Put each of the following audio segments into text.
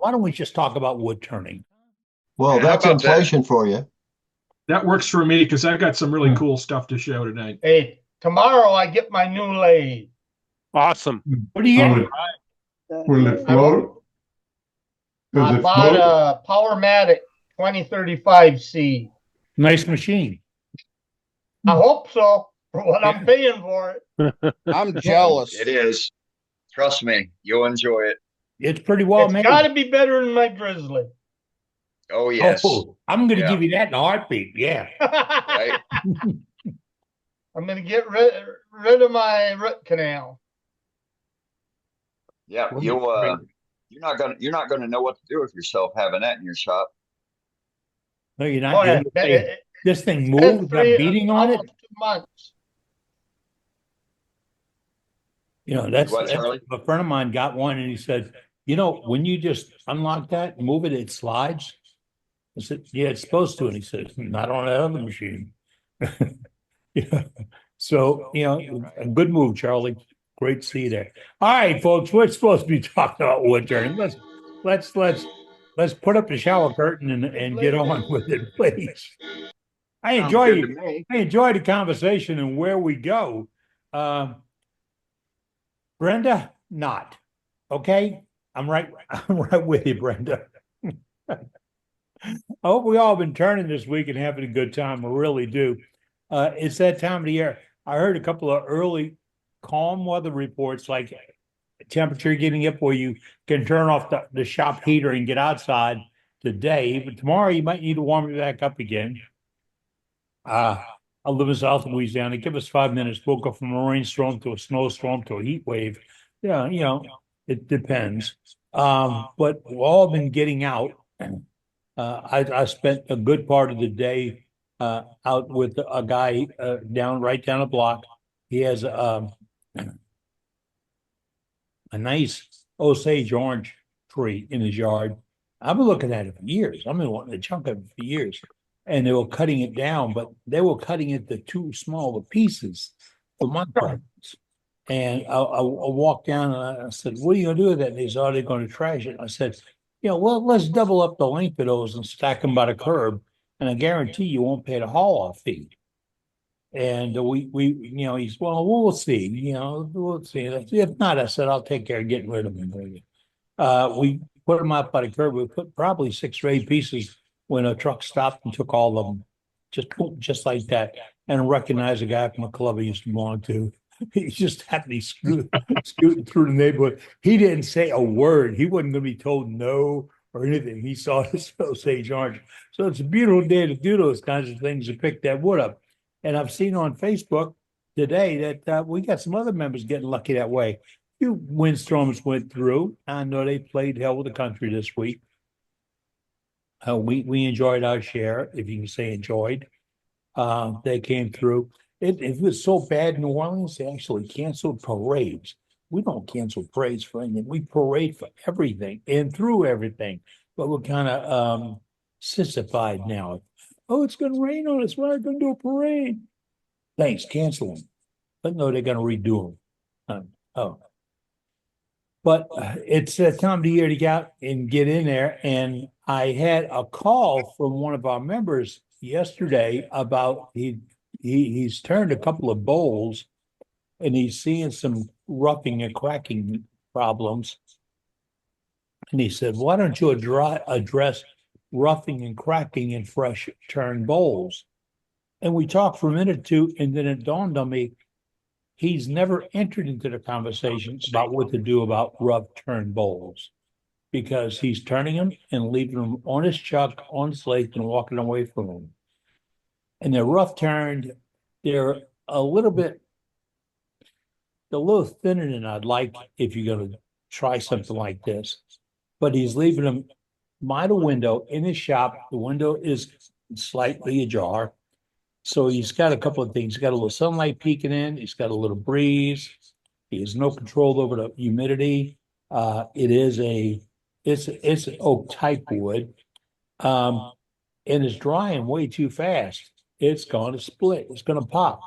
Why don't we just talk about wood turning? Well, Yeah, how that's about that? inflation for you. That works for me because I got some really cool stuff to show tonight. Hey, tomorrow I get my new lathe. Awesome. What do you Will get? it, will it I bought, float? Does I it bought float? a PowerMatic 2035C. Nice machine. I hope so for what I'm paying for it. I'm jealous. It is. Trust me, you'll enjoy it. It's pretty well It's made. got to be better than my Grizzly. Oh yes. Oh, I'm going to Yeah. give you that in a heartbeat. Yeah. Right? I'm going to get rid of my root canal. Yeah. Well, You're not gonna know what to do with yourself having that in your shop. No, you're Oh, not. yeah. This thing It's moves. Got been beating on it. almost 2 months. You know, that's What, Charlie? a friend of mine got one, and he said, "You know, when you just unlock that, and move it, it slides." I said, "Yeah, it's supposed to." And he said, "Not on that other machine." Yeah. So, you know, a good move, Charlie. Great to see you there. All right, folks, we're supposed to be talking about wood turning. Let's put up the shower curtain and get on with it, please. I Sounds enjoy good to me. I enjoy the conversation and where we go. Brenda, not okay. I'm right. I'm right with you, Brenda. I hope we all been turning this week and having a good time. I really do. It's that time of the year. I heard a couple of early calm weather reports, like temperature getting up where you can turn off the shop heater and get outside today. But tomorrow you might need to warm it back up again. I live in South Louisiana. Give us 5 minutes. We'll go from a rainstorm to a snowstorm to a heat wave. Yeah, you know, it depends. But we've all been getting out. I spent a good part of the day out with a guy right down the block. He has a nice Osage orange tree in his yard. I've been looking at it for years. I've been wanting to chunk it for years. And they were cutting it down, but they were cutting it to too small of pieces for my preference. And I walked down and I said, "What are you going to do with that?" And they said, "Oh, they're going to trash it." I said, well, let's double up the length of those and stack them by the curb. And I guarantee you won't pay the haul off fee. And he's, well, we'll see, we'll see. If not, I said, I'll take care of getting rid of them. We put them out by the curb. We put probably 6 or 8 pieces when a truck stopped and took all of them, just like that. And I recognized a guy from a club I used to belong to. He just happened to scooting through the neighborhood. He didn't say a word. He wasn't going to be told no or anything. He saw this Osage orange. So it's a beautiful day to do those kinds of things and pick that wood up. And I've seen on Facebook today that we got some other members getting lucky that way. A few windstorms went through. I know they played hell with the country this week. We enjoyed our share, if you can say enjoyed. They came through. It was so bad in New Orleans, they actually canceled parades. We don't cancel parades for anything. We parade for everything and through everything. But we're kind of sissified now. Oh, it's going to rain on us. We're not going to do a parade. Thanks, cancel them. But no, they're going to redo them. But it's time of the year to get out and get in there. And I had a call from one of our members yesterday about he's turned a couple of bowls and he's seeing some roughing and cracking problems. And he said, "Why don't you address roughing and cracking in fresh turned bowls?" And we talked for a minute or two, and then it dawned on me, he's never entered into the conversation about what to do about rough turned bowls, because he's turning them and leaving them on his chuck, on his slate, and walking away from them. And they're rough turned. They're a little thinner than I'd like if you're going to try something like this. But he's leaving them by the window in his shop. The window is slightly ajar. So he's got a couple of things. He's got a little sunlight peeking in. He's got a little breeze. He has no control over the humidity. It's an oak type wood. And it's drying way too fast. It's going to split. It's going to pop.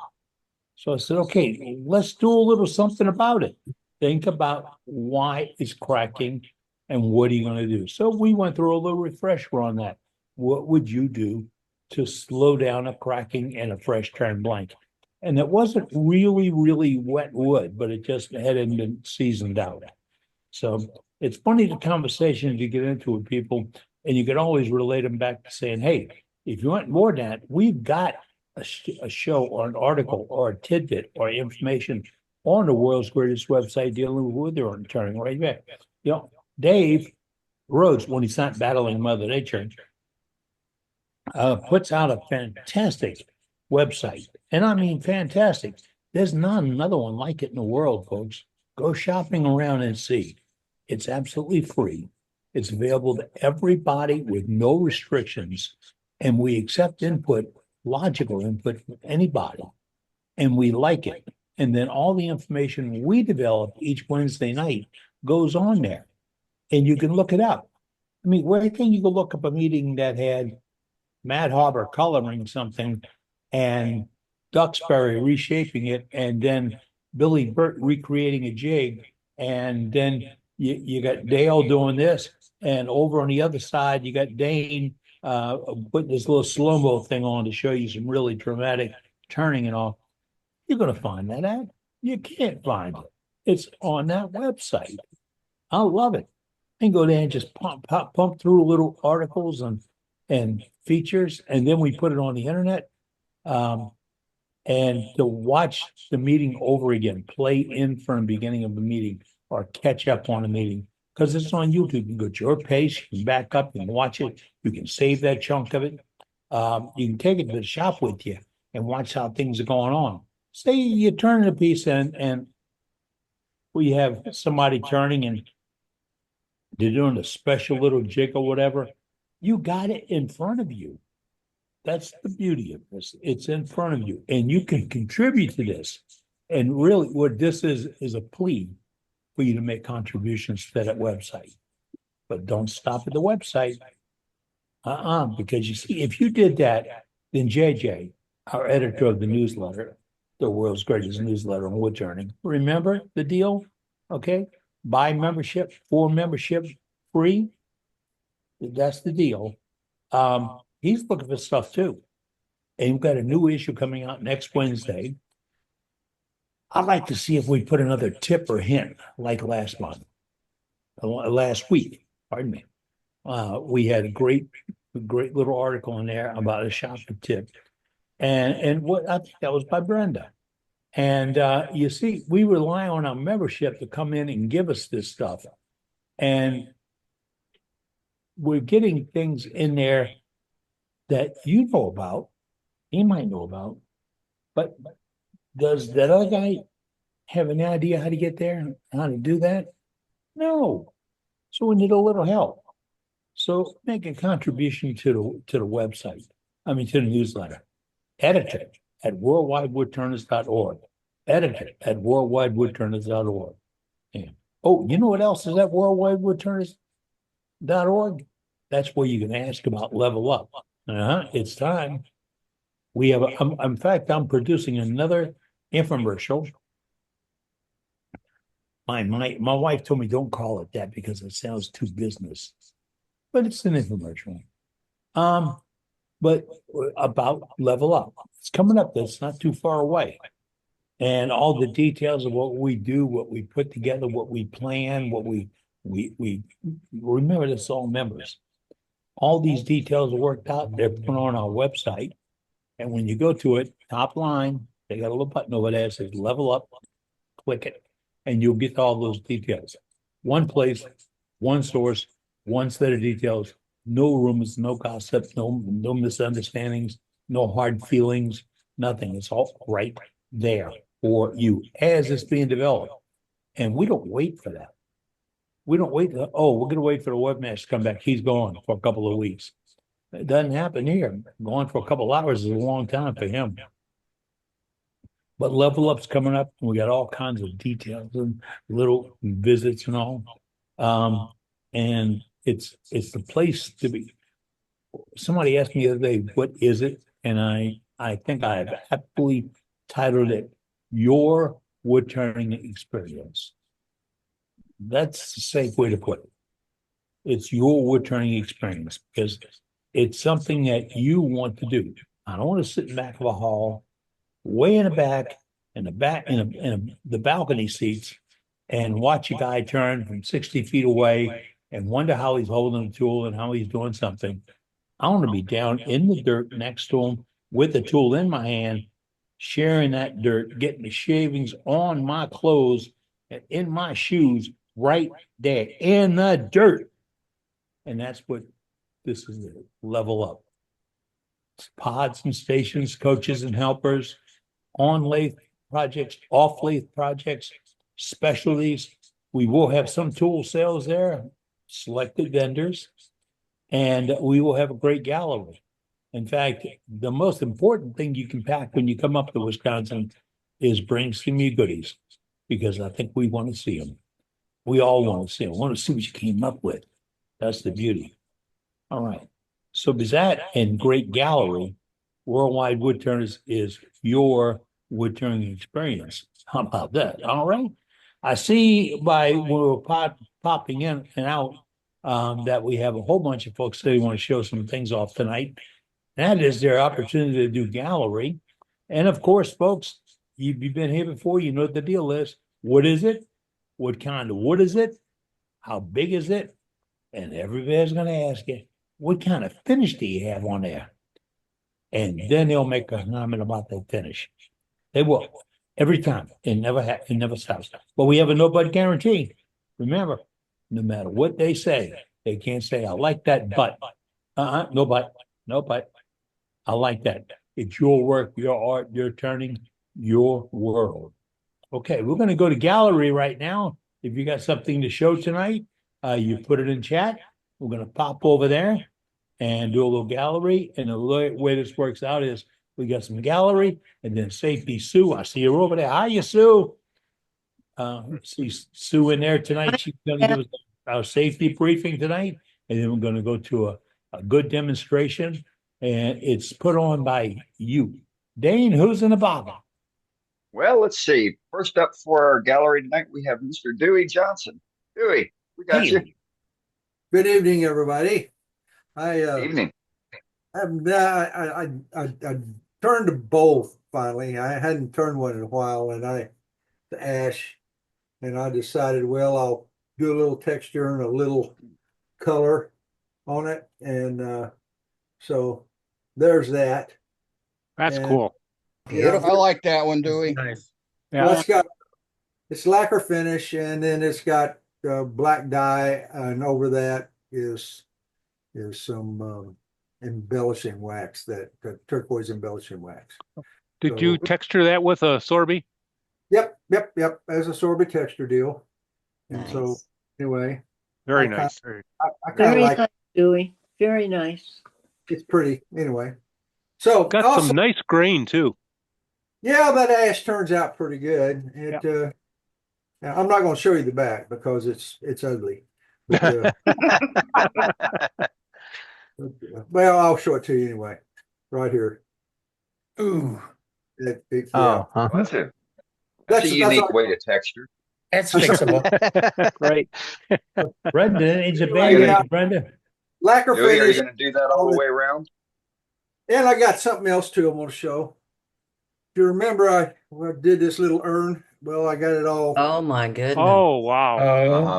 So I said, okay, let's do a little something about it. Think about why it's cracking and what are you gonna do? So we went through a little refresher on that. What would you do to slow down a cracking and a fresh turn blank? And it wasn't really, really wet wood, but it just hadn't been seasoned out. So it's funny the conversations you get into with people, and you can always relate them back to saying, hey, if you want more than that, we've got a show or an article or a tidbit or information on the world's greatest website dealing with wood they're turning right back. You know, Dave Rhodes, when he's not battling Mother Nature, puts out a fantastic website. And I mean fantastic. There's not another one like it in the world, folks. Go shopping around and see. It's absolutely free. It's available to everybody with no restrictions. And we accept input, logical input from anybody. And we like it. And then all the information we develop each Wednesday night goes on there. And you can look it up. I mean, where can you go look up a meeting that had Matt Harbor coloring something and Duxbury reshaping it, and then Billy Burt recreating a jig, and then you got Dale doing this, and over on the other side you got Dane putting this little slow-mo thing on to show you some really dramatic turning and all. You're gonna find that out. You can't find it. It's on that website. I love it. And go there and just pump through little articles and features, and then we put it on the internet. And to watch the meeting over again, play in from the beginning of the meeting or catch up on a meeting, because it's on YouTube. You can go at your pace, you can back up and watch it. You can save that chunk of it. You can take it to the shop with you and watch how things are going on. Say you turn a piece and we have somebody turning and they're doing a special little jig or whatever. You got it in front of you. That's the beauty of this. It's in front of you, and you can contribute to this. And really, what this is a plea for you to make contributions to that website. But don't stop at the website. Because you see, if you did that, then JJ, our editor of the newsletter, the world's greatest newsletter on wood turning, remember the deal? Okay, buy membership, for membership, free. That's the deal. He's looking for stuff too. And we've got a new issue coming out next Wednesday. I'd like to see if we put another tip or hint like last week, pardon me. We had a great little article in there about a shopper tip. And what I think that was by Brenda. And you see, we rely on our membership to come in and give us this stuff. And we're getting things in there that you know about, he might know about, but does that other guy have any idea how to get there and how to do that? No. So we need a little help. So make a contribution to the website. I mean, to the newsletter. Editor at worldwidewoodturners.org. Editor at worldwidewoodturners.org. Yeah. Oh, you know what else is at worldwidewoodturners.org? That's where you can ask about Level Up. It's time. We have, in fact, I'm producing another infomercial. My wife told me don't call it that because it sounds too business, but it's an infomercial. But about Level Up. It's coming up. That's not too far away. And all the details of what we do, what we put together, what we plan, what we remember, this all members. All these details are worked out. They're put on our website. And when you go to it, top line, they got a little button over there that says Level Up. Click it, and you'll get all those details. One place, one source, one set of details. No rumors, no gossip, no misunderstandings, no hard feelings, nothing. It's all right there for you as it's being developed. And we don't wait for that. We don't wait. We're going to wait for the webmaster to come back. He's gone for a couple of weeks. It doesn't happen here. Going for a couple of hours is a long time for him. But Level Up's coming up. And we got all kinds of details and little visits and all. And it's the place to be. Somebody asked me the other day, what is it? And I think I have aptly titled it Your Wood Turning Experience. That's the safe way to put it. It's your wood turning experience because it's something that you want to do. I don't want to sit in the back of a hall, way in the back, the balcony seats, and watch a guy turn from 60 feet away and wonder how he's holding a tool and how he's doing something. I want to be down in the dirt next to him with the tool in my hand, sharing that dirt, getting the shavings on my clothes and in my shoes right there in the dirt. And that's what this is, level up. It's pods and stations, coaches and helpers, on lathe projects, off lathe projects, specialties. We will have some tool sales there, selected vendors, and we will have a great gallery. In fact, the most important thing you can pack when you come up to Wisconsin is bring some new goodies, because I think we want to see them. We all want to see them. We want to see what you came up with. That's the beauty. All right. So with that and great gallery, Worldwide Woodturners is your wood turning experience. How about that? All right. I see by when we're popping in and out that we have a whole bunch of folks that want to show some things off tonight. That is their opportunity to do gallery. And of course, folks, you've been here before, you know what the deal is. What is it? What kind of wood is it? How big is it? And everybody's going to ask you, what kind of finish do you have on there? And then they'll make a comment about that finish. They will. Every time. It never stops. But we have a no but guarantee. Remember, no matter what they say, they can't say, I like that, but. No but. No but. I like that. It's your work, your art, your turning, your world. Okay, we're going to go to gallery right now. If you got something to show tonight, you put it in chat. We're going to pop over there and do a little gallery. And the way this works out is we got some gallery and then safety Sue. I see her over there. Hiya, Sue. See Sue in there tonight. She's going to give us our safety briefing tonight. And then we're going to go to a good demonstration. And it's put on by you. Dane, who's in the bottom? Well, let's see. First up for our gallery tonight, we have Mr. Dewey Johnson. Dewey, we got you. Good evening, everybody. Evening. I turned to both finally. I hadn't turned one in a while, and to ash, and I decided, well, I'll do a little texture and a little color on it, and so there's that. That's And, cool. Yeah, I like that one, Dewey. Nice. well, it's lacquer finish, and then it's got black dye, and over that is some embellishing wax, that turquoise embellishing wax. Did So- you texture that with a Sorby? Yep. As a sorbet texture deal. And so Nice. anyway, Very I nice. I kind Very of like nice, Dewey. Very nice. it's pretty anyway. So Got also, some nice grain too. yeah, that ash turns out pretty good. Now, I'm not going to show you the back because it's ugly. But, well, I'll show it to you anyway, right here. Ooh, Yeah. That's a That's unique all- way to texture. that's fixable. Right. Brenda needs a Yeah. band, Brenda. lacquer Dewey, are you finish, going to do that all the way around? and I got something else too I'm going to show. If you remember, I did this little urn. Well, I got it all. Oh my goodness. Oh wow.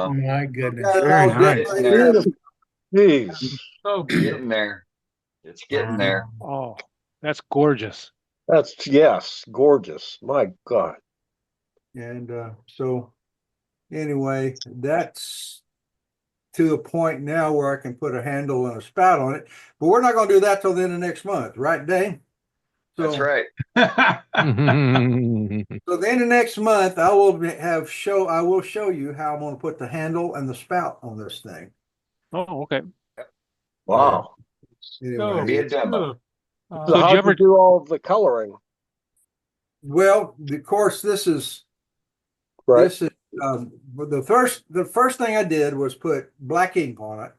Oh my goodness. got it Very all nice. decorated. Jeez, So Getting there. It's getting there. Oh, that's gorgeous. that's, yes, gorgeous. My God. And so anyway, that's to the point now where I can put a handle and a spout on it. But we're not going to do that till the end of next month, right, Dane? So, That's right. So the end of next month, I will show you how I'm going to put the handle and the spout on this thing. Oh, okay. Wow. Anyway, Be a demo. So So how'd did you you ever do all of the coloring? well, of course, this is Right. the first thing I did was put black ink on it,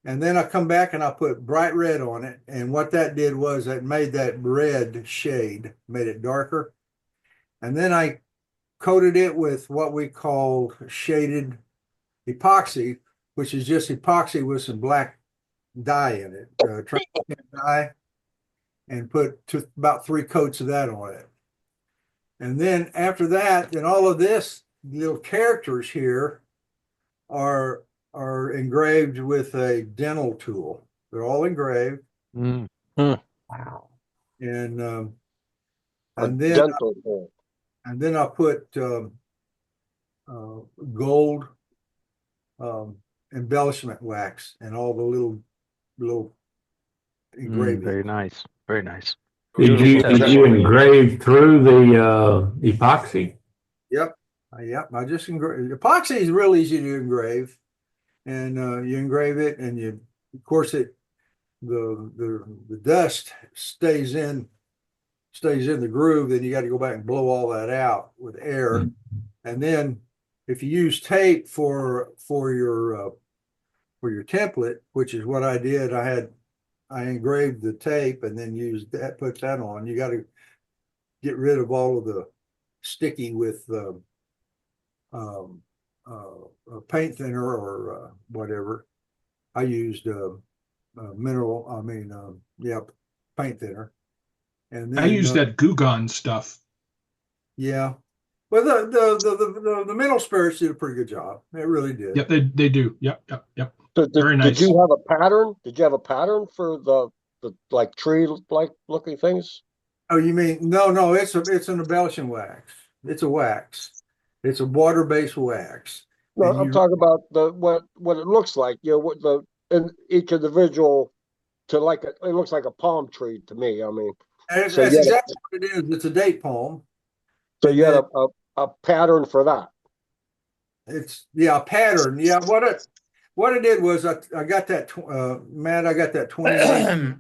and then I come back and I put bright red on it, and what that did was it made that red shade, made it darker, and then I coated it with what we call shaded epoxy, which is just epoxy with some black dye in it, translucent dye, and put about 3 coats of that on it. And then after that, then all of this little characters here are engraved with a dental tool. They're all engraved, Mm. Wow. and A and then dental tool. and then I put gold embellishment wax and all the little engraving. Very nice. Very nice. Did you engrave through the epoxy? Yep. I just engrave. Epoxy is real easy to engrave, and you engrave it, and you, of course, the dust stays in the groove. Then you got to go back and blow all that out with air, and then if you use tape for your template, which is what I did, I engraved the tape and then used that, put that on. You got to get rid of all of the sticky with paint thinner or whatever. I used paint thinner. And then I use that Gugon stuff. Yeah. Well, the mineral spirits did a pretty good job. They really did. Yep, they do. Yep. So Very nice. Did you have a pattern? Did you have a pattern for the like tree like looking things? Oh, you mean no, it's an embellishing wax. It's a wax. It's a water-based wax. No, And I'm you- talking about what it looks like. You know, what in each individual it looks like a palm tree to me. I mean, And So that's yeah. exactly what it is. It's a date palm. so you had a pattern for that. It's a pattern. Yeah, what I did was I got that Matt, I got that 20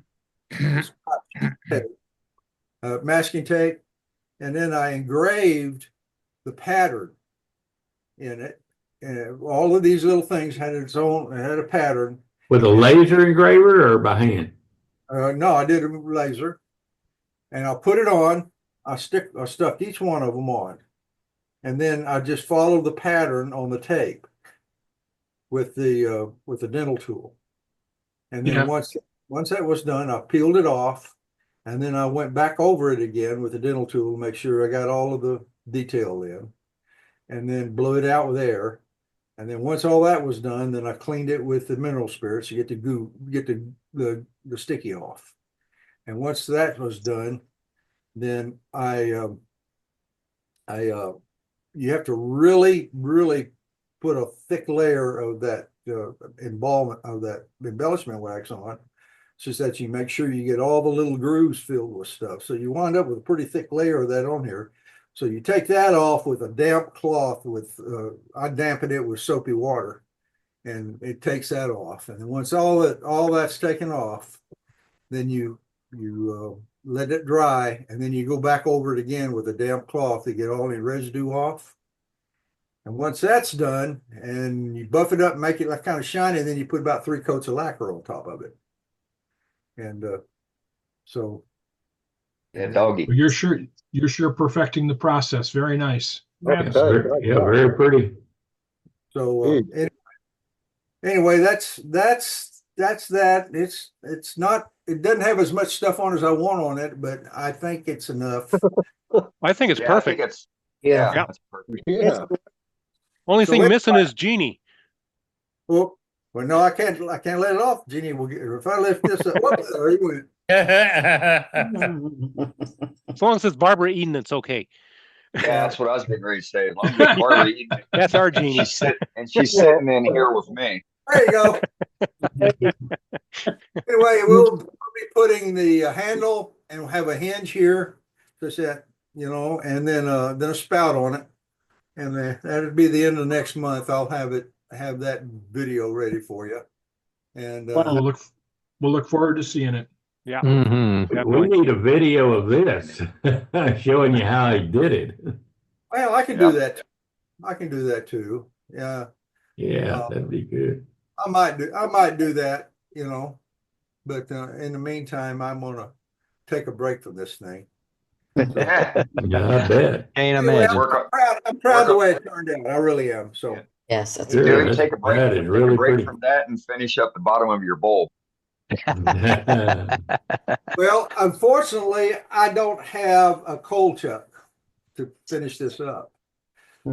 tape, masking tape, and then I engraved the pattern in it. And all of these little things had had a pattern. With a laser engraver or by hand? No, I did a laser, and I put it on. I stuck each one of them on, and then I just followed the pattern on the tape with the dental tool. And then Yeah. once that was done, I peeled it off, and then I went back over it again with the dental tool to make sure I got all of the detail in, and then blew it out with air. And then once all that was done, then I cleaned it with the mineral spirits to get the sticky off. And once that was done, then you have to really, really put a thick layer of that embellishment wax on, so that you make sure you get all the little grooves filled with stuff. So you wind up with a pretty thick layer of that on here. So you take that off with a damp cloth I dampen it with soapy water, and it takes that off. And then once all that's taken off, then you let it dry, and then you go back over it again with a damp cloth to get all the residue off. And once that's done, and you buff it up and make it like kind of shiny, and then you put about 3 coats of lacquer on top of it. And so Yeah, doggy. Well, you're sure perfecting the process. Very nice. Okay, Yeah, very pretty. So anyway, that's that. It's not. It doesn't have as much stuff on as I want on it, but I think it's enough. I think it's Yeah, I think perfect. it's yeah, Yeah. that's perfect. Yeah. Only So thing it's missing is Jeannie. Well, no, I can't let it off. Jeannie will get if I lift this up. Whoops, there he went. As long as it's Barbara Eden, it's okay. Yeah, that's what I was getting ready to say. As long as it's Barbara Eden, That's our Jeannie. she's sitting in here with me. There you go. Anyway, we'll be putting the handle, and we'll have a hinge here, just that, and then a spout on it, and that'll be the end of next month. I'll have that video ready for you, and We'll look forward to seeing it. Yeah. We Definitely. need a video of this showing you how he did it. well, I can do that. I can do that too. Yeah, Yeah, that'd be good. I might do that, but in the meantime, I'm gonna take a break from this thing. Yeah. Yeah, I bet. Ain't Anyway, imagine. Work on- I'm proud of the Work way it turned out. I really am. So Yeah. Yes, that's Hey, Yeah, Dewey, that's- take a break. that is Take a really break pretty. from that and finish up the bottom of your bowl. Well, unfortunately, I don't have a cold chuck to finish this up.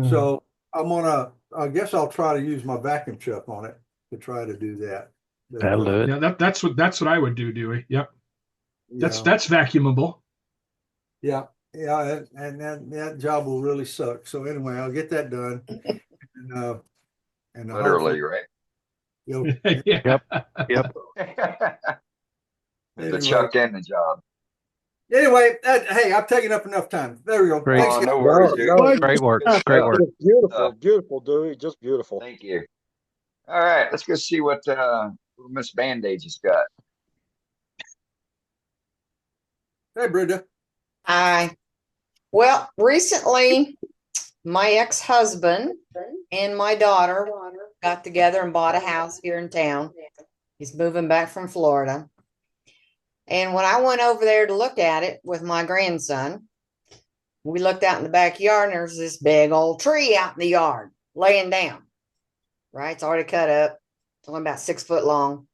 So I guess I'll try to use my vacuum chuck on it to try to do that. But, That'll do it. Yeah, that's what I would do, Dewey. Yep. That's yeah, that's vacuumable. yeah, and that job will really suck. So anyway, I'll get that done. And Literally, right? you'll, Yeah. The Anyway. chuck and the job. anyway, hey, I've taken up enough time. There we go. Great. Thanks, Oh, guys. no worries, No, dude. no. Great work. Good Great stuff. work. It's beautiful, beautiful, Dewey, just beautiful. Thank you. All right, let's go see what Miss Band-Aid has got. Hey, Brenda. Hi. Well, recently, my ex-husband and my daughter got together and bought a house here in town. He's moving back from Florida. And when I went over there to look at it with my grandson, we looked out in the backyard and there's this big old tree out in the yard laying down. Right? It's already cut up. It's only about 6 foot long.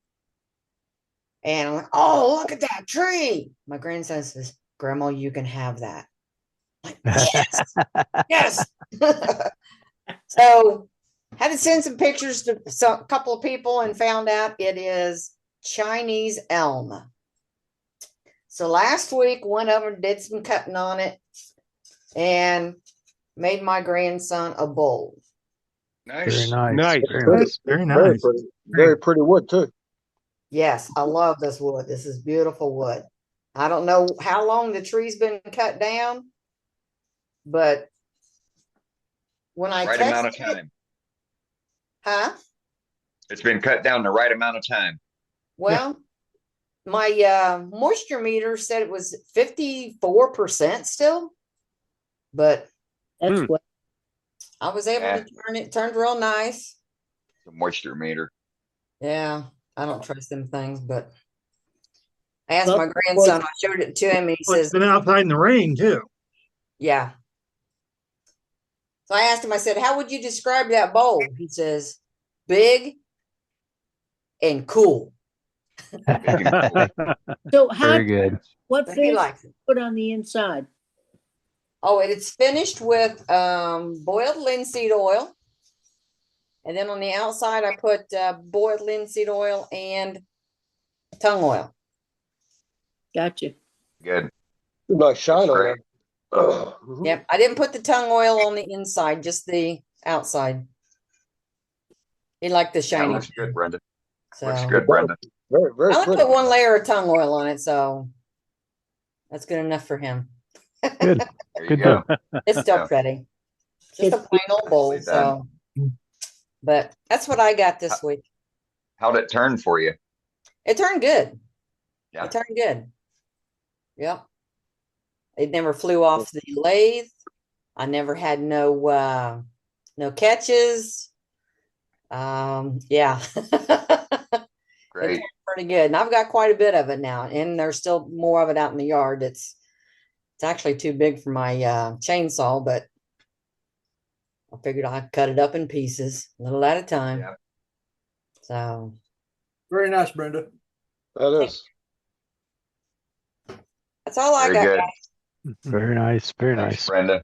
And I'm like, oh, look at that tree. My grandson says, Grandma, you can have that. I'm like, yes, yes. So had to send some pictures to a couple of people and found out it is Chinese elm. So last week went over and did some cutting on it and made my grandson a bowl. Very Nice. nice. Nice. Very nice. Very Very nice. pretty, very pretty wood too. Yes, I love this wood. This is beautiful wood. I don't know how long the tree's been cut down, but when I Right amount of tested it- time. huh? It's been cut down the right amount of time. Well, my moisture meter said it was 54% still, but That's Hmm. what, I was able Yeah. to turn it, turned real nice. The moisture meter. Yeah, I don't trust them things, but I asked Well, my grandson, I showed it to him, and he Well, it's says, been outside in the rain too. yeah. So I asked him, I said, how would you describe that bowl? He says, big and cool. Big and cool. so how, Very good. what But he fish likes it. put on the inside? Oh, it's finished with boiled linseed oil. And then on the outside, I put boiled linseed oil and tongue oil. Gotcha. Good. Nice shine That's on great. it. Mhm. Yep, I didn't put the tongue oil on the inside, just the outside. He liked the That shiny. looks good, Brenda. So Looks good, Brenda. Very, very I only pretty. put one layer of tongue oil on it, so that's good enough for him. Good. There you Good go. It's still Yeah. pretty. Just a It's plain old bowl. Nicely So, but that's what I got this week. How'd it turn for you? It turned good. Yeah. It turned good. Yep. It never flew off the lathe. I never had no catches. Yeah. Great. Pretty good. And I've got quite a bit of it now. And there's still more of it out in the yard. It's actually too big for my chainsaw, but I figured I'd cut it up in pieces, a little at a time. Yeah. So Very nice, Brenda. That is. that's all I Very got. good. Very nice. Very Thanks, nice. Brenda.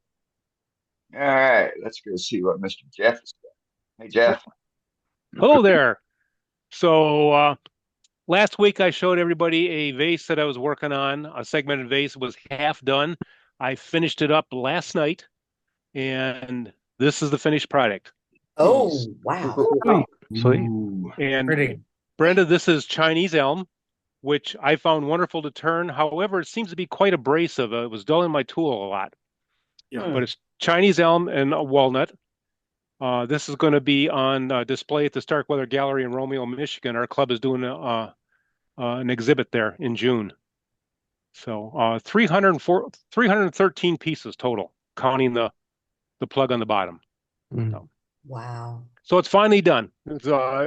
All right, let's go see what Mr. Jeff has got. Hey, Jeff. Hello there. So last week I showed everybody a vase that I was working on. A segmented vase was half done. I finished it up last night, and this is the finished product. Oh, wow. Sweet. Ooh. And Pretty. Brenda, this is Chinese elm, which I found wonderful to turn. However, it seems to be quite abrasive. It was dulling my tool a lot. Yeah. But it's Chinese elm and a walnut. This is going to be on display at the Starkweather Gallery in Romeo, Michigan. Our club is doing an exhibit there in June. So 313 pieces total, counting the plug on the bottom. Wow. So it's finally done. It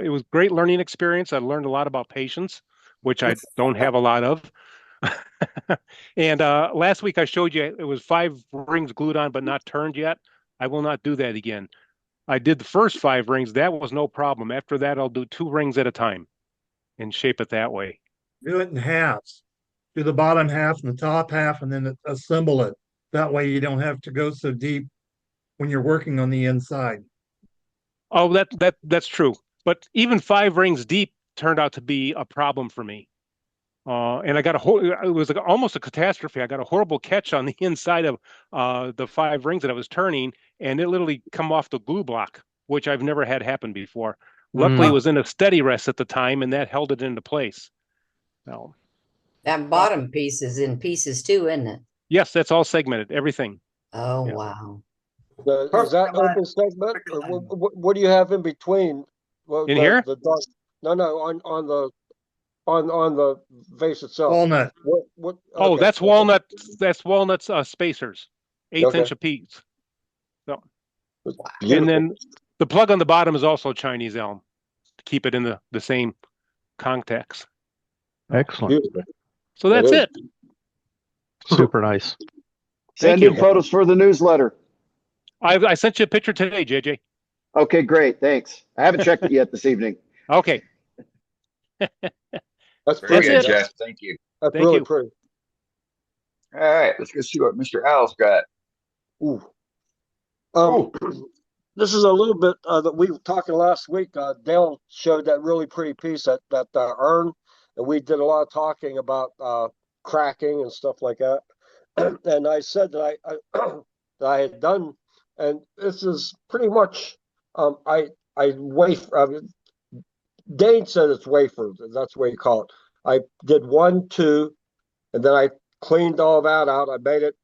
was a great learning experience. I learned a lot about patience, which I don't have a lot of. And last week I showed you it was 5 rings glued on but not turned yet. I will not do that again. I did the first 5 rings. That was no problem. After that, I'll do 2 rings at a time and shape it that way. Do it in halves. Do the bottom half and the top half, and then assemble it. That way you don't have to go so deep when you're working on the inside. Oh, that's true. But even 5 rings deep turned out to be a problem for me. And I got it was almost a catastrophe. I got a horrible catch on the inside of the 5 rings that I was turning, and it literally come off the glue block, which I've never had happen before. Luckily, it was in a steady rest at the time, and that held it into place. So, That bottom piece is in pieces too, isn't it? yes, that's all segmented, everything. Oh, Yeah. wow. Is that open segment, or what do you have in between? Well, In here? The dark, no, on the vase itself. Walnut. What? Oh, okay. that's walnut. That's walnuts spacers, 1/8 inch apiece. So, Beautiful. and then the plug on the bottom is also Chinese elm to keep it in the same contacts. Excellent. Beautiful. So that's It it. Super nice. Send you. in photos for the newsletter. I sent you a picture today, JJ. Okay, great. Thanks. I haven't checked it yet this evening. Okay. That's Very That's good, it. Jeff. Thank you. That's Thank really you. pretty. All right, let's go see what Mr. Owl's got. Ooh. This is a little bit that we were talking last week. Dale showed that really pretty piece that urn, and we did a lot of talking about cracking and stuff like that. And I said that that I had done, and this is pretty much I wafer. Dane said it's wafer. That's the way you call it. I did 1, 2, and then I cleaned all that out. I made it,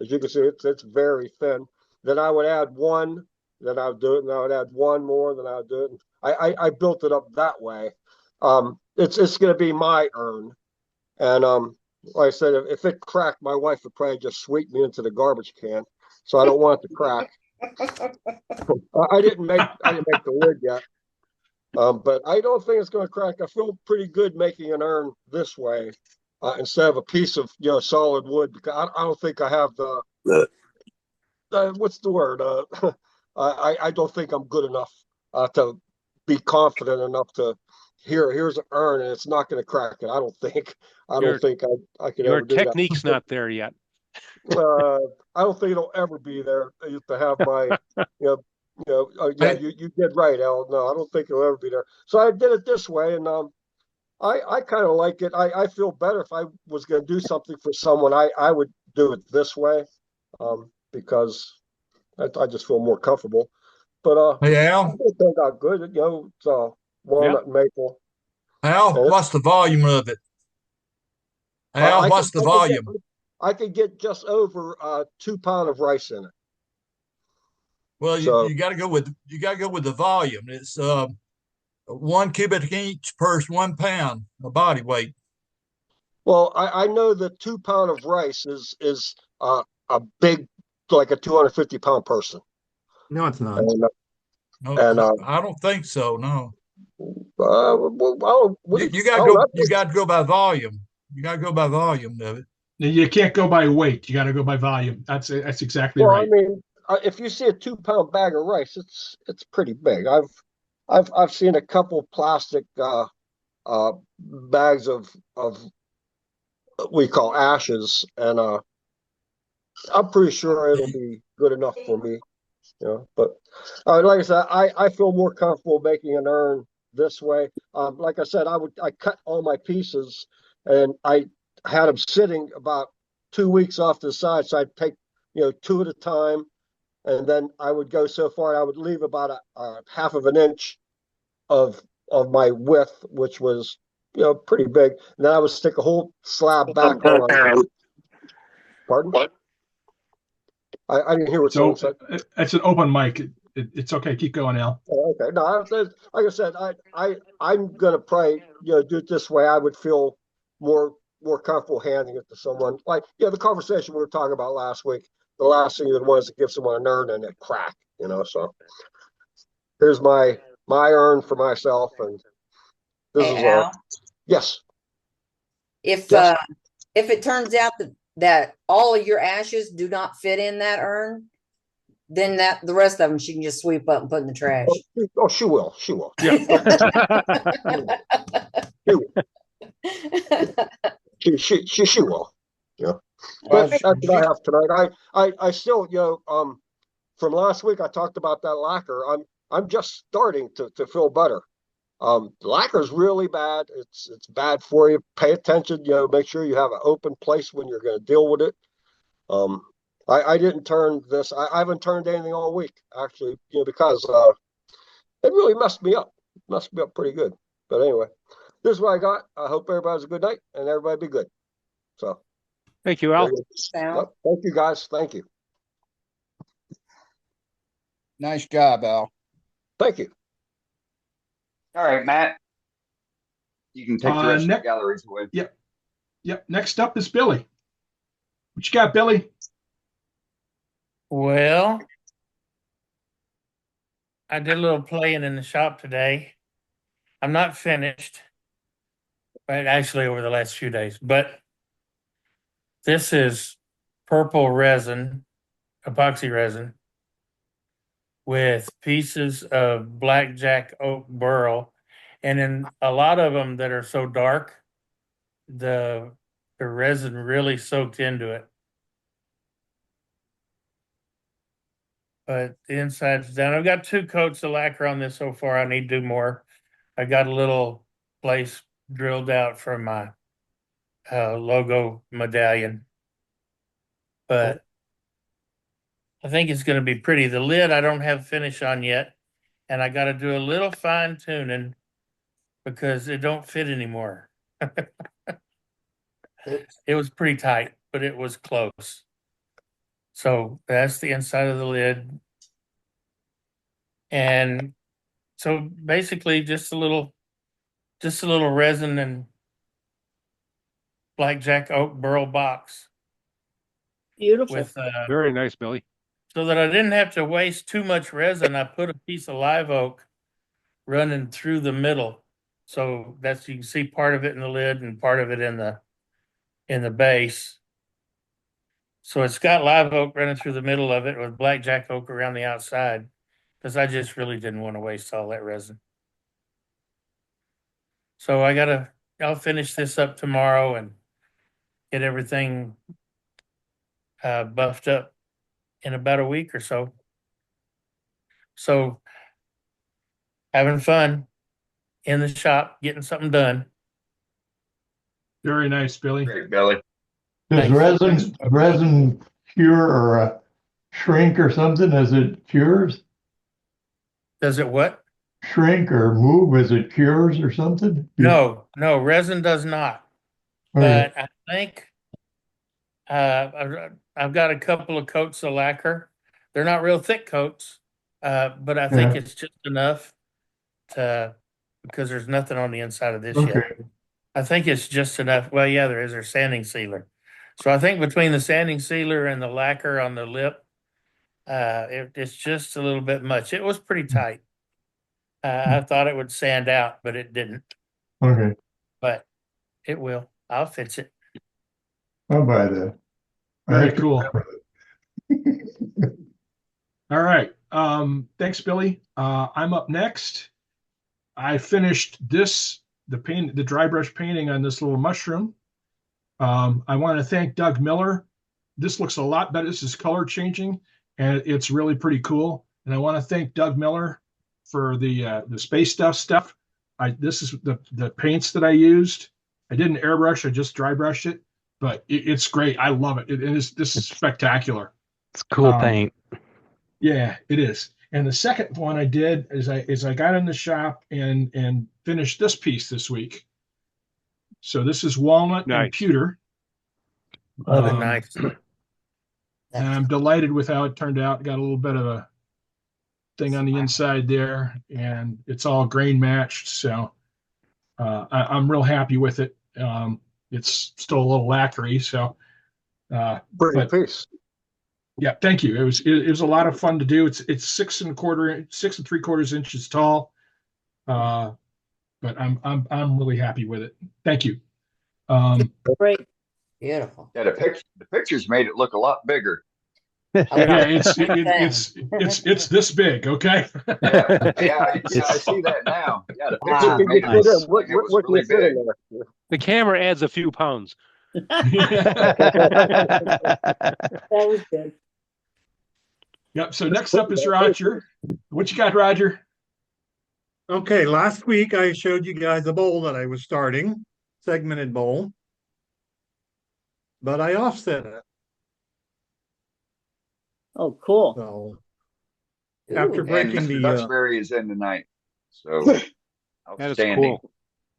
as you can see, it's very thin. Then I would add 1, then I would do it, and I would add 1 more, then I would do it. I built it up that way. It's going to be my urn, and like I said, if it cracked, my wife would probably just sweep me into the garbage can. So I don't want it to crack. I didn't make the lid yet, but I don't think it's going to crack. I feel pretty good making an urn this way instead of a piece of solid wood, because I don't think I have the what's the word? I don't think I'm good enough to be confident enough to here's an urn and it's not going to crack it. I don't think I could Your ever do technique's not there yet. that. I don't think it'll ever be there to have my you did right, Al. No, I don't think it'll ever be there. So I did it this way, and I kind of like it. I feel better if I was going to do something for someone. I would do it this way, because I just feel more comfortable. But Hey, I Al, think they got good. It's walnut and maple. Al, what's the volume of it? Al, what's the volume? I could get just over 2 pounds of rice in it. Well, So- you got to go with the volume. It's 1 cubic inch per 1 pound of body weight. Well, I know that 2 pounds of rice is a big, like a 250-pound person. No, it's not. And, No, And, I don't think so. No, well, you got to go by volume. You got to go by volume of it. You can't go by weight. You got to go by volume. That's exactly Well, right. I mean, if you see a 2 pound bag of rice, it's pretty big. I've seen a couple plastic bags of what we call ashes, and I'm pretty sure it'll be good enough for me. But like I said, I feel more comfortable making an urn this way. Like I said, I cut all my pieces, and I had them sitting about 2 weeks off to the side, so I'd take 2 at a time, and then I would go so far I would leave about a 1/2 inch of my width, which was pretty big, and then I would stick a whole slab back on. Pardon? I didn't hear what someone said. It's an open mic. It's okay. Keep going, Al. Oh, okay. No, like I said, I'm gonna probably do it this way. I would feel more comfortable handing it to someone. Like the conversation we were talking about last week. The last thing you'd want is to give someone an urn and it crack. So here's my urn for myself, and this Hey, is Al, yes. if Yes. if it turns out that all of your ashes do not fit in that urn, then the rest of them she can just sweep up and put in the trash. Oh, she will. She will. She will. Yeah. But that's what I have tonight. I still, from last week I talked about that lacquer. I'm just starting to feel better. Lacquer is really bad. It's bad for you. Pay attention. Make sure you have an open place when you're going to deal with it. I didn't turn this. I haven't turned anything all week actually. Because it really messed me up. Messed me up pretty good. But anyway, this is what I got. I hope everybody has a good night and everybody be good. So. Thank you, Al. Yep. Thank you, guys. Thank you. Nice job, Al. Thank you. All right, Matt. You can take the rest of the galleries away. Yep. Next up is Billy. What you got, Billy? Well, I did a little playing in the shop today. I'm not finished, but actually over the last few days. But this is purple resin, epoxy resin, with pieces of blackjack oak burl, and in a lot of them that are so dark, the resin really soaked into it. But the inside's done. I've got 2 coats of lacquer on this so far. I need to do more. I got a little place drilled out for my logo medallion. But I think it's going to be pretty. The lid I don't have finish on yet, and I got to do a little fine tuning because it don't fit anymore. It was pretty tight, but it was close. So that's the inside of the lid. And so basically just a little resin and blackjack oak burl box. Beautiful. With Very nice, Billy. So that I didn't have to waste too much resin, I put a piece of live oak running through the middle. So that's, you can see part of it in the lid and part of it in the base. So it's got live oak running through the middle of it with blackjack oak around the outside, because I just really didn't want to waste all that resin. So I'll finish this up tomorrow and get everything buffed up in about a week or so. So having fun in the shop, getting something done. Very nice, Billy. Great, Billy. Does resin cure or shrink or something as it cures? Does it what? Shrink or move as it cures or something? No, resin does not. Okay. But I think I've got a couple of coats of lacquer. They're not real thick coats, but I think it's just enough because there's nothing on the inside of this yet. I think it's just enough. Well, yeah, there is. There's sanding sealer. So I think between the sanding sealer and the lacquer on the lip, it's just a little bit much. It was pretty tight. I thought it would sand out, but it didn't. Okay. But it will. I'll fix it. I'll buy that. Very cool. All right. Thanks, Billy. I'm up next. I finished the dry brush painting on this little mushroom. I want to thank Doug Miller. This looks a lot better. This is color changing, and it's really pretty cool. And I want to thank Doug Miller for the space stuff. This is the paints that I used. I didn't airbrush. I just dry brushed it, but it's great. I love it. This is spectacular. It's cool paint. Yeah, it is. And the second one I did is I got in the shop and finished this piece this week. So this is walnut and pewter. Nice. And I'm delighted with how it turned out. Got a little bit of a thing on the inside there, and it's all grain matched. So I'm real happy with it. It's still a little lacquery, so Great piece. Yeah, thank you. It was a lot of fun to do. It's 6 3/4 inches tall. But I'm really happy with it. Thank you. Great. Beautiful. Yeah, the pictures made it look a lot bigger. Yeah, it's this big, okay? Yeah, I see that now. Yeah, the Ah, picture made it Put look in, like it was what can really you fit big. in there? The camera adds a few pounds. That was good. Yep. So next up is Roger. What you got, Roger? Okay, last week I showed you guys a bowl that I was starting, segmented bowl. But I offset it. Oh, cool. So Ooh. after And breaking Mr. the Duxbury is in tonight. So That is outstanding.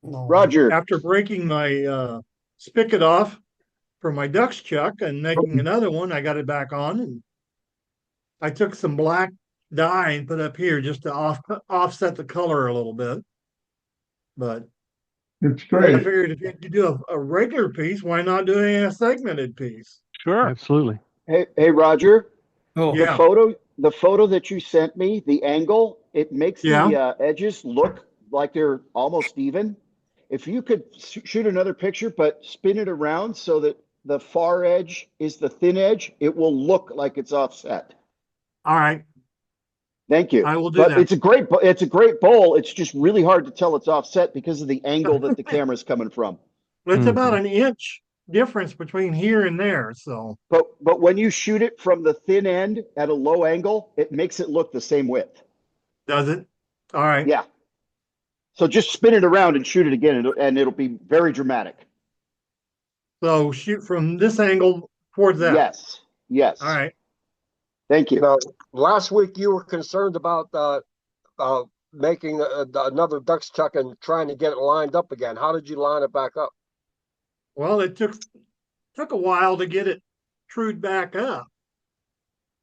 cool. Roger, after breaking my spigot off for my duck's chuck and making another one, I got it back on, and I took some black dye and put up here just to offset the color a little bit. But It's I great. figured if you could do a regular piece, why not doing a segmented piece? Sure. Absolutely. hey Roger, Oh, Yeah. the photo that you sent me, the angle, it makes Yeah. the edges look like they're almost even. If you could shoot another picture, but spin it around so that the far edge is the thin edge, it will look like it's offset. All right, Thank you. I will do But that. it's a great bowl. It's just really hard to tell it's offset because of the angle that the camera's coming from. It's about an inch difference between here and there. So But when you shoot it from the thin end at a low angle, it makes it look the same width. does it? All right. Yeah. So just spin it around and shoot it again, and it'll be very dramatic. So shoot from this angle towards that. Yes. Yes. All right. Thank you. Now, last week you were concerned about making another duck's chuck and trying to get it lined up again. How did you line it back up? Well, it took a while to get it trued back up.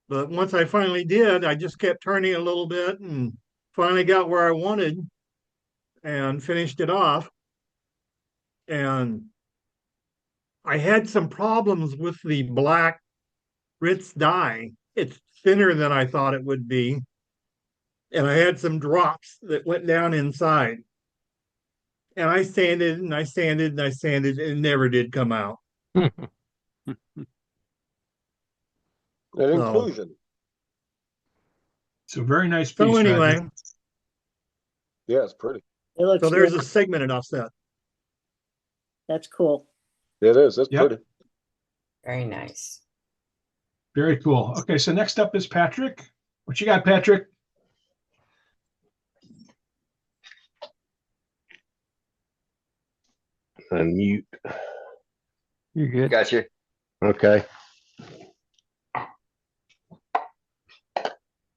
But once I finally did, I just kept turning it a little bit and finally got where I wanted and finished it off. And I had some problems with the black Ritz dye. It's thinner than I thought it would be. And I had some drops that went down inside. And I sanded and I sanded and I sanded, and it never did come out. An So- inclusion. So very nice piece. So anyway, Roger. Yeah, it's pretty. It looks so there's good. a segmented offset. That's cool. It is. It's Yep. pretty. Very nice. Very cool. Okay, so next up is Patrick. What you got, Patrick? Unmute. You're good. Gotcha. Okay.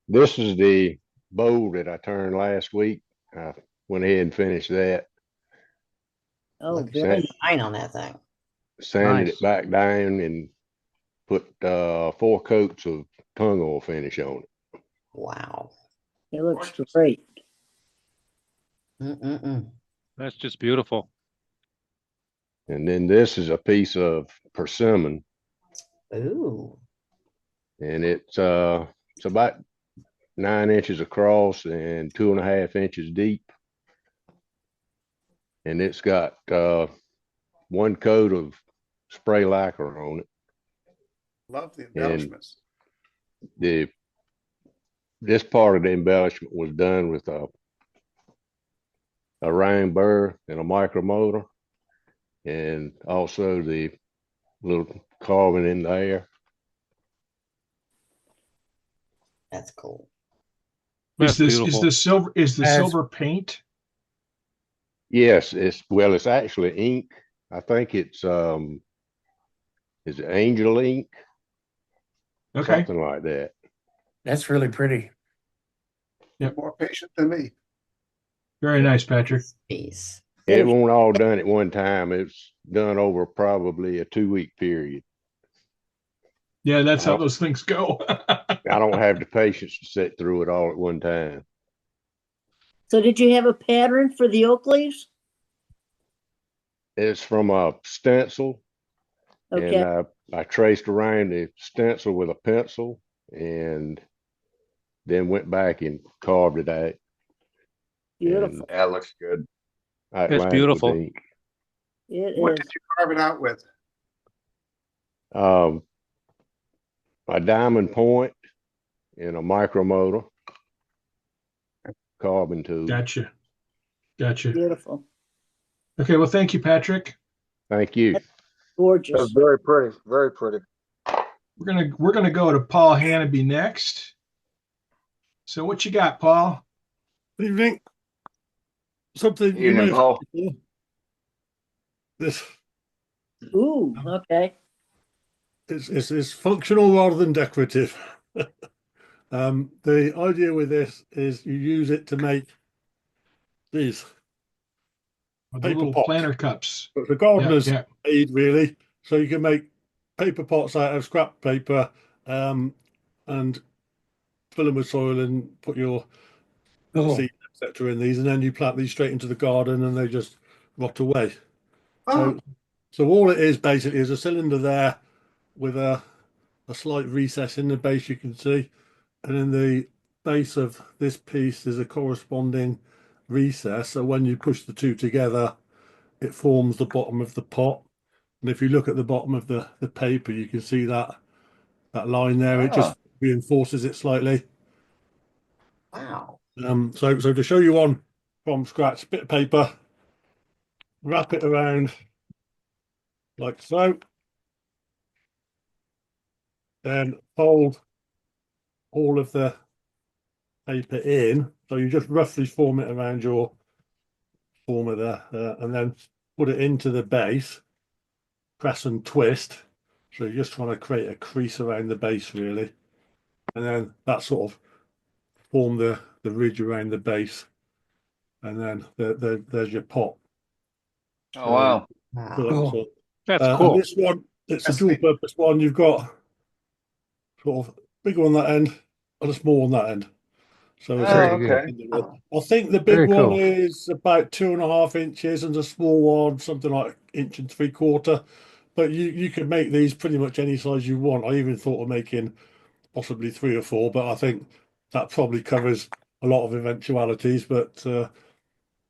This is the bowl that I turned last week. I went ahead and finished that. Oh, Looks very really fine on that thing. Sanded Nice. it back down and put 4 coats of tung oil finish on it. Wow. It looks great. Mm-mm-mm. That's just beautiful. And then this is a piece of persimmon, Ooh. and it's about 9 inches across and 2.5 inches deep. And it's got 1 coat of spray lacquer on it. Love the And embellishments. this part of the embellishment was done with a round burr and a micromotor, and also the little carving in the air. That's cool. That's Is beautiful. the silver As- silver paint? Yes, it's actually ink. I think it's is it angel ink? Okay. Something like that. That's really pretty. Yep. More patient than me. Very nice, Patrick. Peace. It won't all done at one time. It's done over probably a 2-week period. Yeah, that's how Oh. those things go. I don't have the patience to sit through it all at one time. So did you have a pattern for the oak leaves? It's from a stencil, Okay. and I traced around the stencil with a pencil, and then went back and carved it out. Beautiful. That looks good. Outlined It's it with beautiful. ink. It What is. did you carve it out with? a diamond point and a micromotor carbon tube. Gotcha. Beautiful. Okay, well, thank you, Patrick. Thank you. That's Gorgeous. very pretty, very pretty. We're gonna go to Paul Hannaby next. So what you got, Paul? Evening. Something you Evening, may have Paul. heard before. This Ooh, okay. is functional rather than decorative. The idea with this is you use it to make these The paper little pots. planter cups. The gardener's Yeah, aid, really. So you can make paper pots out of scrap paper, and fill them with soil and put your seeds, etc. in these, and then you plant these straight into the garden and they just rot away. So all it is basically is a cylinder there with a slight recess in the base, you can see, and in the base of this piece there's a corresponding recess, so when you push the two together it forms the bottom of the pot. And if you look at the bottom of the paper, you can see that line there. It just reinforces it slightly. Wow. So to show you one from scratch, bit of paper, wrap it around like so, then fold all of the paper in. So you just roughly form it around your former there, and then put it into the base, press and twist. So you're just trying to create a crease around the base, really, and then that sort of form the ridge around the base, and then there's your pot. Oh, wow. So That's and cool. this one, it's a dual purpose one. You've got sort of bigger on that end and a small on that end. So it's okay. I think the big Very one cool. is about 2.5 inches and the small one something like 1.75 inches. But you can make these pretty much any size you want. I even thought of making possibly 3 or 4, but I think that probably covers a lot of eventualities. But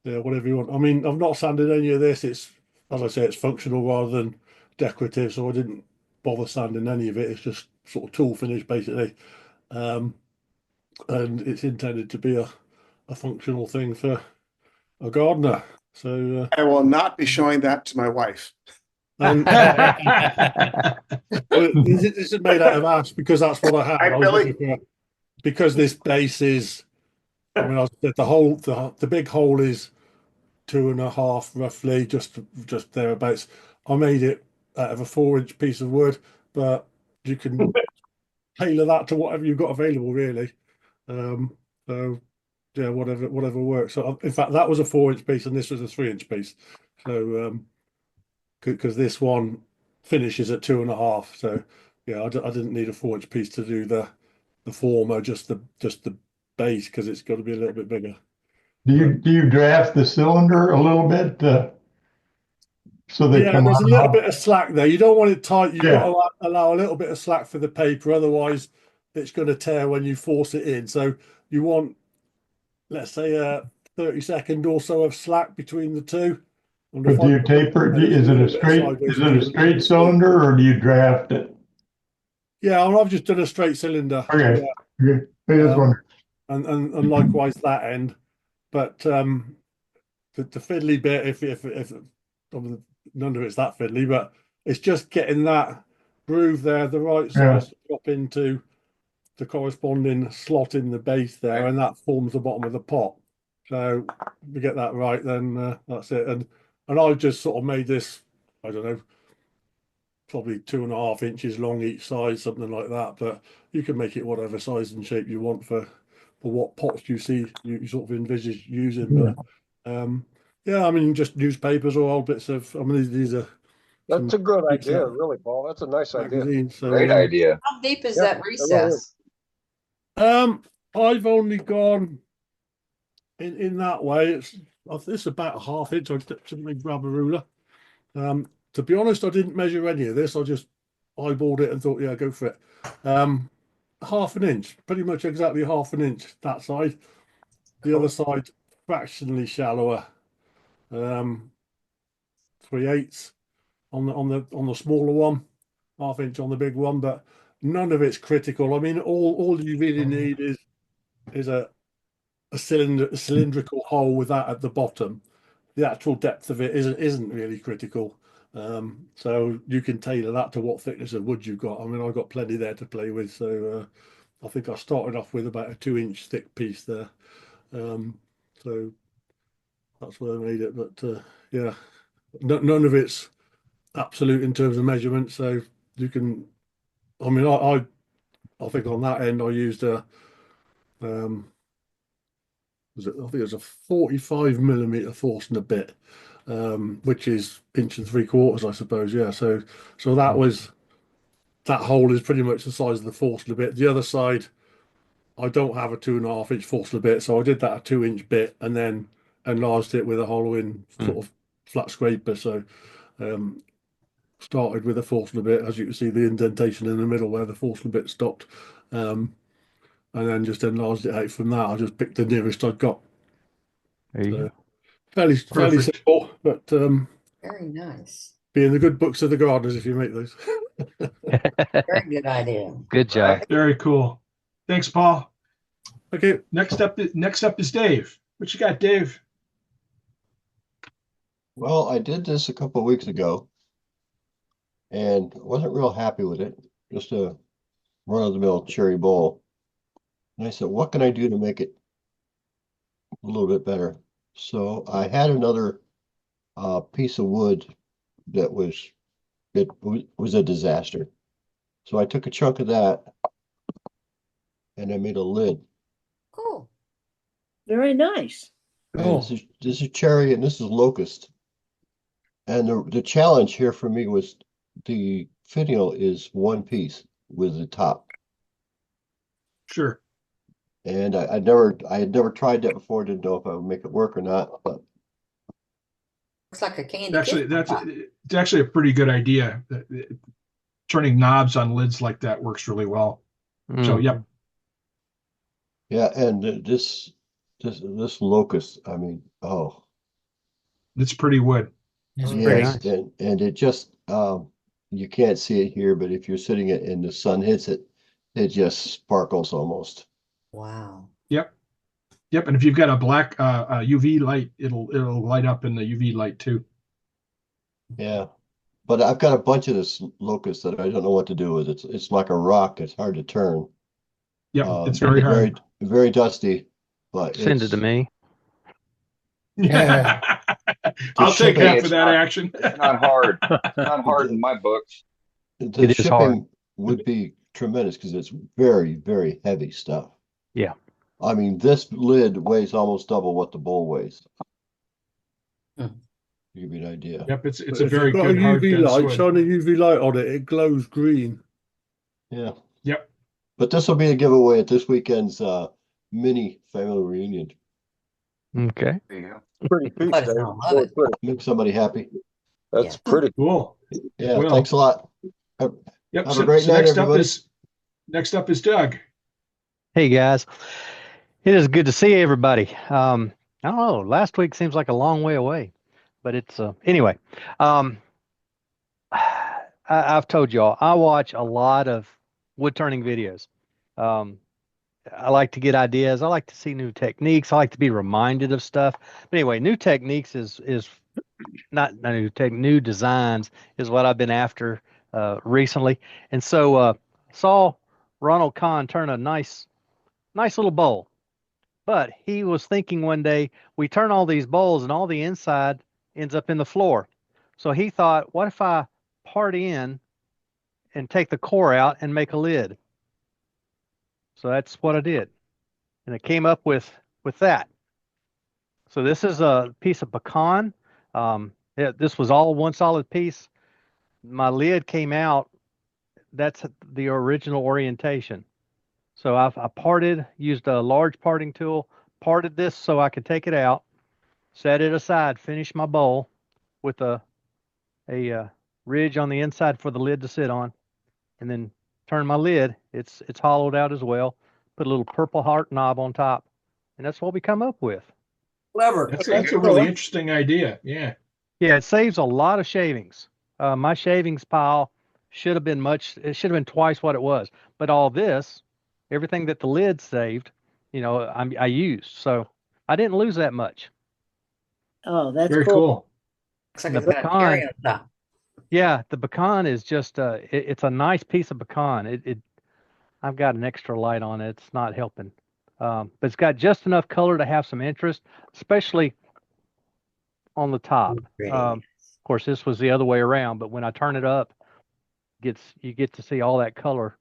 yeah, whatever you want. I mean, I've not sanded any of this. It's, as I say, it's functional rather than decorative, so I didn't bother sanding any of it. It's just sort of tool finish basically, and it's intended to be a functional thing for a gardener. So I will not be showing that to my wife. and this is made out of ash because that's what I had. Hi, I was Billy. looking for, because this base is, I mean, the big hole is 2.5 roughly, just thereabouts. I made it out of a 4-inch piece of wood, but you can tailor that to whatever you've got available, really. So yeah, whatever works. So in fact, that was a 4-inch piece and this was a 3-inch piece. So because this one finishes at 2.5, so yeah, I didn't need a 4-inch piece to do the former, just the base, because it's got to be a little bit bigger. Do you draft the cylinder a little bit so they Yeah, come there's a on little off? bit of slack there. You don't want it tight. You've Yeah. got to allow a little bit of slack for the paper, otherwise it's going to tear when you force it in. So you want, let's say, 30-second or so of slack between the two. And But do you taper? Is it a straight cylinder or do you draft it? Yeah, well, I've just done a straight cylinder. Okay. Yeah. Okay. I just wondered. And likewise that end, but the fiddly bit, if none of it's that fiddly, but it's just getting that groove there, the right size to drop into the corresponding slot in the base there, and that forms the bottom of the pot. So if we get that right, then that's it. And I've just sort of made this, I don't know, probably 2.5 inches long each side, something like that. But you can make it whatever size and shape you want for what pots you see you sort of envisage using. Yeah. But yeah, I mean, just newspapers or old bits of, I mean, these are. That's a good idea, really, Paul. That's a nice idea. So, Great idea. How deep is Yeah, that it really is. recess? I've only gone in that way. It's about a 1/2 inch. I didn't grab a ruler. To be honest, I didn't measure any of this. I just eyeballed it and thought, yeah, go for it. 1/2 inch, pretty much exactly 1/2 inch that side. The other side fractionally shallower. 3/8 on the smaller one, 1/2 inch on the big one. But none of it's critical. I mean, all you really need is a cylindrical hole with that at the bottom. The actual depth of it isn't really critical. So you can tailor that to what thickness of wood you've got. I mean, I've got plenty there to play with. So I think I started off with about a 2-inch thick piece there. So that's where I made it. But yeah, none of it's absolute in terms of measurement. So you can, I mean, I think on that end I used a I think it was a 45mm Forstner bit, which is 1 3/4, I suppose. Yeah, so that hole is pretty much the size of the Forstner bit. The other side, I don't have a 2.5-inch Forstner bit, so I did that a 2-inch bit and then enlarged it with a hollow in sort of flat scraper. So started with a Forstner bit, as you can see the indentation in the middle where the Forstner bit stopped. And then just enlarged it out from that. I just picked the nearest I got. So, fairly simple, but Very nice. be in the good books of the gardeners if you make those. Very good idea. Good job. Very cool. Thanks, Paul. Okay. Next up is Dave. What you got, Dave? Well, I did this a couple of weeks ago and wasn't real happy with it. Just a run-of-the-mill cherry bowl. And I said, what can I do to make it a little bit better? So I had another piece of wood that was a disaster. So I took a chunk of that and I made a lid. Cool. Very nice. And this is cherry and this is locust. And the challenge here for me was the finial is one piece with the top. Sure. And I had never tried that before. Didn't know if I would make it work or not. But Looks like a candy. Actually, cane. it's actually a pretty good idea. Turning knobs on lids like that works really well. So, yep. Yeah, and this locust, I mean, it's pretty wood. It's yes, pretty nice. and it just you can't see it here, but if you're sitting it and the sun hits it, it just sparkles almost. Wow. Yep. And if you've got a black UV light, it'll light up in the UV light too. Yeah, but I've got a bunch of this locust that I don't know what to do with. It's like a rock. It's hard to turn. Yep, it's very hard. Very dusty. But Send it to me. Yeah. I'll take half of that action. It's not hard. It's not hard in my books. The shipping would be tremendous because it's very, very heavy stuff. Yeah. I mean, this lid weighs almost double what the bowl weighs. To give you an idea. Yep, it's But a if very you've got good a hard UV dense light, wood. shine a UV light on it, it glows green. Yeah. Yep. But this will be a giveaway at this weekend's mini family reunion. Okay. There you go. Pretty piece, Let us Dave. know. Love Really it. pretty. Make somebody happy. That's pretty Cool. Yeah, Well, thanks a lot. Have Yep. a great night, everybody. Next up is Doug. Hey guys, it is good to see everybody. I don't know. Last week seems like a long way away, but it's anyway. I've told y'all I watch a lot of wood turning videos. I like to get ideas. I like to see new techniques. I like to be reminded of stuff. But anyway, new techniques is not new designs is what I've been after recently. And so saw Ronald Kahn turn a nice little bowl. But he was thinking one day, we turn all these bowls and all the inside ends up in the floor. So he thought, what if I part in and take the core out and make a lid? So that's what I did. And it came up with that. So this is a piece of pecan. This was all one solid piece. My lid came out. That's the original orientation. So I parted, used a large parting tool, parted this so I could take it out, set it aside, finish my bowl with a ridge on the inside for the lid to sit on, and then turn my lid. It's hollowed out as well. Put a little purple heart knob on top, and that's what we come up with. Clever. That's a really interesting idea. Yeah. Yeah, it saves a lot of shavings. My shavings pile should have been it should have been twice what it was. But all this, everything that the lid saved, I used. So I didn't lose that much. Oh, that's Very cool. cool. Looks like The it's got a cherry on top. Yeah, the pecan is just it's a nice piece of pecan. I've got an extra light on it. It's not helping. But it's got just enough color to have some interest, especially on the top. Of course, this was the other way around, but when I turn it up, you get to see all that color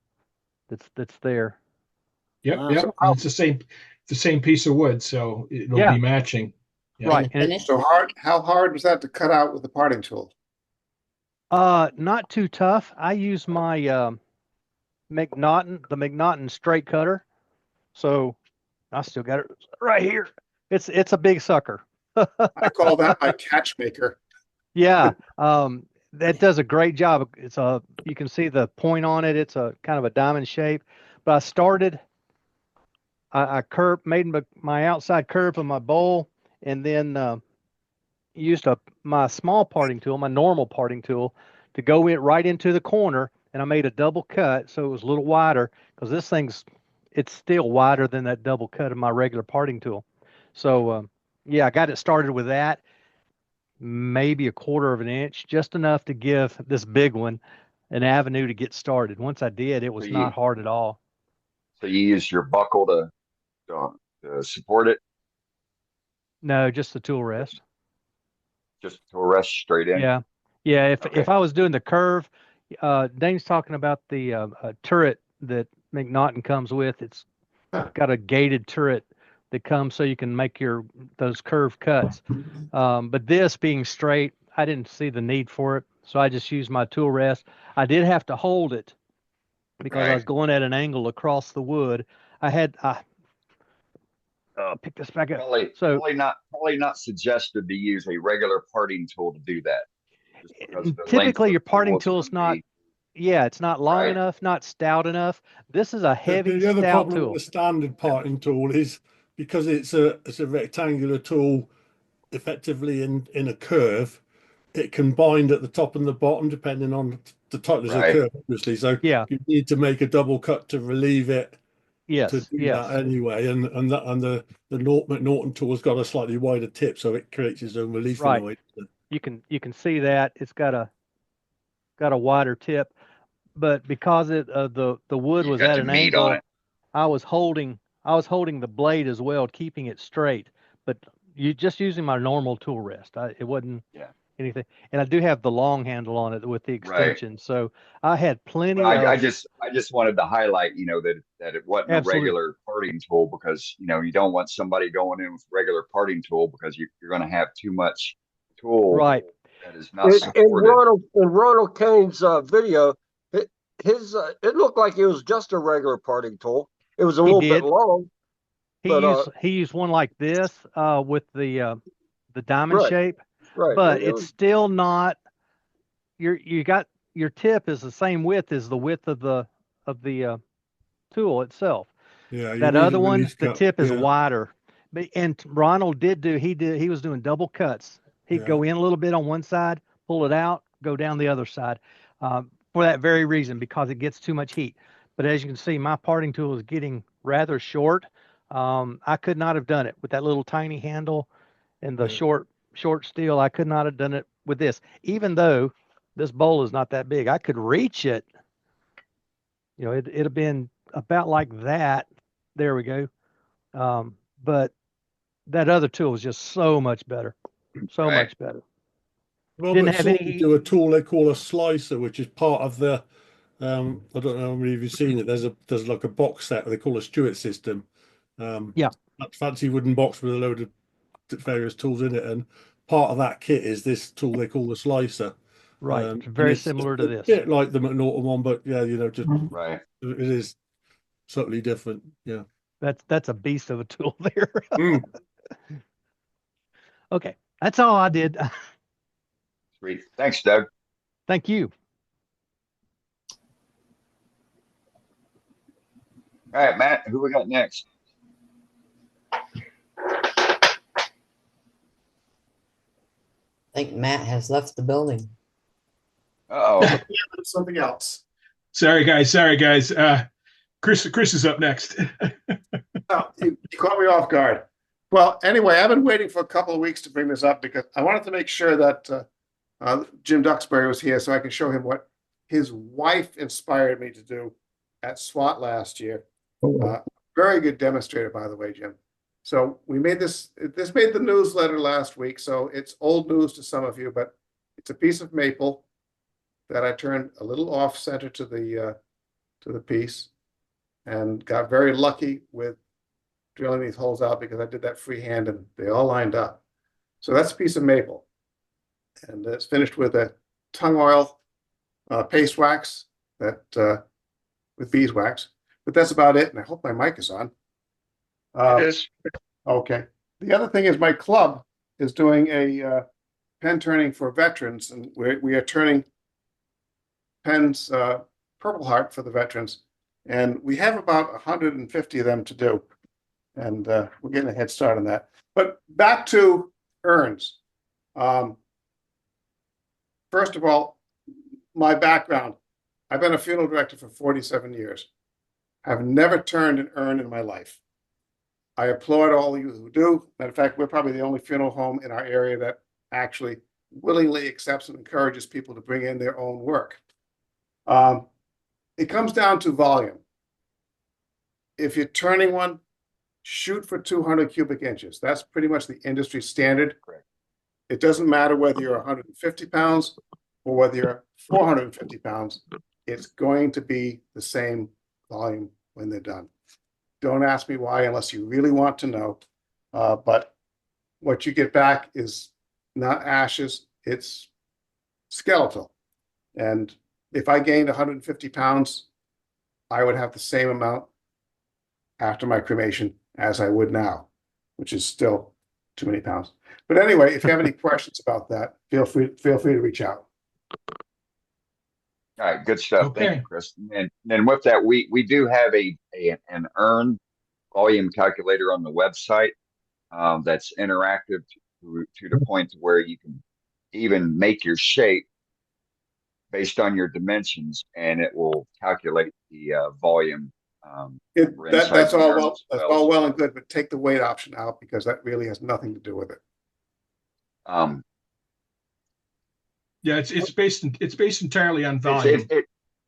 that's there. Yep, Wow. yep. So And it's the same piece of wood, so it'll Yeah. be matching. Yeah. Right. And the So how hard was that to cut out with the parting tool? Not too tough. I use my the McNaughton straight cutter. So I still got it right here. It's a big sucker. I call that my catch maker. Yeah. That does a great job. You can see the point on it. It's a kind of a diamond shape. But I started, I made my outside curve of my bowl, and then used my small parting tool, my normal parting tool, to go right into the corner, and I made a double cut so it was a little wider, because it's still wider than that double cut of my regular parting tool. So yeah, I got it started with that, maybe a quarter of an inch, just enough to give this big one an avenue to get started. Once I did, it was not hard at all. So you use your buckle to support it, No, just the tool rest. just to rest straight in. Yeah. If I was doing the curve, Dane's talking about the turret that McNaughton comes with. It's got a gated turret that comes so you can make those curved cuts. But this being straight, I didn't see the need for it, so I just used my tool rest. I did have to hold it because I was going at an angle across the wood. Pick this back up. Probably not suggested to use a regular parting tool to do that. Just because the length Typically, of your the parting tool tool's is not. gonna Yeah, it's not long Right. enough, not stout enough. This is a heavy, The other stout problem tool. with the standard parting tool is because it's a rectangular tool, effectively in a curve, it can bind at the top and the bottom depending on the tightness of the Right. curve, obviously. So Yeah. you need to make a double cut to relieve it to Yes, do yes. that anyway. And the McNaughton tool's got a slightly wider tip, so it creates its own relief Right. in a way. You can see that it's got a wider tip, but because the wood You was got at the an meat on angle, it. I was holding the blade as well, keeping it straight. But you just using my normal tool rest. It wasn't anything. And I do have the long handle on it with the extension, so I had plenty Well, I of. just wanted to highlight, that it wasn't Absolutely. a regular parting tool because, you don't want somebody going in with a regular parting tool because you're going to have too much tool Right. that is not In supported. Ronald Kane's video, it looked like it was just a regular parting tool. It was a little bit long. He used one like this with the diamond Right. shape, Right. but it's still not. You got your tip is the same width as the width of the tool itself. Yeah. you That need a other one, release the cut, tip is yeah. wider. And Ronald he was doing double cuts. He'd go in a little bit on one side, pull it out, go down the other side, for that very reason, because it gets too much heat. But as you can see, my parting tool is getting rather short. I could not have done it with that little tiny handle and the short steel. I could not have done it with this, even though this bowl is not that big. I could reach it. It'd have been about like that. There we go. But that other tool was just so much better. So much better. Didn't Robert have Sawyer any do a tool they call a slicer, which is part of the. I don't know how many of you've seen it. There's like a box set they call a Stewart system. Yeah. That fancy wooden box with a load of various tools in it, and part of that kit is this tool they call the slicer. Right. And Very it's similar to a this. bit like the McNaughton one, but yeah, just Right. it is subtly different. Yeah. That's a beast of a tool there. Mm. Okay. That's all I did. Sweet. Thanks, Doug. Thank you. All right, Matt, who we got next? I think Matt has left the building. Uh-oh. Something else. Sorry, guys. Chris is up next. Oh, you caught me off guard. Well, anyway, I've been waiting for a couple of weeks to bring this up because I wanted to make sure that Jim Duxbury was here so I can show him what his wife inspired me to do at SWAT last year. Very good demonstrator, by the way, Jim. So we made this made the newsletter last week, so it's old news to some of you, but it's a piece of maple that I turned a little off center to the piece and got very lucky with drilling these holes out because I did that freehand and they all lined up. So that's a piece of maple. And it's finished with a tung oil paste wax that with beeswax. But that's about it. And I hope my mic is on. It is. Okay. The other thing is my club is doing a pen turning for veterans, and we are turning pens Purple Heart for the veterans, and we have about 150 of them to do, and we're getting a head start on that. But back to urns. First of all, my background. I've been a funeral director for 47 years. I've never turned an urn in my life. I applaud all of you who do. Matter of fact, we're probably the only funeral home in our area that actually willingly accepts and encourages people to bring in their own work. It comes down to volume. If you're turning one, shoot for 200 cubic inches. That's pretty much the industry standard. Correct. It doesn't matter whether you're 150 pounds or whether you're 450 pounds. It's going to be the same volume when they're done. Don't ask me why unless you really want to know. But what you get back is not ashes, it's skeletal. And if I gained 150 pounds, I would have the same amount after my cremation as I would now, which is still too many pounds. But anyway, if you have any questions about that, feel free to reach out. All right, good stuff. Okay. Thank you, Chris. And then with that, we do have an urn volume calculator on the website that's interactive to the point to where you can even make your shape based on your dimensions, and it will calculate the volume. That's all well and good, but take the weight option out because that really has nothing to do with it. Yeah, it's based entirely on volume.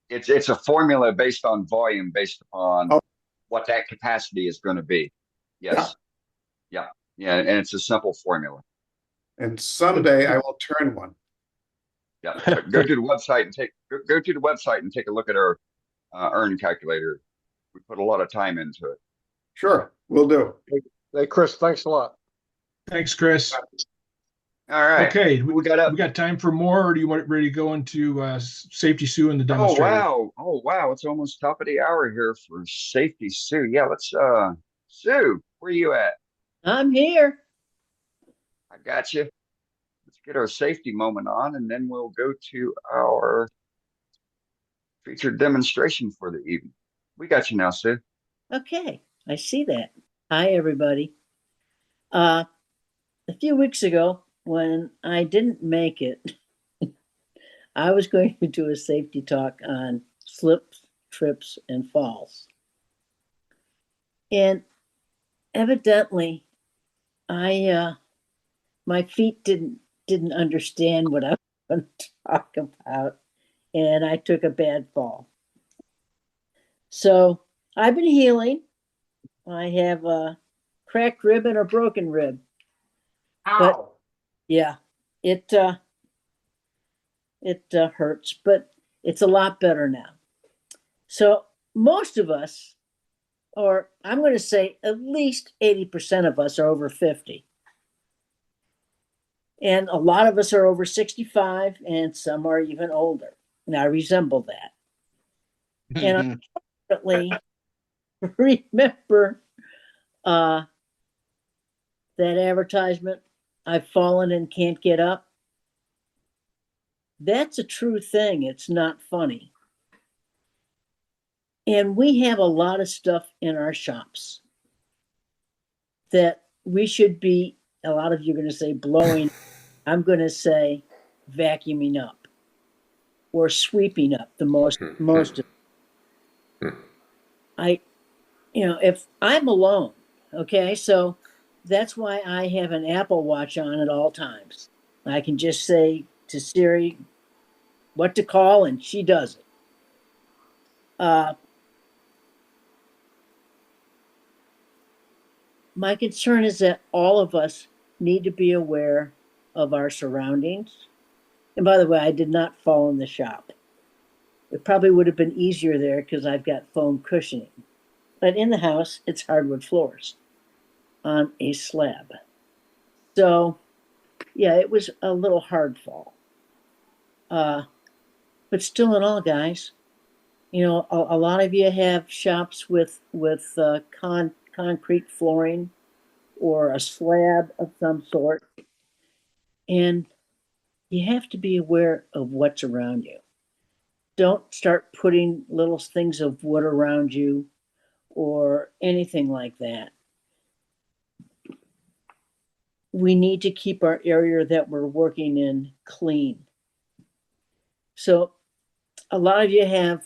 It's a formula based on volume, based upon what that capacity is going to be. Yes. Yeah. And it's a simple formula. And someday I will turn one. Yeah. Go to the website and take a look at our urn calculator. We put a lot of time into it. Sure, we'll do. Hey, Chris, thanks a lot. Thanks, Chris. All right. Okay, we got time for more, or do you want ready to go into Safety Sue and the demonstrator? Oh wow! It's almost top of the hour here for Safety Sue. Yeah, let's Sue, where you at? I'm here. I got you. Let's get our safety moment on, and then we'll go to our featured demonstration for the evening. We got you now, Sue. Okay, I see that. Hi, everybody. A few weeks ago, when I didn't make it, I was going to do a safety talk on slips, trips, and falls. And evidently, my feet didn't understand what I was going to talk about, and I took a bad fall. So I've been healing. I have a cracked rib and a broken rib. Ow. But yeah, it hurts, but it's a lot better now. So most of us, or I'm going to say at least 80% of us, are over 50. And a lot of us are over 65, and some are even older. And I resemble that. And unfortunately, remember that advertisement, I've fallen and can't get up? That's a true thing. It's not funny. And we have a lot of stuff in our shops that we should be, a lot of you are going to say blowing, I'm going to say vacuuming up. or sweeping up the most of if I'm alone, okay, so that's why I have an Apple Watch on at all times. I can just say to Siri what to call and she does it. My concern is that all of us need to be aware of our surroundings. And by the way, I did not fall in the shop. It probably would have been easier there because I've got foam cushioning. But in the house, it's hardwood floors on a slab. So, yeah, it was a little hard fall. But still in all, guys, a lot of you have shops with concrete flooring or a slab of some sort. And you have to be aware of what's around you. Don't start putting little things of wood around you or anything like that. We need to keep our area that we're working in clean. So a lot of you have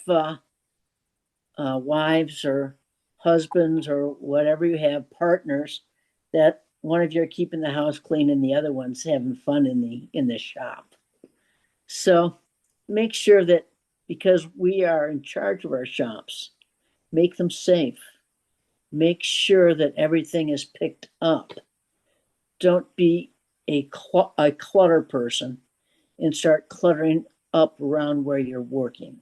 wives or husbands or whatever you have, partners, that one of you are keeping the house clean and the other one's having fun in the shop. So make sure that, because we are in charge of our shops, make them safe. Make sure that everything is picked up. Don't be a clutter person and start cluttering up around where you're working.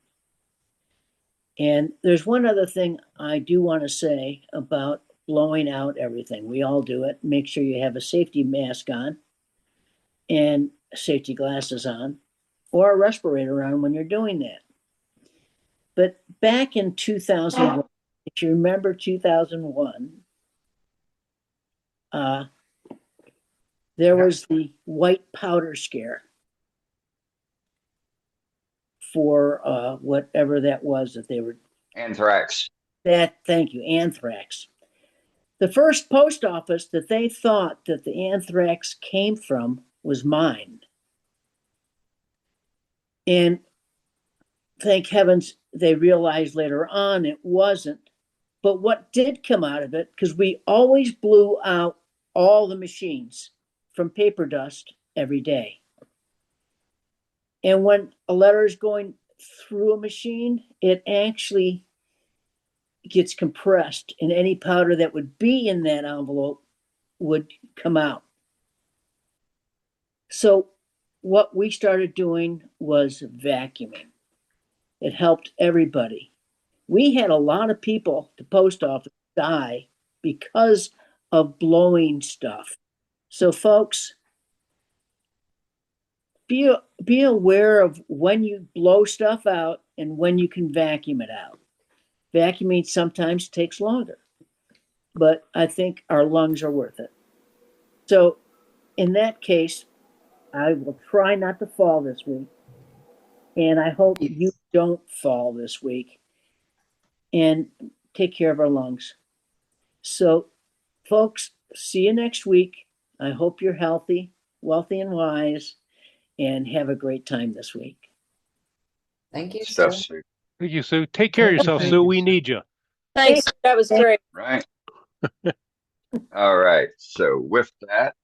And there's one other thing I do want to say about blowing out everything. We all do it. Make sure you have a safety mask on and safety glasses on, or a respirator on when you're doing that. But back in 2001, if you remember 2001, there was the white powder scare for whatever that was that they were. Anthrax. Thank you, anthrax. The first post office that they thought that the anthrax came from was mine. And thank heavens they realized later on it wasn't. But what did come out of it, because we always blew out all the machines from paper dust every day. And when a letter is going through a machine, it actually gets compressed, and any powder that would be in that envelope would come out. So what we started doing was vacuuming. It helped everybody. We had a lot of people, the post office, die because of blowing stuff. So folks, be aware of when you blow stuff out and when you can vacuum it out. Vacuuming sometimes takes longer, but I think our lungs are worth it. So in that case, I will try not to fall this week. And I hope you don't fall this week. And take care of our lungs. So folks, see you next week. I hope you're healthy, wealthy, and wise, and have a great time this week. Thank you, Stuff, Sue. Sue. Thank you, Sue. Take care of yourself, Sue. We need you. Thanks. That was great. Right. All right. So with that,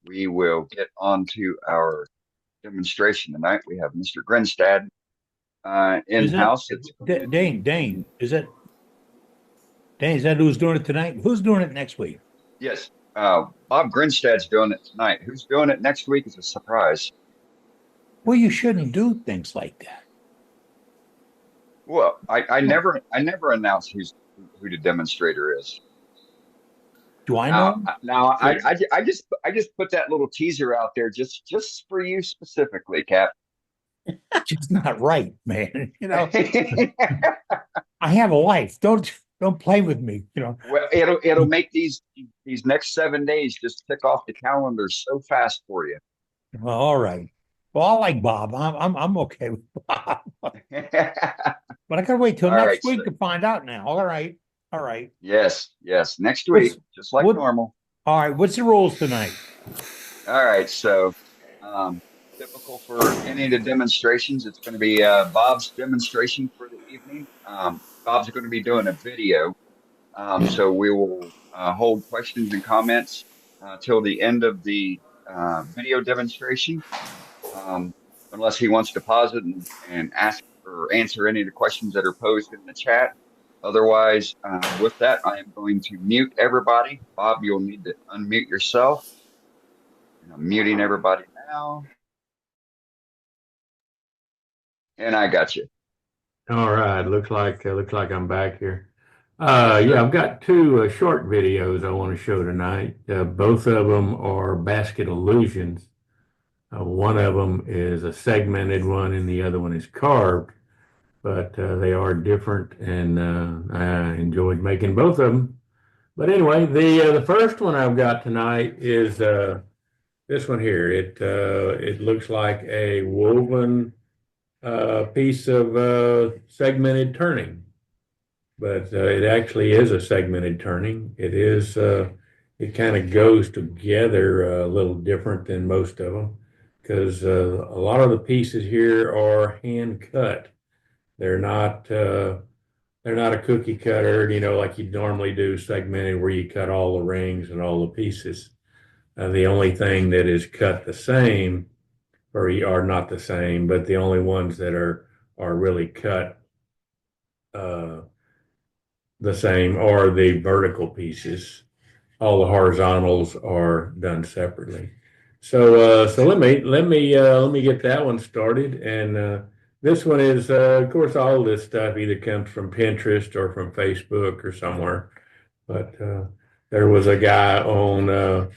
we will get on to our demonstration tonight. We have Mr. Grinstad in-house. Dane, is that who's doing it tonight? Who's doing it next week? Yes. Bob Grinstad's doing it tonight. Who's doing it next week is a surprise. Well, you shouldn't do things like that. Well, I never announce who the demonstrator is. Do I know? Now I just put that little teaser out there just for you specifically, Cap. It's not right, man. I have a life. Don't play with me. Well, it'll make these next 7 days just tick off the calendar so fast for you. Well, all right. Well, I like Bob. I'm okay with Bob. But I gotta wait till next week to find out now. All right. Yes. Next week, just like normal. All right. What's the rules tonight? All right. So, typical for any of the demonstrations. It's going to be Bob's demonstration for the evening. Bob's going to be doing a video. So we will hold questions and comments till the end of the video demonstration, unless he wants to pause it and ask or answer any of the questions that are posed in the chat. Otherwise, with that, I am going to mute everybody. Bob, you'll need to unmute yourself. And I'm muting everybody now. And I got you. All right, looks like I'm back here. Yeah, I've got two short videos I want to show tonight. Both of them are basket illusions. One of them is a segmented one, and the other one is carved. But they are different, and I enjoyed making both of them. But anyway, the first one I've got tonight is this one here. It looks like a woven piece of segmented turning, but it actually is a segmented turning. It is it kind of goes together a little different than most of them, because a lot of the pieces here are hand cut. They're not a cookie cutter, like you normally do segmented, where you cut all the rings and all the pieces. The only thing that is cut the same, or are not the same, but the only ones that are really cut the same are the vertical pieces. All the horizontals are done separately. So let me get that one started. And this one is, of course, all this stuff either comes from Pinterest or from Facebook or somewhere. But there was a guy on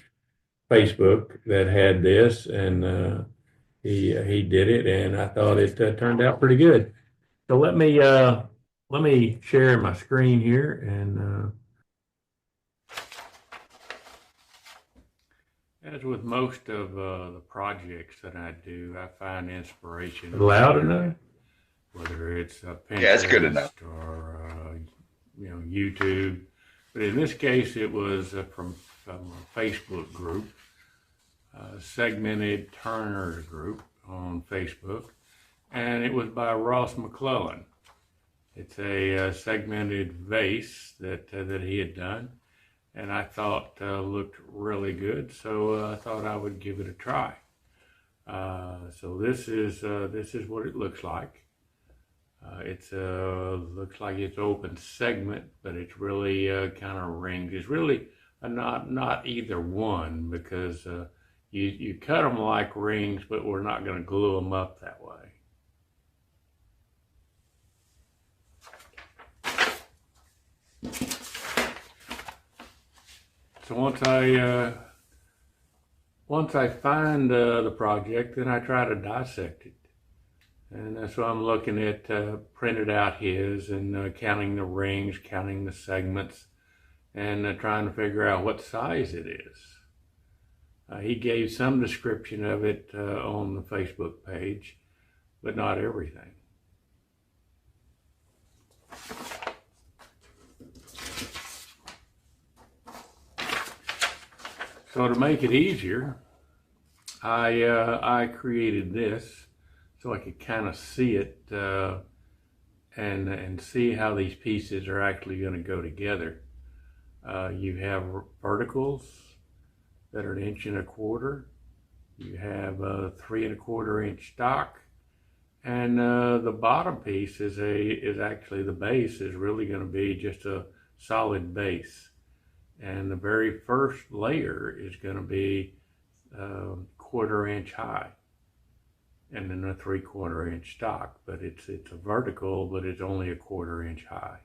Facebook that had this, and he did it, and I thought it turned out pretty good. So let me share my screen here, and as with most of the projects that I do, I find inspiration. Loud enough? Whether it's Pinterest, Yeah, it's good enough. Or YouTube, but in this case, it was from a Facebook group, Segmented Turners group on Facebook, and it was by Ross McClellan. It's a segmented vase that he had done, and I thought looked really good, so I thought I would give it a try. So this is what it looks like. It's looks like it's open segment, but it's really kind of ringed. It's really not either one, because you cut them like rings, but we're not going to glue them up that way. So once I find the project, then I try to dissect it. And that's why I'm looking at printed out his and counting the rings, counting the segments, and trying to figure out what size it is. He gave some description of it on the Facebook page, but not everything. So to make it easier, I created this so I could kind of see it and see how these pieces are actually going to go together. You have verticals that are 1.25 inches. You have a 3 1/4 inch stock, and the bottom piece is actually, the base is really going to be just a solid base, and the very first layer is going to be 1/4 inch high, and then a 3/4 inch stock. But it's a vertical, but it's only 1/4 inch high.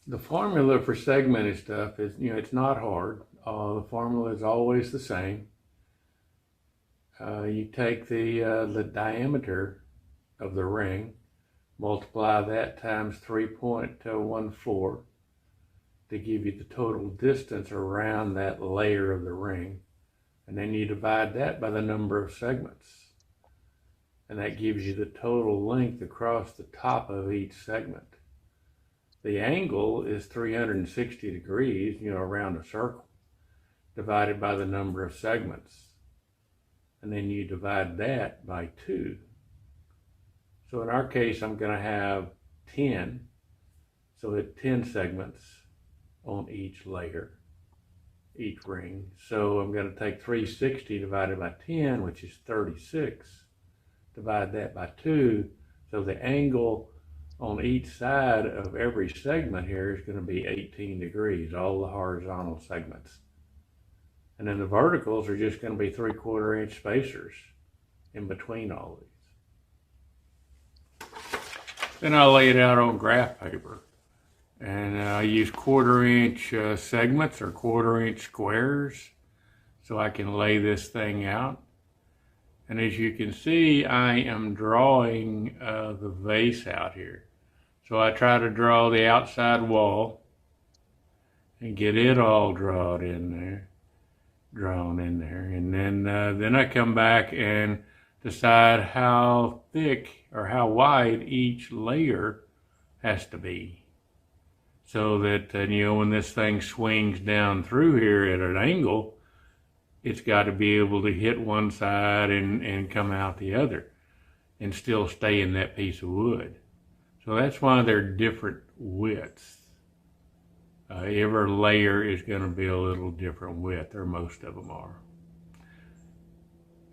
The formula for segmented stuff is, it's not hard. The formula is always the same. You take the diameter of the ring, multiply that times 3.14 to give you the total distance around that layer of the ring. And then you divide that by the number of segments. And that gives you the total length across the top of each segment. the angle is 360 degrees, around a circle, divided by the number of segments. And then you divide that by 2. So in our case, I'm going to have 10. So it's 10 segments on each layer, each ring. So I'm going to take 360 divided by 10, which is 36. Divide that by 2. So the angle on each side of every segment here is going to be 18 degrees, all the horizontal segments. And then the verticals are just going to be 3/4 inch spacers in between all these. Then I'll lay it out on graph paper. And I use 1/4 inch segments or 1/4 inch squares so I can lay this thing out. And as you can see, I am drawing the vase out here. So I try to draw the outside wall and get it all drawn in there. And then I come back and decide how thick or how wide each layer has to be. So that, when this thing swings down through here at an angle, it's got to be able to hit one side and come out the other and still stay in that piece of wood. So that's why they're different widths. Every layer is going to be a little different width, or most of them are.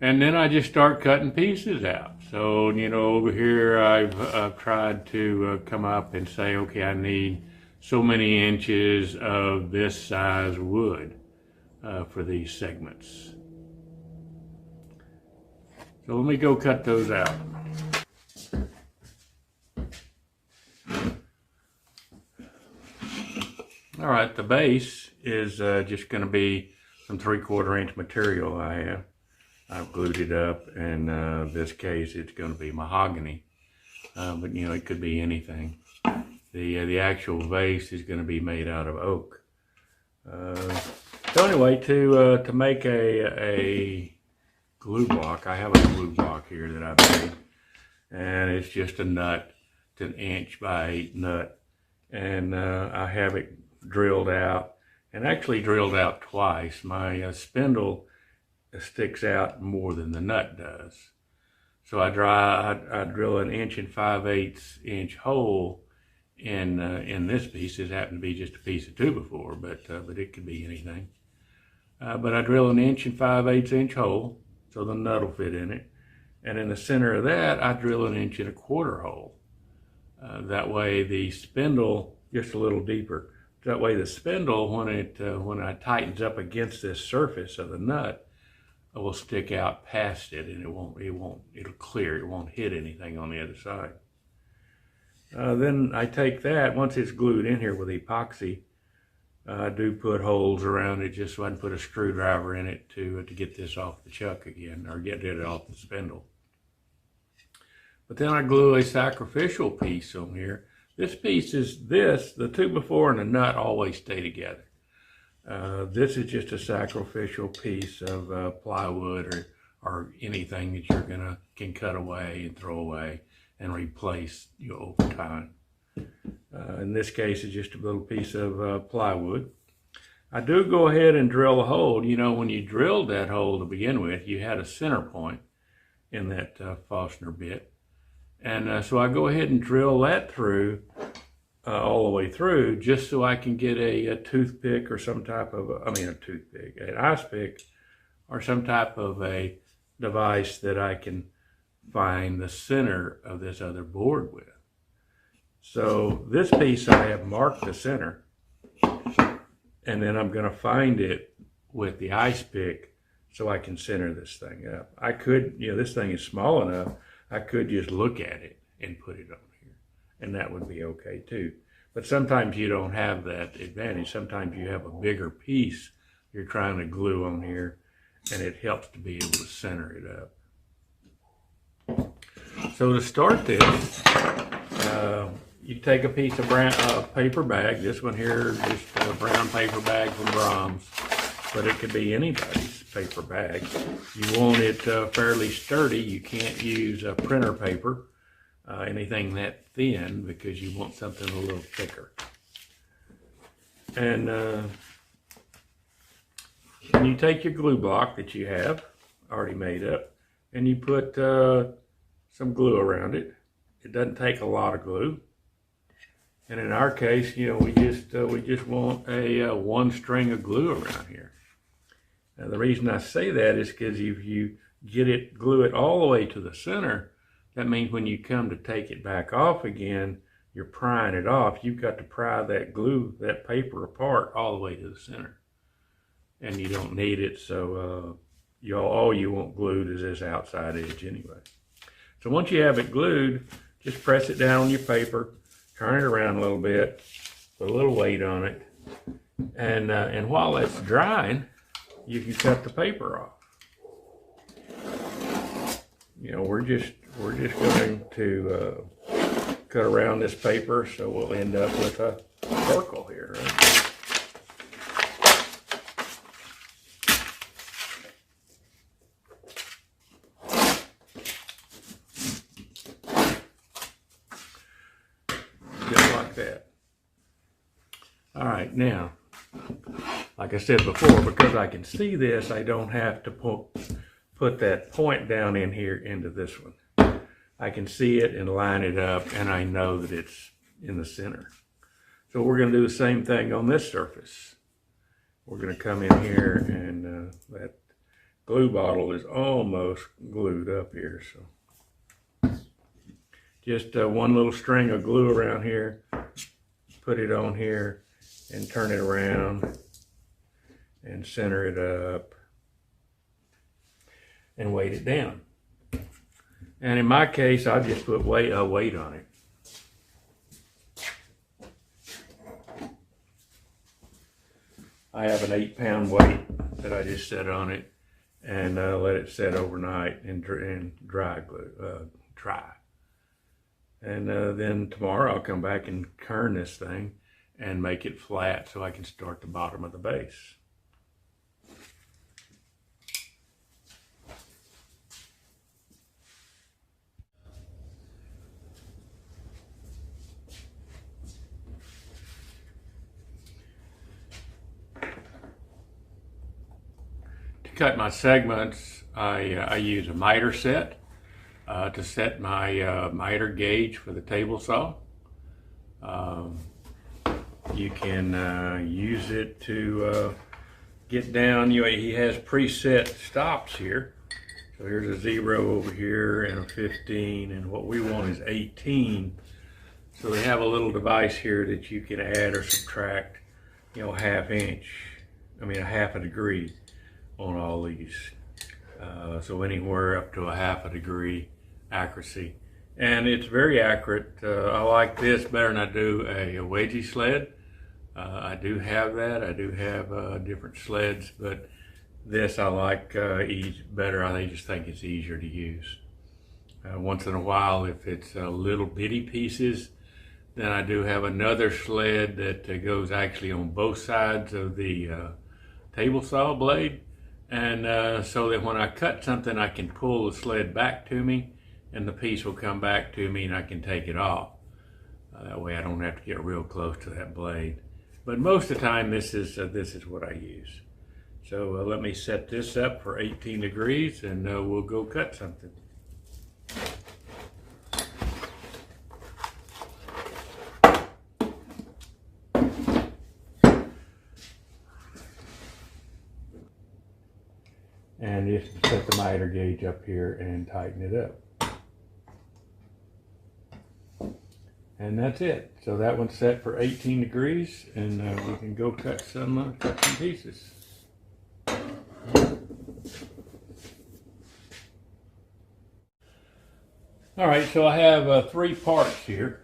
And then I just start cutting pieces out. So, over here I've tried to come up and say, okay, I need so many inches of this size wood for these segments. So let me go cut those out. All right, the base is just going to be some 3/4 inch material I have. I've glued it up, and in this case it's going to be mahogany, but it could be anything. The actual vase is going to be made out of oak. So anyway, to make a glue block, I have a glue block here that I made, and it's just a nut. It's an 1 by 8 nut, and I have it drilled out, and actually drilled out twice. My spindle sticks out more than the nut does. So I drill an 1 5/8 inch hole in this piece. It happened to be just a piece of 2x4, but it could be anything. But I drill an 1 5/8 inch hole so the nut will fit in it, and in the center of that I drill an 1 1/4 hole. That way the spindle, just a little deeper. That way the spindle, when it tightens up against this surface of the nut, it will stick out past it, and it'll clear. It won't hit anything on the other side. Then I take that, once it's glued in here with epoxy, I do put holes around it just so I can put a screwdriver in it to get this off the chuck again, or get it off the spindle. But then I glue a sacrificial piece on here. This piece is the 2x4 and the nut always stay together. This is just a sacrificial piece of plywood or anything that you're can cut away and throw away and replace over time. In this case, it's just a little piece of plywood. I do go ahead and drill a hole. When you drilled that hole to begin with, you had a center point in that Forstner bit. And so I go ahead and drill that through all the way through, just so I can get a toothpick or some type of, an ice pick or some type of a device that I can find the center of this other board with. So this piece I have marked the center, and then I'm going to find it with the ice pick so I can center this thing up. I could, this thing is small enough, I could just look at it and put it on here, and that would be okay too. But sometimes you don't have that advantage. Sometimes you have a bigger piece you're trying to glue on here, and it helps to be able to center it up. So to start this, you take a piece of brown paper bag. This one here, just a brown paper bag from Brahms, but it could be anybody's paper bag. You want it fairly sturdy. You can't use printer paper anything that thin, because you want something a little thicker. And you take your glue block that you have already made up, and you put some glue around it. It doesn't take a lot of glue. And in our case, you know, we just want a one string of glue around here. Now, the reason I say that is because if you glue it all the way to the center, that means when you come to take it back off again, you're prying it off. You've got to pry that glue, that paper apart all the way to the center. And you don't need it, so all you want glued is this outside edge anyway. So once you have it glued, just press it down on your paper, turn it around a little bit, put a little weight on it, and while it's drying, you can cut the paper off. You know, we're just going to cut around this paper, so we'll end up with a circle here, right? That. All right, now, like I said before, because I can see this, I don't have to put that point down in here into this one. I can see it and line it up, and I know that it's in the center. So we're going to do the same thing on this surface. We're going to come in here, and that glue bottle is almost glued up here, so just one little string of glue around here, put it on here and turn it around and center it up and weight it down. And in my case, I just put a weight on it. I have an 8-pound weight that I just set on it and let it set overnight and dry. And then tomorrow I'll come back and turn this thing and make it flat so I can start the bottom of the base. To cut my segments, I use a miter set. To set my miter gauge for the table saw. You can use it to get down. You know, he has preset stops here. So here's a 0 over here and a 15, and what we want is 18. So they have a little device here that you can add or subtract, you know, a half a degree on all these. So anywhere up to a half a degree accuracy, and it's very accurate. I like this better than I do a wedgie sled. I do have that. I do have different sleds, but this I like better. I just think it's easier to use. Once in a while, if it's little bitty pieces, then I do have another sled that goes actually on both sides of the table saw blade, and so that when I cut something, I can pull the sled back to me and the piece will come back to me and I can take it off. That way I don't have to get real close to that blade. But most of the time this is what I use. So let me set this up for 18 degrees and we'll go cut something. And just set the miter gauge up here and tighten it up. And that's it. So that one's set for 18 degrees, and we can go cut some pieces. All right, so I have 3 parts here.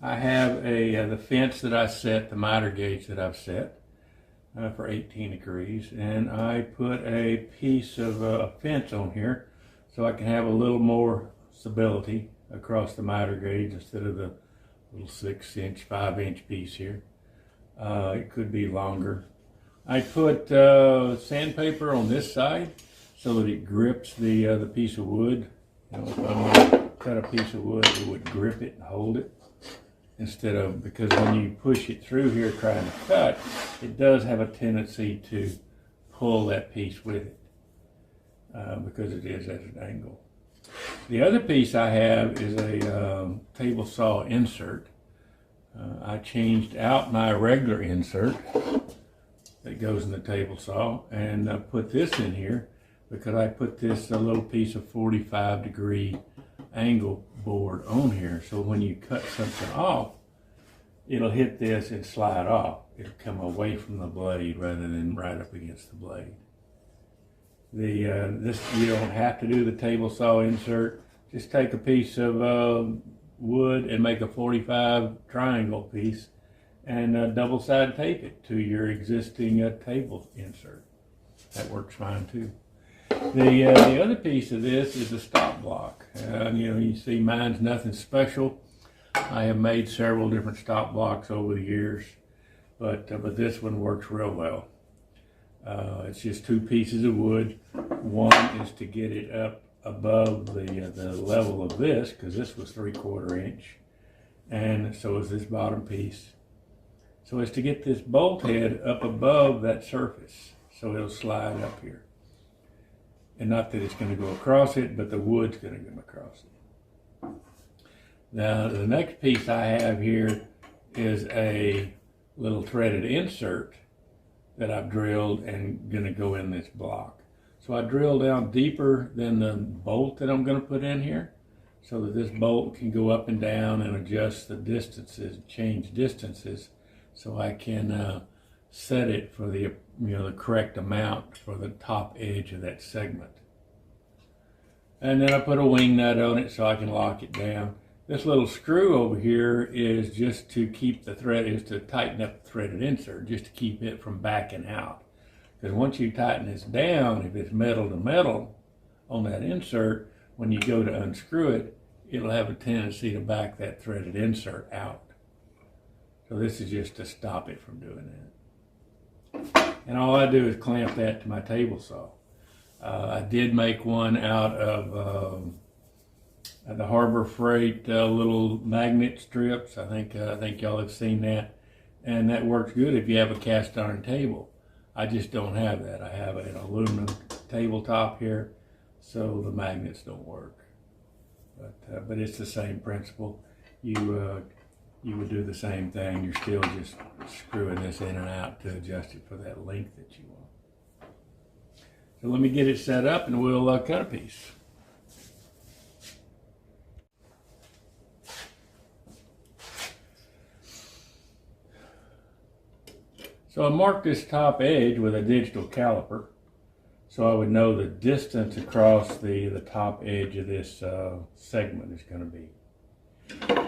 I have the fence that I set, the miter gauge that I've set for 18 degrees, and I put a piece of fence on here so I can have a little more stability across the miter gauge instead of the little 6-inch, 5-inch piece here. It could be longer. I put sandpaper on this side so that it grips the piece of wood. You know, if I'm going to cut a piece of wood, it would grip it and hold it. Instead of, because when you push it through here trying to cut, it does have a tendency to pull that piece with it because it is at an angle. The other piece I have is a table saw insert. I changed out my regular insert that goes in the table saw and put this in here because I put this a little piece of 45-degree angle board on here. So when you cut something off, it'll hit this and slide off. It'll come away from the blade rather than right up against the blade. This, you don't have to do the table saw insert. Just take a piece of wood and make a 45 triangle piece and double side tape it to your existing table insert. That works fine too. The other piece of this is a stop block. You know, you see mine's nothing special. I have made several different stop blocks over the years, but this one works real well. It's just two pieces of wood. One is to get it up above the level of this, because this was 3/4 inch, and so is this bottom piece. So it's to get this bolt head up above that surface, so it'll slide up here. And not that it's going to go across it, but the wood's going to go across it. Now the next piece I have here is a little threaded insert that I've drilled and going to go in this block. So I drill down deeper than the bolt that I'm going to put in here, so that this bolt can go up and down and adjust the distances, change distances, so I can set it for the the correct amount for the top edge of that segment. And then I put a wing nut on it so I can lock it down. This little screw over here is just to keep the thread, is to tighten up the threaded insert, just to keep it from backing out. Because once you tighten this down, if it's metal to metal on that insert, when you go to unscrew it, it'll have a tendency to back that threaded insert out. So this is just to stop it from doing that. And all I do is clamp that to my table saw. I did make one out of the Harbor Freight little magnet strips. I think y'all have seen that, and that works good if you have a cast iron table. I just don't have that. I have an aluminum tabletop here, so the magnets don't work. But it's the same principle. You would do the same thing. You're still just screwing this in and out to adjust it for that length that you want. So let me get it set up and we'll cut a piece. So I marked this top edge with a digital caliper so I would know the distance across the top edge of this segment is going to be.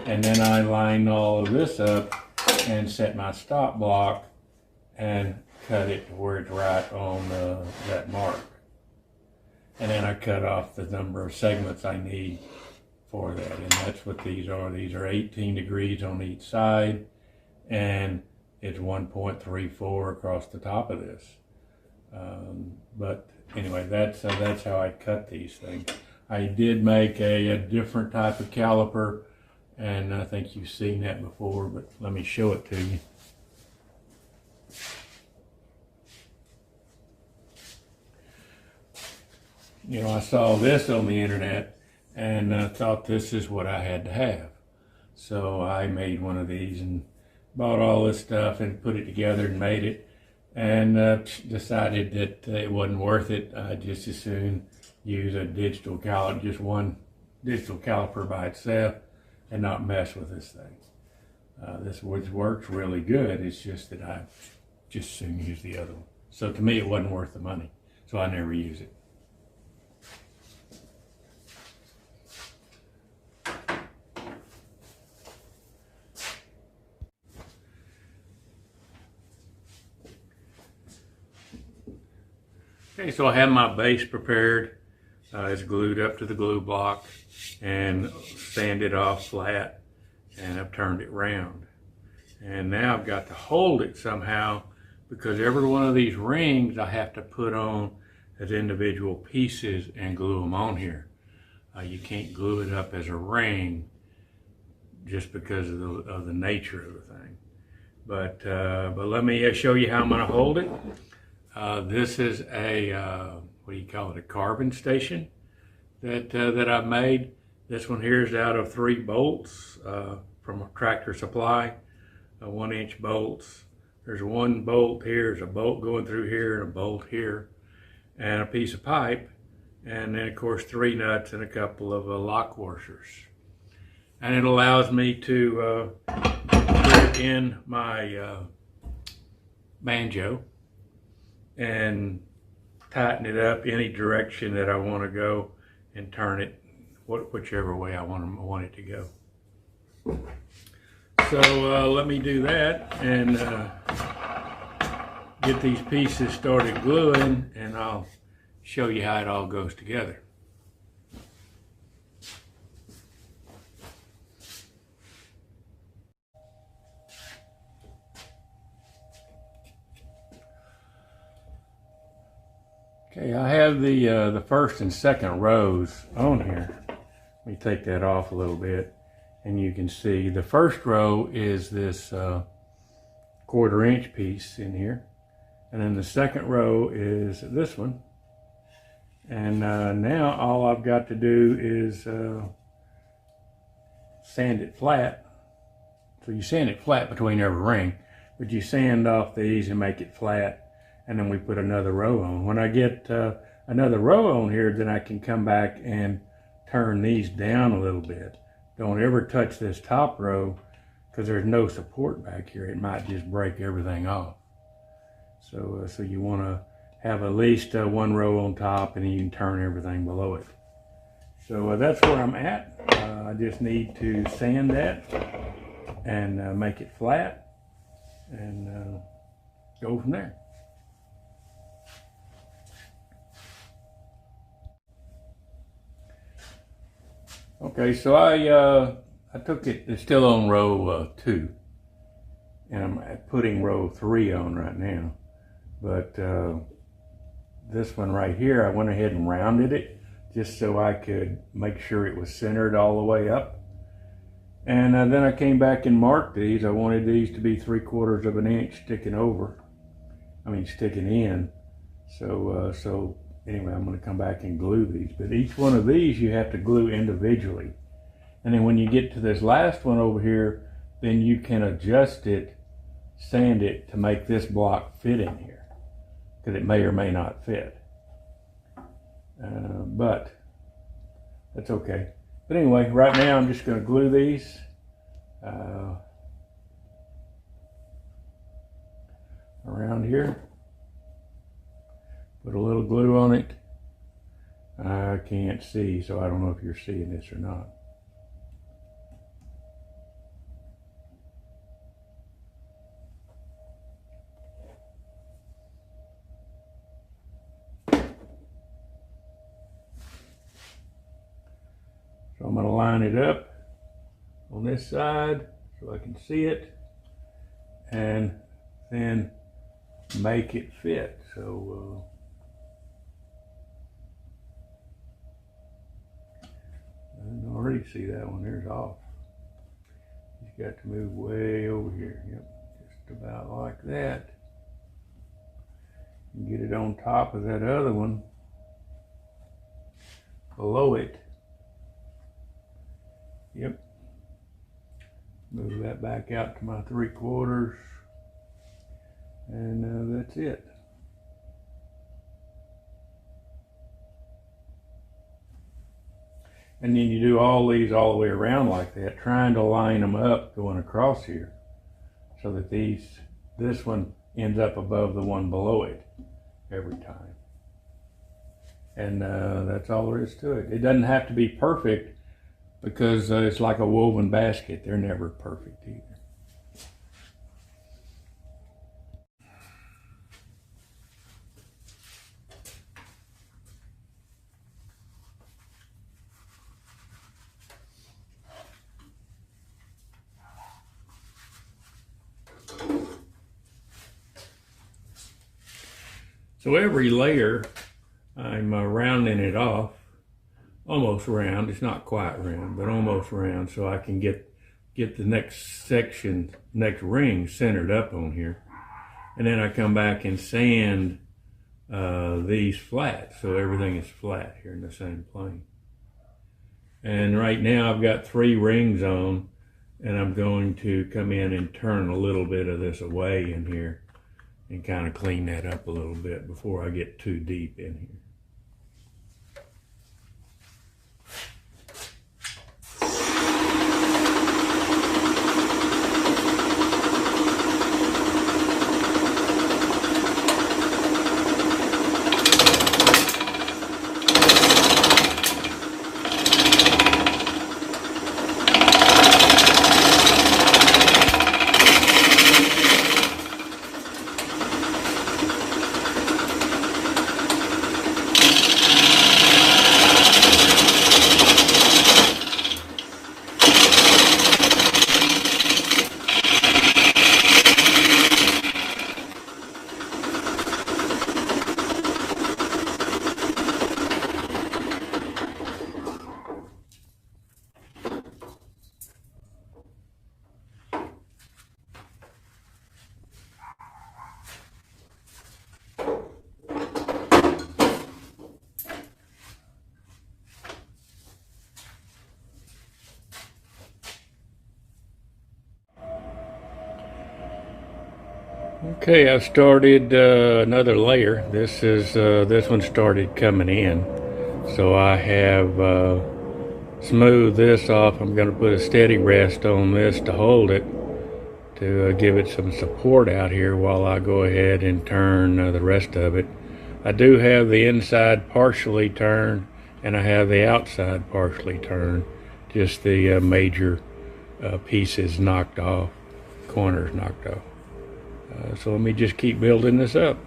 And then I line all of this up and set my stop block and cut it to where it's right on that mark. And then I cut off the number of segments I need for that. And that's what these are. These are 18 degrees on each side, and it's 1.34 across the top of this. But anyway, that's how I cut these things. I did make a different type of caliper, and I think you've seen that before, but let me show it to you. You know, I saw this on the internet and I thought this is what I had to have. So I made one of these and bought all this stuff and put it together and made it, and decided that it wasn't worth it. I'd just as soon use a digital caliper, just one digital caliper by itself, and not mess with this thing. This works really good. It's just that I just soon use the other one. So to me, it wasn't worth the money, so I never use it. Okay, so I have my base prepared. It's glued up to the glue block and sanded off flat, and I've turned it round. And now I've got to hold it somehow, because every one of these rings I have to put on as individual pieces and glue them on here. You can't glue it up as a ring just because of the nature of the thing. But let me show you how I'm going to hold it. This is a what do you call it? A carbon station that I've made. This one here is out of 3 bolts from a Tractor Supply, 1-inch bolts. There's 1 bolt here, there's a bolt going through here and a bolt here, and a piece of pipe, and then of course 3 nuts and a couple of lock washers. And it allows me to put in my banjo and tighten it up any direction that I want to go and turn it whichever way I want it to go. So let me do that and get these pieces started gluing, and I'll show you how it all goes together. Okay, I have the first and second rows on here. Let me take that off a little bit, and you can see the first row is this 1/4-inch piece in here, and then the second row is this one. And now all I've got to do is sand it flat. So you sand it flat between every ring, but you sand off these and make it flat. And then we put another row on. When I get another row on here, then I can come back and turn these down a little bit. Don't ever touch this top row because there's no support back here. It might just break everything off. So you want to have at least 1 row on top, and then you can turn everything below it. So that's where I'm at. I just need to sand that and make it flat and go from there. Okay, so I took it, it's still on row 2, and I'm putting row 3 on right now. But this one right here, I went ahead and rounded it just so I could make sure it was centered all the way up. And then I came back and marked these. I wanted these to be 3/4 of an inch sticking in. So anyway, I'm going to come back and glue these. But each one of these you have to glue individually. And then when you get to this last one over here, then you can adjust it, sand it to make this block fit in here, because it may or may not fit. But that's okay. But anyway, right now I'm just going to glue these. Around here. Put a little glue on it. I can't see, so I don't know if you're seeing this or not. So I'm going to line it up on this side so I can see it, and then make it fit. So I can already see that one there's off. He's got to move way over here. Yep, just about like that. And get it on top of that other one, below it. Yep. Move that back out to my 3/4, and that's it. And then you do all these all the way around like that, trying to line them up going across here, so that this one ends up above the one below it every time. And that's all there is to it. It doesn't have to be perfect, because it's like a woven basket. They're never perfect either. So every layer, I'm rounding it off almost round. It's not quite round, but almost round, so I can get the next section, next ring centered up on here. And then I come back and sand these flat, so everything is flat here in the same plane. And right now I've got 3 rings on, and I'm going to come in and turn a little bit of this away in here and kind of clean that up a little bit before I get too deep in here. Okay, I've started another layer. This one started coming in, so I have smoothed this off. I'm going to put a steady rest on this to hold it, to give it some support out here while I go ahead and turn the rest of it. I do have the inside partially turned, and I have the outside partially turned, just the major pieces knocked off, corners knocked off. So let me just keep building this up.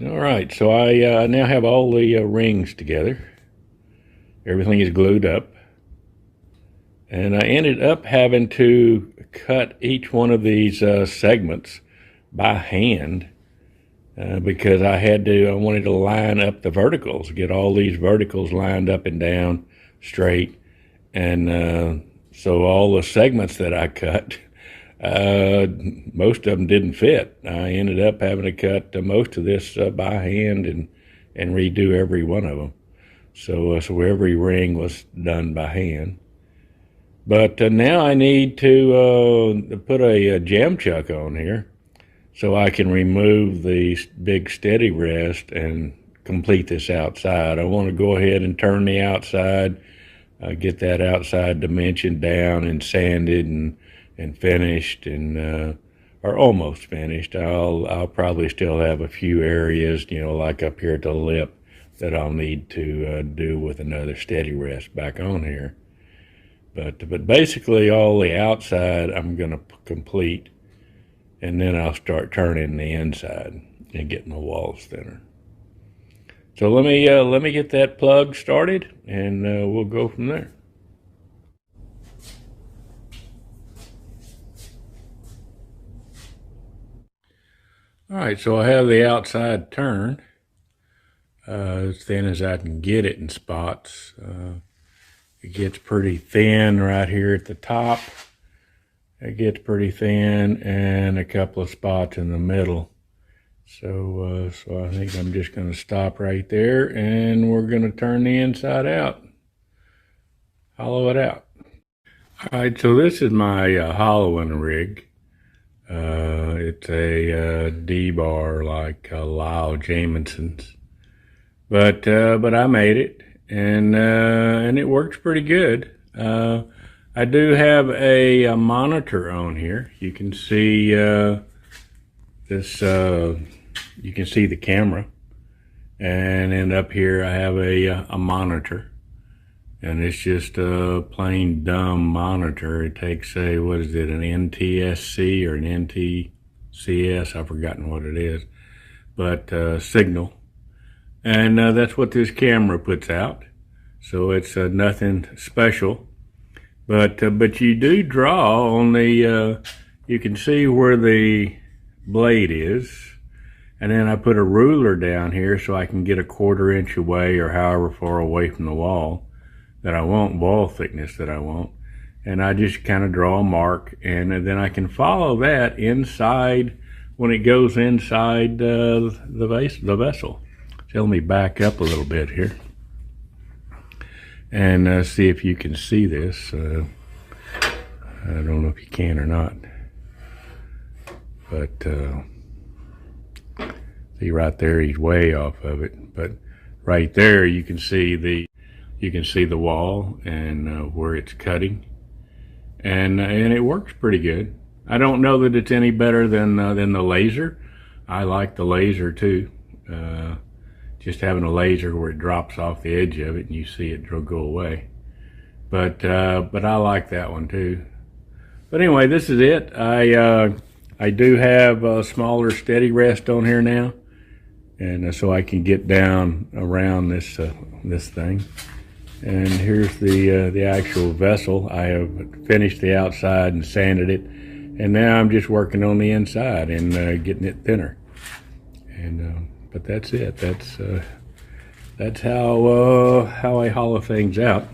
All right, so I now have all the rings together. Everything is glued up. And I ended up having to cut each one of these segments by hand because I wanted to line up the verticals, get all these verticals lined up and down straight. And so all the segments that I cut, most of them didn't fit. I ended up having to cut most of this by hand and redo every one of them. So every ring was done by hand. But now I need to put a jam chuck on here so I can remove the big steady rest and complete this outside. I want to go ahead and turn the outside, get that outside dimension down and sanded and finished or almost finished. I'll probably still have a few areas, like up here at the lip that I'll need to do with another steady rest back on here. But basically all the outside I'm going to complete and then I'll start turning the inside and getting the walls thinner. So let me get that plug started, and we'll go from there. All right, so I have the outside turned as thin as I can get it in spots. It gets pretty thin right here at the top. It gets pretty thin, and a couple of spots in the middle. So I think I'm just going to stop right there, and we're going to turn the inside out, hollow it out. All right, so this is my hollowing rig. It's a D-bar like Lyle Jamieson's, but I made it, and it works pretty good. I do have a monitor on here. You can see this. You can see the camera, and then up here I have a monitor, and it's just a plain dumb monitor. It takes a, what is it, an NTSC or an NTCS? I've forgotten what it is, but signal, and that's what this camera puts out. So it's nothing special, but you do draw on the. You can see where the blade is, and then I put a ruler down here so I can get a 1/4 inch away or however far away from the wall that I want, wall thickness that I want, and I just kind of draw a mark, and then I can follow that inside when it goes inside the vessel. So let me back up a little bit here and see if you can see this. I don't know if you can or not, but see right there, he's way off of it. But right there, you can see the wall and where it's cutting, and it works pretty good. I don't know that it's any better than the laser. I like the laser too. Just having a laser where it drops off the edge of it and you see it go away. But I like that one too. But anyway, this is it. I do have a smaller steady rest on here now, and so I can get down around this this thing. And here's the actual vessel. I have finished the outside and sanded it, and now I'm just working on the inside and getting it thinner. And but that's it. That's how I hollow things out.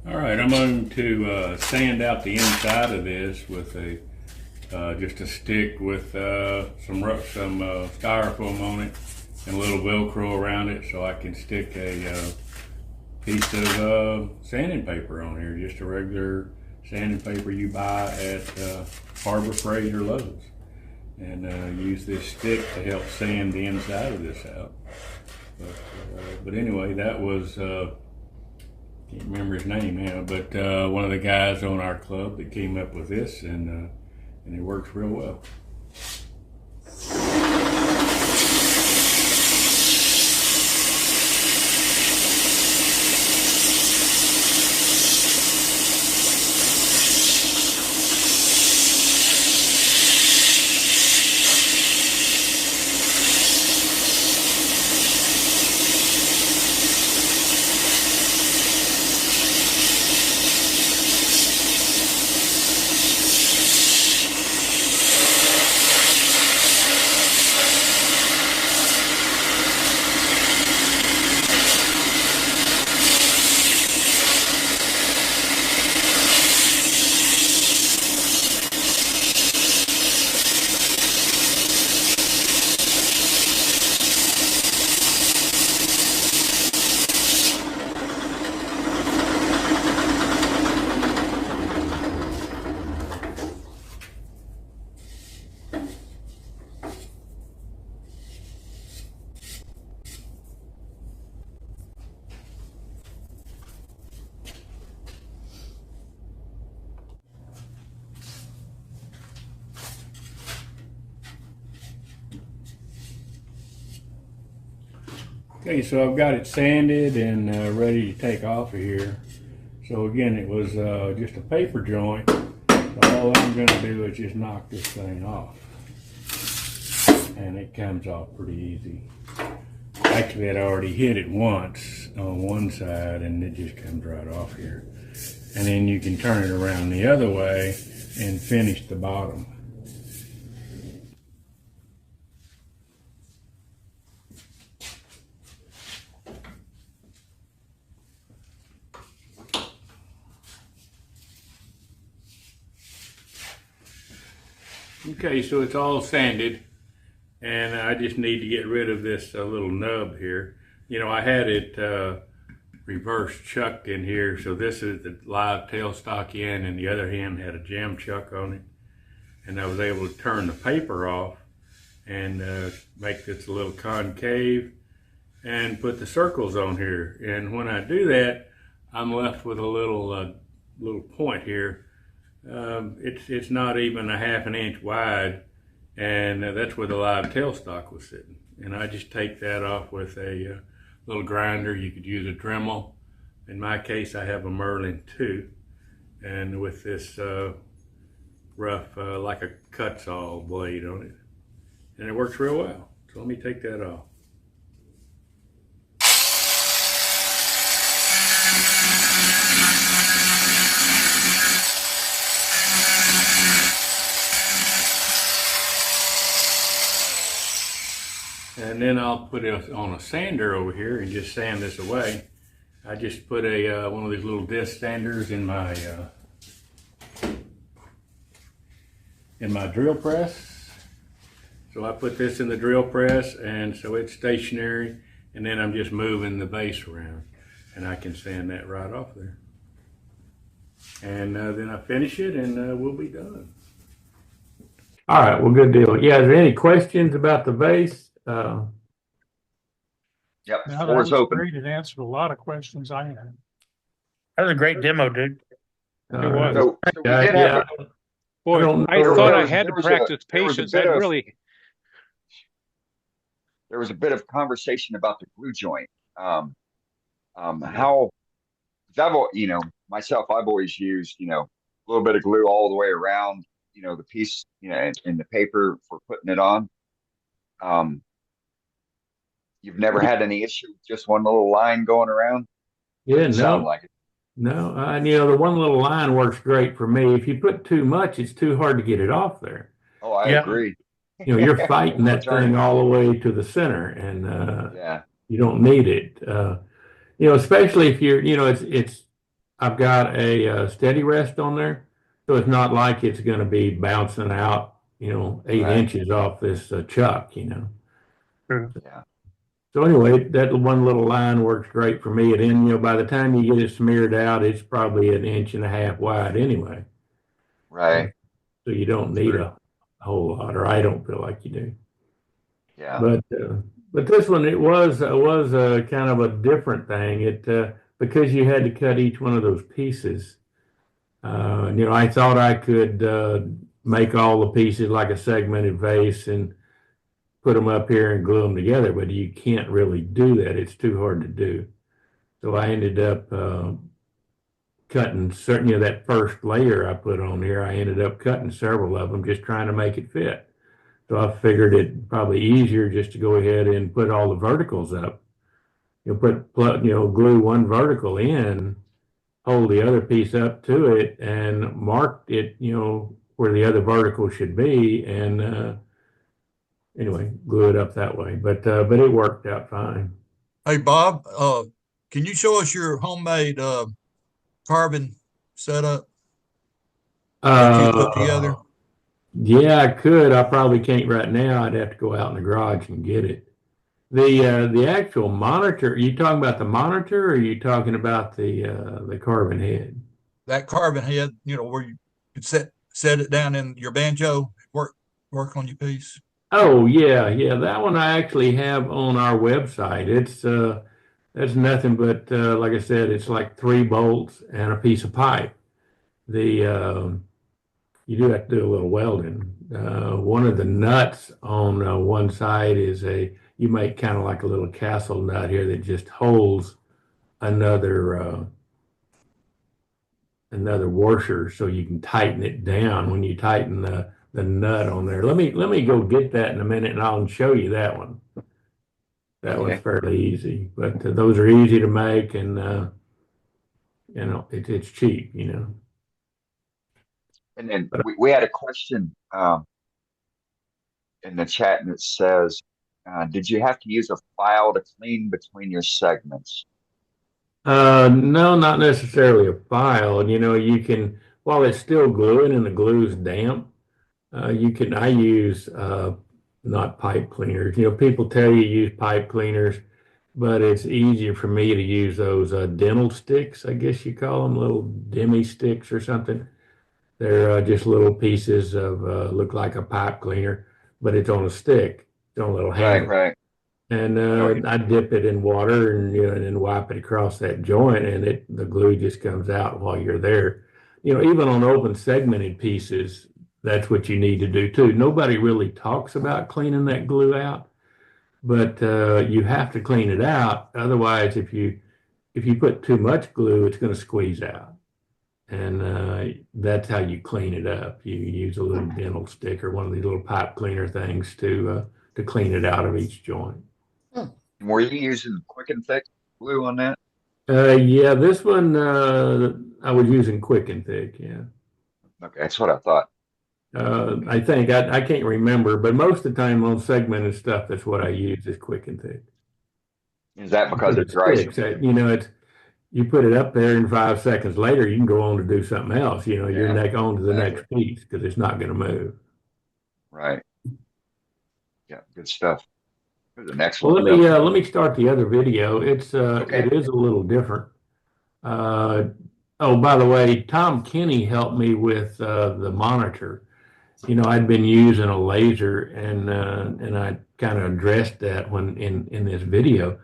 All right, I'm going to sand out the inside of this with just a stick with some styrofoam on it and a little Velcro around it, so I can stick a piece of sanding paper on here, just a regular sanding paper you buy at Harbor Freight or Lowe's, and use this stick to help sand the inside of this out. But anyway, that was. Can't remember his name now, but one of the guys on our club that came up with this, and it works real well. Okay, so I've got it sanded and ready to take off of here. So again, it was just a paper joint. So all I'm gonna do is just knock this thing off. And it comes off pretty easy. Actually, I'd already hit it once on one side and it just comes right off here. And then you can turn it around the other way and finish the bottom. Okay, so it's all sanded, and I just need to get rid of this little nub here. You know, I had it reverse chucked in here, so this is the live tailstock end, and the other end had a jam chuck on it. And I was able to turn the paper off and make this a little concave and put the circles on here. And when I do that, I'm left with a little point here. It's not even a ½ an inch wide, and that's where the live tailstock was sitting. And I just take that off with a little grinder. You could use a Dremel. In my case, I have a Merlin 2, and with this rough, like a cut saw blade on it, and it works real well. So let me take that off. And then I'll put it on a sander over here and just sand this away. I just put a one of these little disc sanders in my drill press. So I put this in the drill press, and so it's stationary, and then I'm just moving the base around, and I can sand that right off there. And then I finish it, and we'll be done. All right, well, good deal. Yeah, is there any questions about the base? Yep, No, floor is open. Great. It answered a lot of questions I had. That was a great demo, dude. It was. So we did have Boy, I there thought I was- had there to was a- practice there was a patience. bit That of- really, there was a bit of conversation about the glue joint. How, myself, I've always used, a little bit of glue all the way around, the piece, in the paper for putting it on. You've never had any issue with just one little line going around? Yeah, Doesn't sound no. like it. No, the one little line works great for me. If you put too much, it's too hard to get it off there. Oh, I Yeah. agree. You're fighting that Turn. thing all the way to the center, and Yeah, you don't need it. Especially if you're, I've got a steady rest on there, so it's not like it's going to be bouncing out, 8 Right. inches off this chuck, True. yeah. So anyway, that one little line works great for me. And then, by the time you get it smeared out, it's probably 1.5 inches wide anyway. Right. So you don't need a whole lot, or I don't feel like you do. Yeah. But this one, it was kind of a different thing. Because you had to cut each one of those pieces. I thought I could make all the pieces like a segmented vase and put them up here and glue them together, but you can't really do that. It's too hard to do. So I ended up cutting certain, that first layer I put on here, I ended up cutting several of them, just trying to make it fit. So I figured it probably easier just to go ahead and put all the verticals up. Glue one vertical in, hold the other piece up to it, and mark it, where the other vertical should be, and anyway, glue it up that way. But it worked out fine. Hey, Bob, can you show us your homemade carbon setup that you put together? Yeah, I could. I probably can't right now. I'd have to go out in the garage and get it. The actual monitor, are you talking about the monitor, or are you talking about the carbon head? That carbon head, where you could set it down in your banjo, work on your piece. Oh yeah, that one I actually have on our website. That's nothing but like I said, it's like 3 bolts and a piece of pipe. You do have to do a little welding. One of the nuts on one side is you make kind of like a little castle nut here that just holds another washer, so you can tighten it down when you tighten the nut on there. Let me go get that in a minute, and I'll show you that one. That one's Okay. fairly easy, but those are easy to make, and you know, it's cheap, you know. And then But we had a question in the chat, and it says, did you have to use a file to clean between your segments? no, not necessarily a file. And you know, you can, while it's still gluing and the glue's damp, I use not pipe cleaners. You know, people tell you use pipe cleaners, but it's easier for me to use those dental sticks, I guess you call them, little demi sticks or something. They're just little pieces of look like a pipe cleaner, but it's on a stick. It's on a little handle. Right. And I know what you I dip it in water and you know, and then wipe it across that joint, and the glue just comes out while you're there. You know, even on open segmented pieces, that's what you need to do too. Nobody really talks about cleaning that glue out, but you have to clean it out. Otherwise, if you put too much glue, it's going to squeeze out. And that's how you clean it up. You use a little dental stick or one of these little pipe cleaner things to clean it out of each joint. Were you using Quick and Thick glue on that? Yeah, this one I was using Quick and Thick. Yeah. Okay, that's what I thought. I think I can't remember, but most of the time on segmented stuff, that's what I use is Quick and Thick. Is that because it dries? You know, it's you put it up there, and 5 seconds later, you can go on to do something else. You know, you're on to the next piece because it's not going to move. Right. Yeah, good stuff. There's an Well, excellent. let me start the other video. It's it is a little different. Oh, by the way, Tom Kenny helped me with the monitor. You know, I'd been using a laser, and I kind of addressed that when in this video.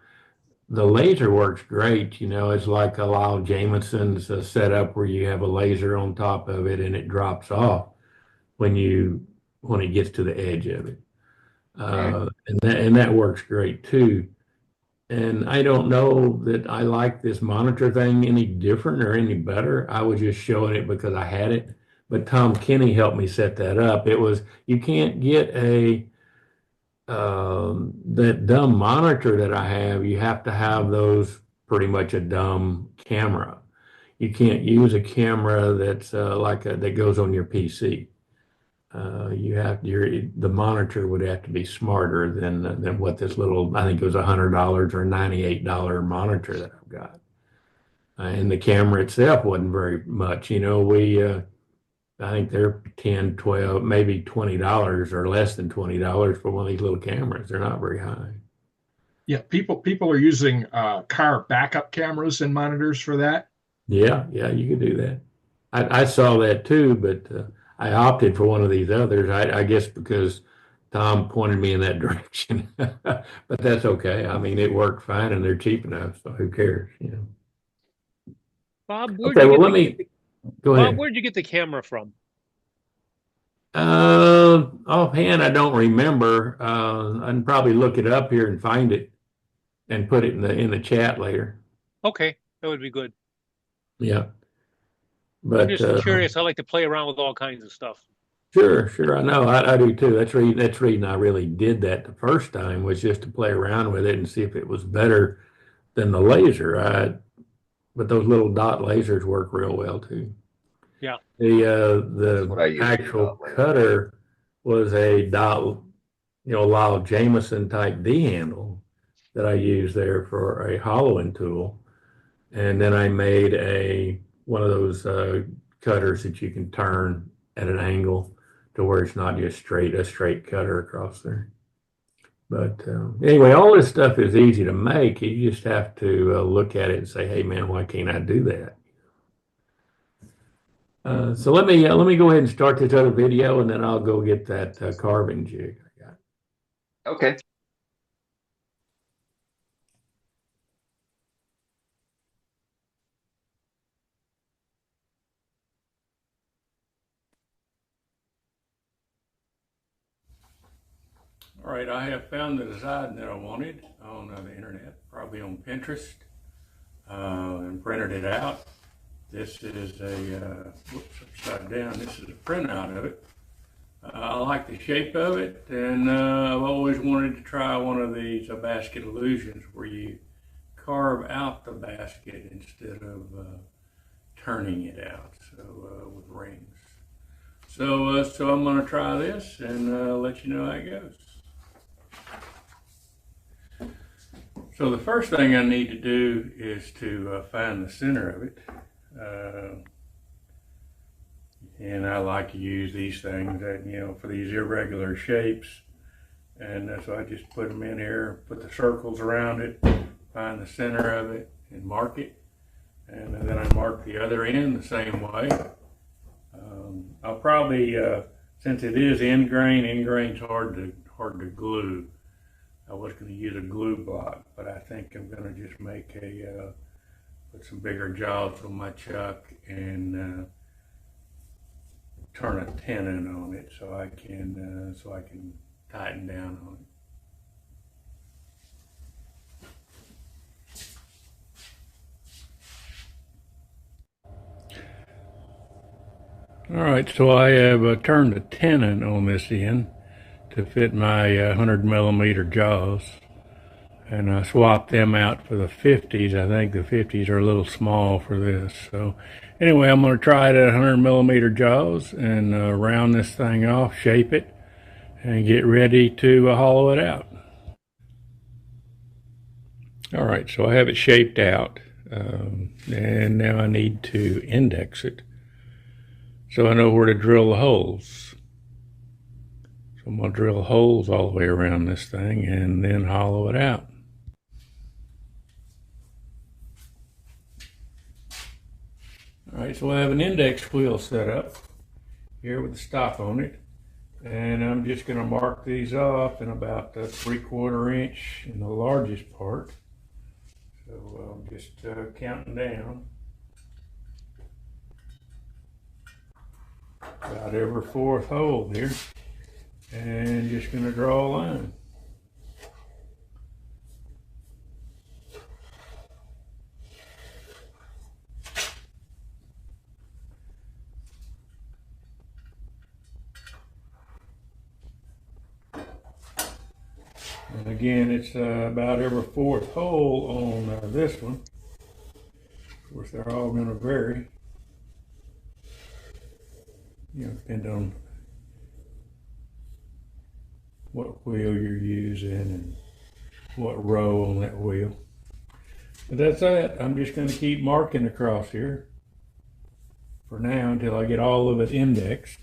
The laser works great. You know, it's like a Lyle Jamieson's setup where you have a laser on top of it and it drops off when it gets to the edge of it. And that works great too. And I don't know that I like this monitor thing any different or any better. I was just showing it because I had it. But Tom Kenny helped me set that up. You can't get that dumb monitor that I have. You have to have those pretty much a dumb camera. You can't use a camera that's that goes on your PC. The monitor would have to be smarter than what this little, I think it was $100 or $98 monitor that I've got. And the camera itself wasn't very much. You know, I think they're 10, 12, maybe $20 or less than $20 for one of these little cameras. They're not very high. Yeah, people are using car backup cameras and monitors for that. Yeah, you could do that. I saw that too, but I opted for one of these others. I guess because Tom pointed me in that direction. But that's okay. I mean, it worked fine, and they're cheap enough, so who cares? You know. Bob, Go ahead. Bob, where'd you get the camera from? Offhand, I don't remember. I can probably look it up here and find it and put it in the chat later. Okay, that would be good. Yeah. But I'm just curious. I like to play around with all kinds of stuff. Sure. I know. I do too. That's the reason I really did that the first time, was just to play around with it and see if it was better than the laser. But those little dot lasers work real well too. Yeah. The actual cutter was a dot, Lyle Jamieson type D handle that I used there for a hollowing tool. And then I made one of those cutters that you can turn at an angle to where it's not just a straight cutter across there. But anyway, all this stuff is easy to make. You just have to look at it and say, hey man, why can't I do that? So let me go ahead and start this other video, and then I'll go get that carving jig I got. Okay. All right, I have found the design that I wanted on the internet, probably on Pinterest, and printed it out. This is a, whoops, upside down. This is a printout of it. I like the shape of it, and I've always wanted to try one of these basket illusions where you carve out the basket instead of turning it out, so with rings. So I'm going to try this and let you know how it goes. So the first thing I need to do is to find the center of it. And I like to use these things that, you know, for these irregular shapes. And so I just put them in here, put the circles around it, find the center of it, and mark it. And then I mark the other end the same way. I'll probably, since it is ingrain's hard to glue. I was going to use a glue block, but I think I'm going to just make put some bigger jaws on my chuck and turn a tenon on it so I can tighten down on it. All right, so I have turned a tenon on this end to fit my 100 millimeter jaws, and I swapped them out for the 50s. I think the 50s are a little small for this. So anyway, I'm going to try it at 100 millimeter jaws and round this thing off, shape it, and get ready to hollow it out. All right, so I have it shaped out, and now I need to index it so I know where to drill the holes. So I'm going to drill holes all the way around this thing and then hollow it out. All right, so I have an index wheel set up here with the stop on it. And I'm just going to mark these off in about 3/4 inch in the largest part. So I'm just counting down. About every 4th hole here. And just going to draw a line. And again, it's about every 4th hole on this one. Of course, they're all going to vary. You know, depend on what wheel you're using and what row on that wheel. But that's it. I'm just going to keep marking across here for now until I get all of it indexed.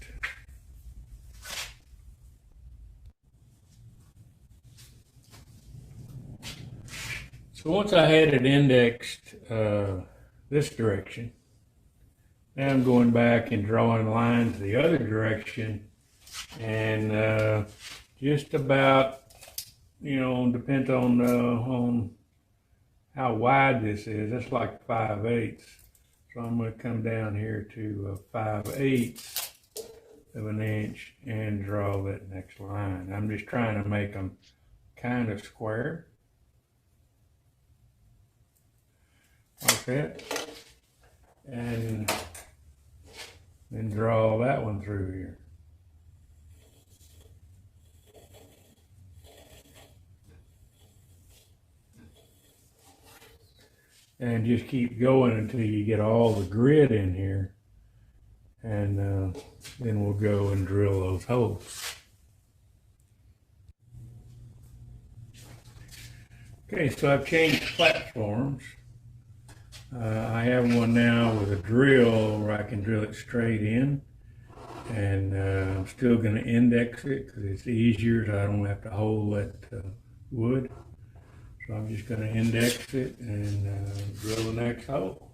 So once I had it indexed this direction, now I'm going back and drawing lines the other direction, and just about, you know, depends on how wide this is. It's like 5/8. So I'm going to come down here to 5/8 of an inch and draw that next line. I'm just trying to make them kind of square. Like that. And then draw that one through here. And just keep going until you get all the grid in here. And then we'll go and drill those holes. Okay, so I've changed platforms. I have one now with a drill where I can drill it straight in. And I'm still going to index it because it's easier so I don't have to hold that wood. So I'm just going to index it and drill the next hole.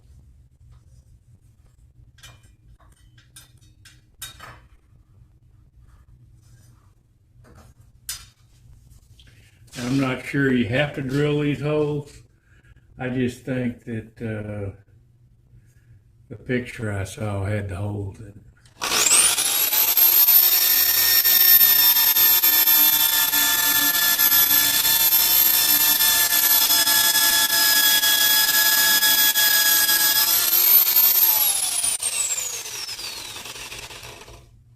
I'm not sure you have to drill these holes. I just think that the picture I saw had the holes in it.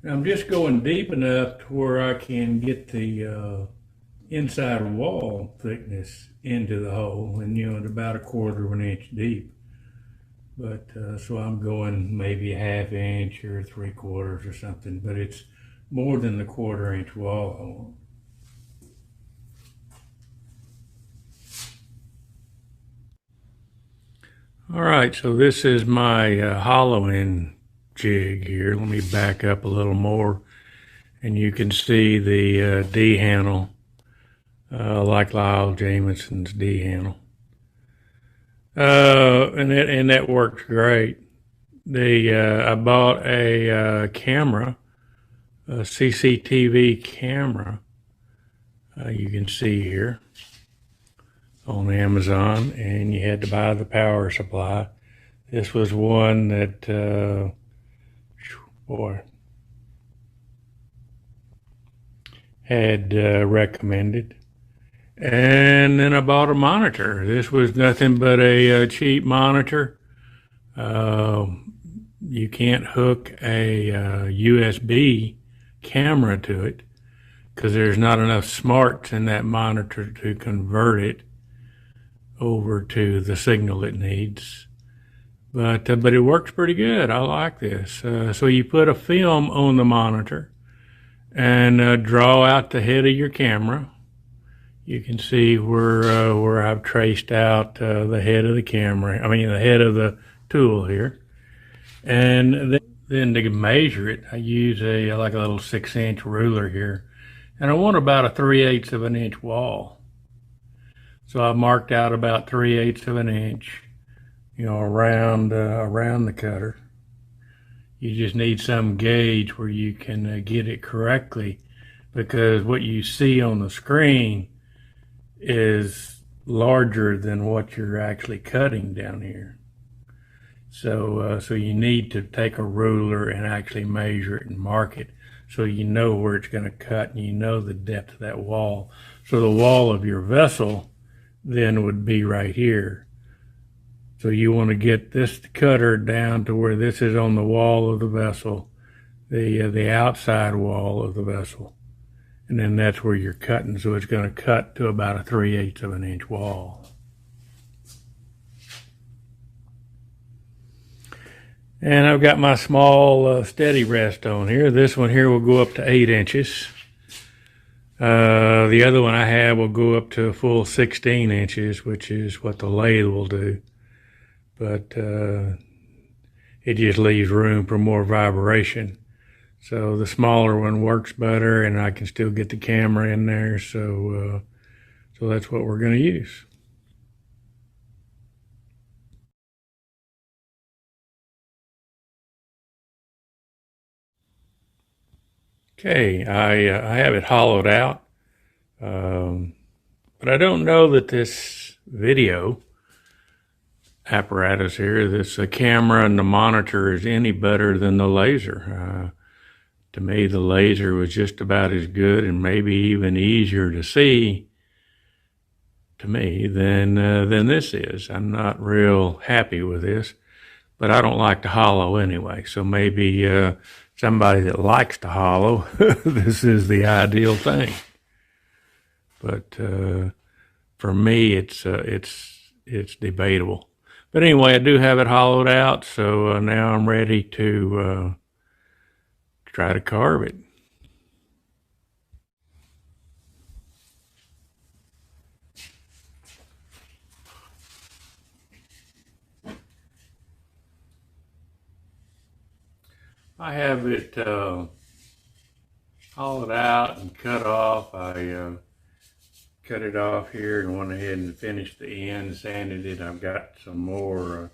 I'm just going deep enough to where I can get the inside wall thickness into the hole, and at about 1/4 of an inch deep. But so I'm going maybe a 1/2 inch or 3/4 or something, but it's more than the 1/4 inch wall hole. All right, so this is my hollowing jig here. Let me back up a little more, and you can see the D handle, like Lyle Jamieson's D handle. And that works great. I bought a camera, a CCTV camera. You can see here on Amazon, and you had to buy the power supply. This was one that, had recommended. And then I bought a monitor. This was nothing but a cheap monitor. You can't hook a USB camera to it because there's not enough smarts in that monitor to convert it over to the signal it needs. But it works pretty good. I like this. So you put a film on the monitor and draw out the head of your camera. You can see where I've traced out the head of the camera. I mean, the head of the tool here. And then to measure it, I use like a little 6-inch ruler here. And I want about a 3/8 of an inch wall. So I marked out about 3/8 of an inch, around the cutter. You just need some gauge where you can get it correctly, because what you see on the screen is larger than what you're actually cutting down here. So you need to take a ruler and actually measure it and mark it so you know where it's going to cut and you know the depth of that wall. So the wall of your vessel then would be right here. So you want to get this cutter down to where this is on the wall of the vessel, the outside wall of the vessel. And then that's where you're cutting. So it's going to cut to about a 3/8 of an inch wall. And I've got my small steady rest on here. This one here will go up to 8 inches. The other one I have will go up to a full 16 inches, which is what the lathe will do. But it just leaves room for more vibration. So the smaller one works better, and I can still get the camera in there. So that's what we're going to use. Okay, I have it hollowed out, but I don't know that this video apparatus here, this camera and the monitor, is any better than the laser. To me, the laser was just about as good and maybe even easier to see to me than this is. I'm not real happy with this, but I don't like to hollow anyway. So maybe somebody that likes to hollow, this is the ideal thing. But for me, it's debatable. But anyway, I do have it hollowed out, so now I'm ready to try to carve it. I have it hollowed out and cut off. I cut it off here and went ahead and finished the end, sanded it. I've got some more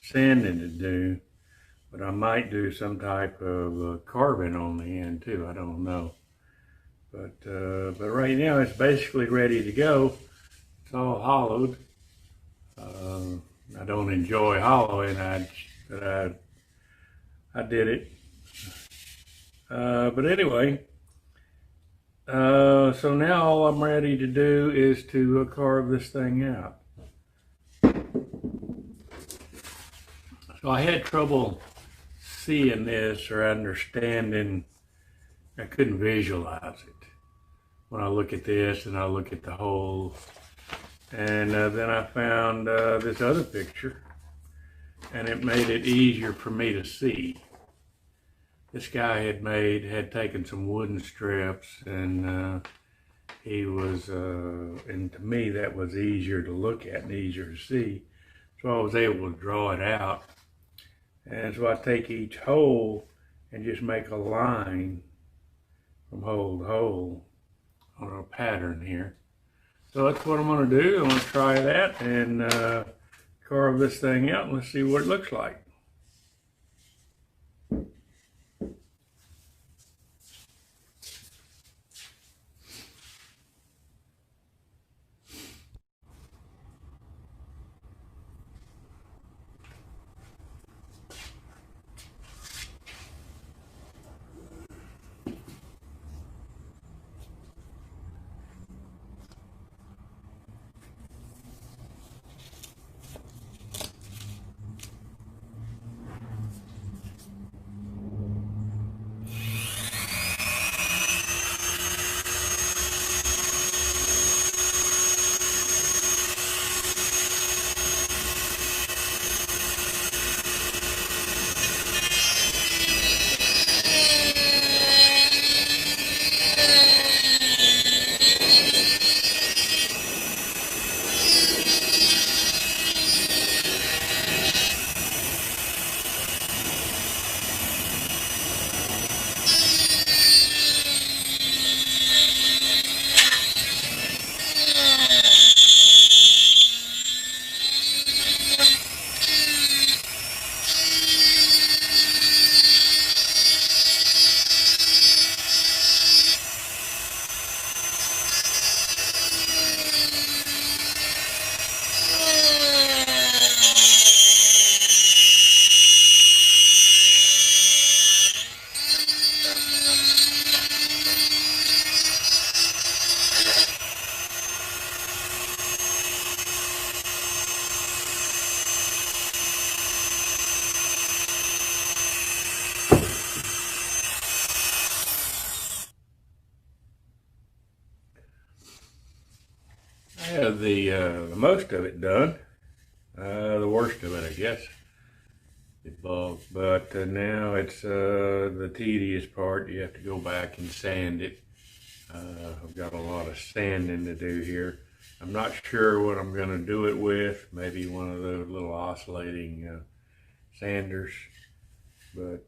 sanding to do, but I might do some type of carving on the end too. I don't know. But right now it's basically ready to go. It's all hollowed. I don't enjoy hollowing, but I did it. But anyway, so now all I'm ready to do is to carve this thing out. So I had trouble seeing this or understanding I couldn't visualize it when I look at this and I look at the holes. And then I found this other picture, and it made it easier for me to see. This guy had taken some wooden strips, and he was, and to me that was easier to look at and easier to see. So I was able to draw it out. And so I take each hole and just make a line from hole to hole on a pattern here. So that's what I'm going to do. I'm going to try that and carve this thing out, and let's see what it looks like. I have the most of it done. The worst of it, I guess. But now it's the tedious part. You have to go back and sand it. I've got a lot of sanding to do here. I'm not sure what I'm going to do it with. Maybe one of those little oscillating sanders. But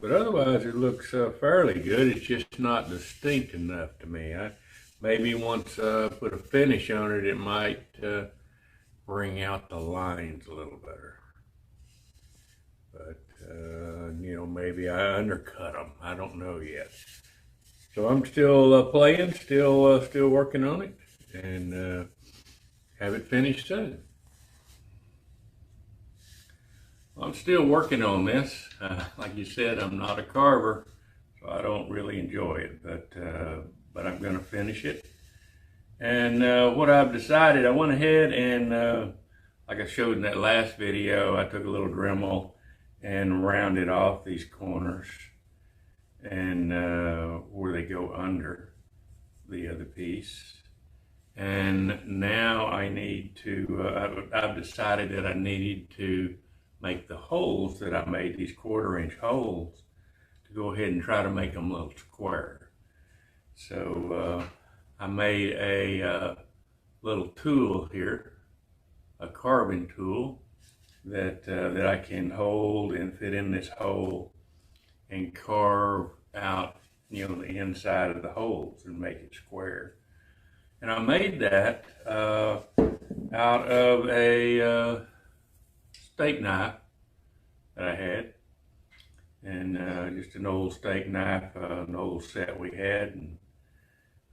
otherwise it looks fairly good. It's just not distinct enough to me. Maybe once I put a finish on it, it might bring out the lines a little better. But, you know, maybe I undercut them. I don't know yet. So I'm still playing, still working on it, and have it finished soon. I'm still working on this. Like you said, I'm not a carver, so I don't really enjoy it, but I'm going to finish it. And what I've decided, I went ahead and, like I showed in that last video, I took a little Dremel and rounded off these corners and where they go under the other piece. And now I need to, I've decided that I needed to make the holes that I made, these 1/4-inch holes, to go ahead and try to make them a little square. So I made a little tool here, a carving tool that I can hold and fit in this hole and carve out, you know, the inside of the holes and make it square. And I made that out of a steak knife that I had, and just an old steak knife, an old set we had, and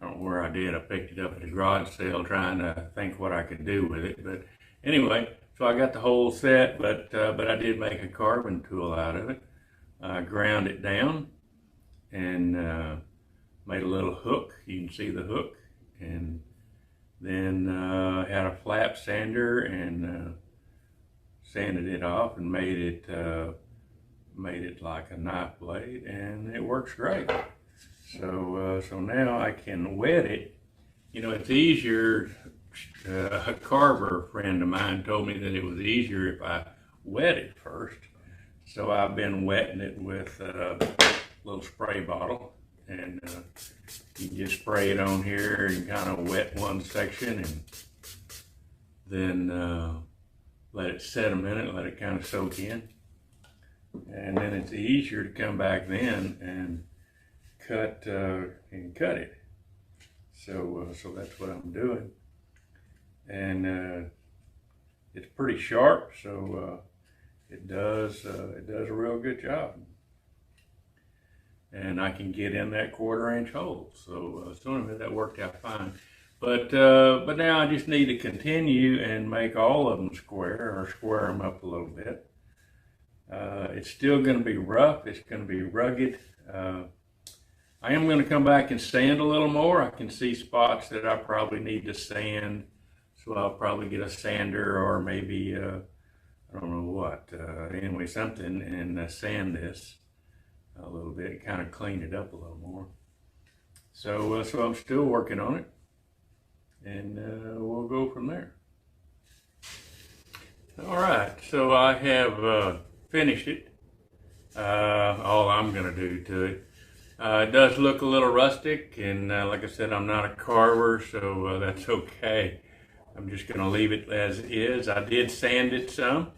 I don't know where I did. I picked it up at a garage sale trying to think what I could do with it. But anyway, so I got the whole set, but I did make a carving tool out of it. I ground it down and made a little hook. You can see the hook. And then had a flap sander and sanded it off and made it like a knife blade, and it works great. So now I can wet it. You know, it's easier. A carver friend of mine told me that it was easier if I wet it first. So I've been wetting it with a little spray bottle, and you can just spray it on here and kind of wet one section, and then let it set a minute, let it kind of soak in. And then it's easier to come back then and cut it. So that's what I'm doing. And it's pretty sharp, so it does a real good job. And I can get in that 1/4 inch hole. So anyway, that worked out fine. But now I just need to continue and make all of them square, or square them up a little bit. It's still going to be rough. It's going to be rugged. I am going to come back and sand a little more. I can see spots that I probably need to sand. So I'll probably get a sander, or maybe, I don't know what, anyway, something, and sand this a little bit, kind of clean it up a little more. So I'm still working on it, and we'll go from there. All right, so I have finished it. All I'm going to do to it. It does look a little rustic, and like I said, I'm not a carver, so that's okay. I'm just going to leave it as is. I did sand it some,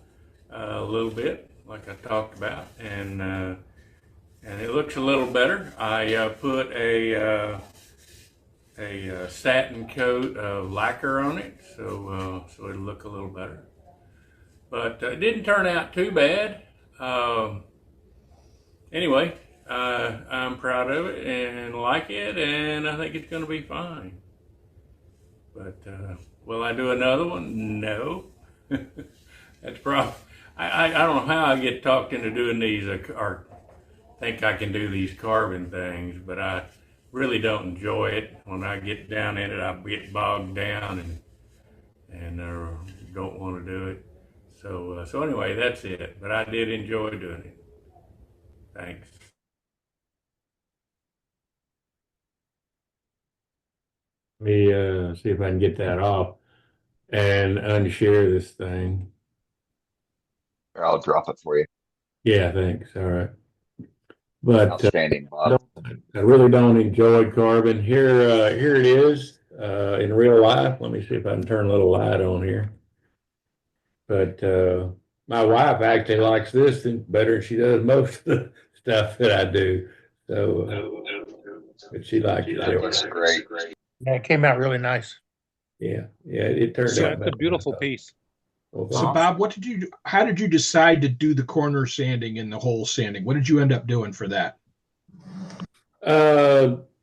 a little bit, like I talked about, and it looks a little better. I put a satin coat of lacquer on it, so it'll look a little better. But it didn't turn out too bad. Anyway, I'm proud of it and like it, and I think it's going to be fine. But will I do another one? No. That's probably, I don't know how I get talked into doing these, or think I can do these carving things, but I really don't enjoy it. When I get down in it, I get bogged down and don't want to do it. So anyway, that's it. But I did enjoy doing it. Thanks. Let me see if I can get that off and unshare this thing. Or I'll drop it for you. Yeah, thanks. All right. But Outstanding, Bob. I really don't enjoy carving. Here it is in real life. Let me see if I can turn a little light on here. But my wife actually likes this better than she does most of the stuff that I do. So, but she likes it. That looks great. Yeah, it came out really nice. Yeah, it turned So out it's a better. beautiful piece. Well, So Bob, how did you decide to do the corner sanding and the hole sanding? What did you end up doing for that?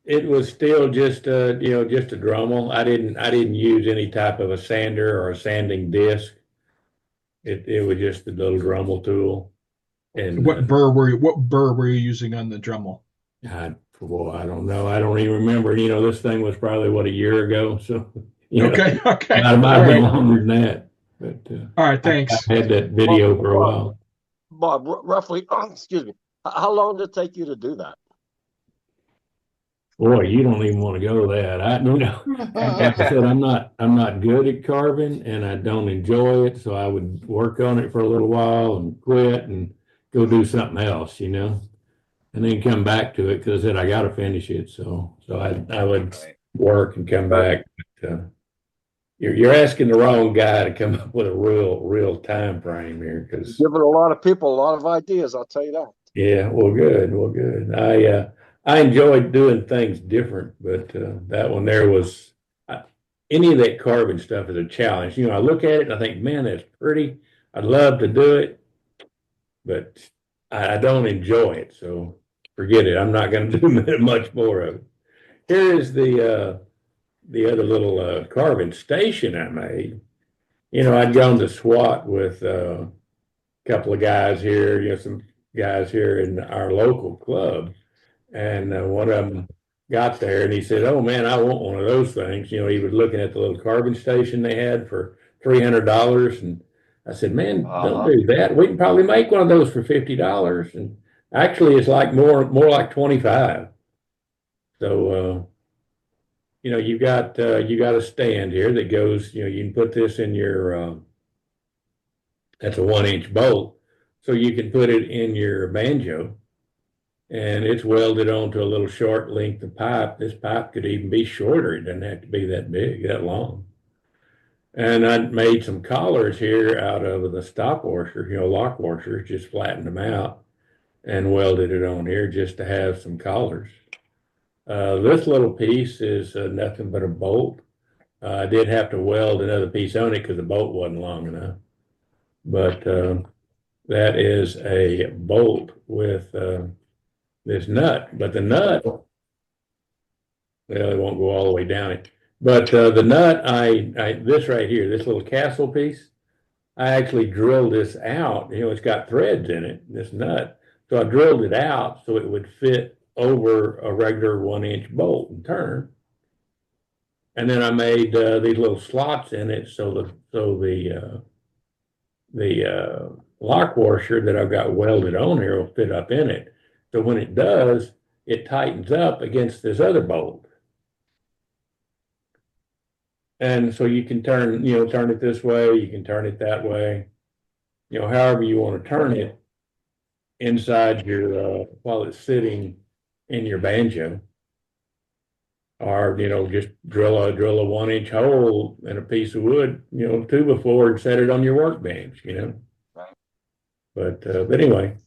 It was still just just a Dremel. I didn't use any type of a sander or a sanding disc. It was just the little Dremel tool. And What burr were you using on the Dremel? I don't know. I don't even remember. This thing was probably a year ago. So Okay. I might have been longer than that. But All right, thanks. I had that video for a while. Bob, roughly, excuse me, how long did it take you to do that? Boy, you don't even want to go that. Like I said, I'm not good at carving, and I don't enjoy it. So I would work on it for a little while and quit and go do something else, and then come back to it because I said I got to finish it. So I would work and come back. But, you're asking the wrong guy to come up with a real time frame here, because Giving a lot of people a lot of ideas, I'll tell you that. yeah, well, good. I enjoyed doing things different, but that one there was any of that carving stuff is a challenge. I look at it and I think, man, that's pretty. I'd love to do it, but I don't enjoy it. So forget it. I'm not going to do much more of it. Here is the other little carving station I made. I'd gone to SWAT with a couple of guys here, some guys here in our local club. And one of them got there and he said, "Oh man, I want one of those things." He was looking at the little carving station they had for $300. And I said, "Man, don't do that. We can probably make one of those for $50. And actually it's like more like 25. So, you got a stand here that goes, you can put this in your, that's a 1-inch bolt. So you can put it in your banjo, and it's welded onto a little short length of pipe. This pipe could even be shorter. It doesn't have to be that big, that long. And I made some collars here out of the stop washers, lock washers, just flattened them out and welded it on here just to have some collars. This little piece is nothing but a bolt. I did have to weld another piece on it because the bolt wasn't long enough. But that is a bolt with this nut. But the nut, well, it won't go all the way down it. But the nut, this right here, this little castle piece, I actually drilled this out. It's got threads in it, this nut. So I drilled it out so it would fit over a regular 1-inch bolt and turn. And then I made these little slots in it so the lock washer that I've got welded on here will fit up in it. So when it does, it tightens up against this other bolt. And so you can turn it this way, you can turn it that way, however you want to turn it inside your, while it's sitting in your banjo. Or, just drill a 1-inch hole in a piece of wood, 2x4 and set it on your workbench, Right. But anyway,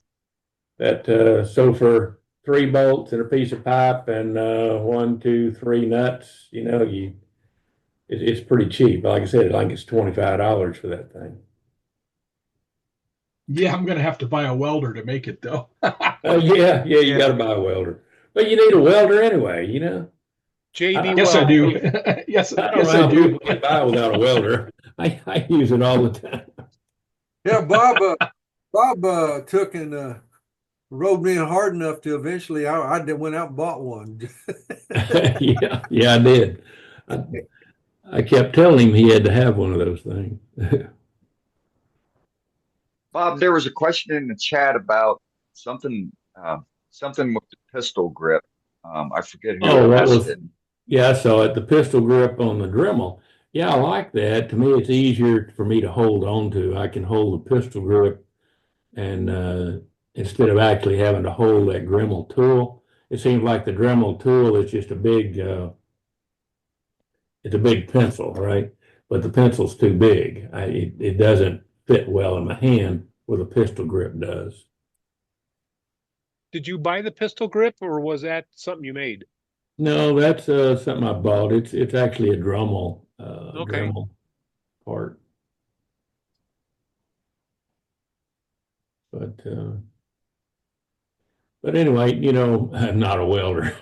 so for 3 bolts and a piece of pipe and 1, 2, 3 nuts, it's pretty cheap. Like I said, I think it's $25 for that thing. Yeah, I'm gonna have to buy a welder to make it though. Yeah, you got to buy a welder, but you need a welder anyway, JB Yes, I Weld. do. Yes, I don't yes, know I how do. people get by without a welder. I use it all the time. Yeah, Bob took and rode me hard enough to eventually I went out and bought one. Yeah, I did. I kept telling him he had to have one of those things. Bob, there was a question in the chat about something with the pistol grip. I forget who Oh, that asked was, it. yeah, I saw it, the pistol grip on the Dremel. Yeah, I like that. To me, it's easier for me to hold on to. I can hold the pistol grip and instead of actually having to hold that Dremel tool. It seems like the Dremel tool is just a big, it's a big pencil, right? But the pencil's too big. It doesn't fit well in my hand where the pistol grip does. Did you buy the pistol grip or was that something you made? No, that's something I bought. It's actually a Dremel Okay. Dremel part. But anyway, I'm not a welder.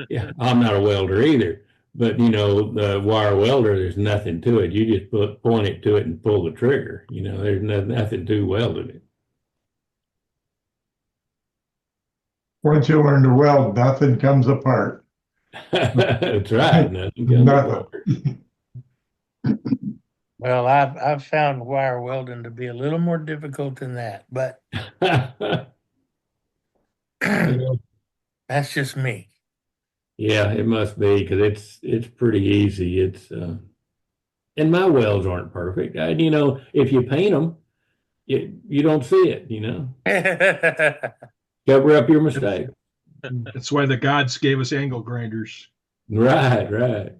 Yeah, I'm not a welder either. But the wire welder, there's nothing to it. You just point it to it and pull the trigger. There's nothing to welding it. Once you learn to weld, nothing comes apart. That's right. Nothing comes apart. Well, I've found wire welding to be a little more difficult than that, but that's just me. Yeah, it must be because it's pretty easy. And my welds aren't perfect. If you paint them, you don't see it. Cover up your mistake. That's why the gods gave us angle grinders. Right.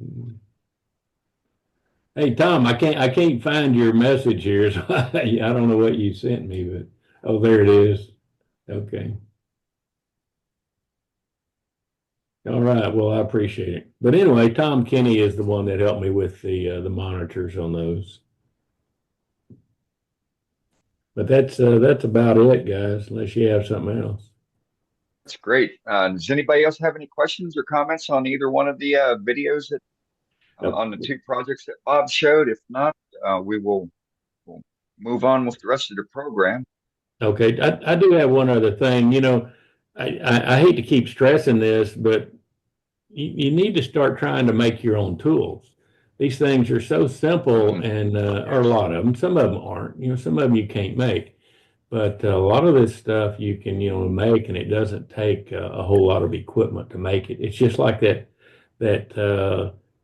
Hey Tom, I can't find your message here, so I don't know what you sent me, but oh, there it is. Okay. All right. Well, I appreciate it. But anyway, Tom Kenny is the one that helped me with the monitors on those. But that's about it, guys. Unless you have something else. That's great. Does anybody else have any questions or comments on either one of the videos that on the 2 projects that Bob showed? If not, we'll move on with the rest of the program. Okay, I do have one other thing. I hate to keep stressing this, but you need to start trying to make your own tools. These things are so simple, and or a lot of them. Some of them aren't. Some of them you can't make. But a lot of this stuff you can, make, and it doesn't take a whole lot of equipment to make it. It's just like that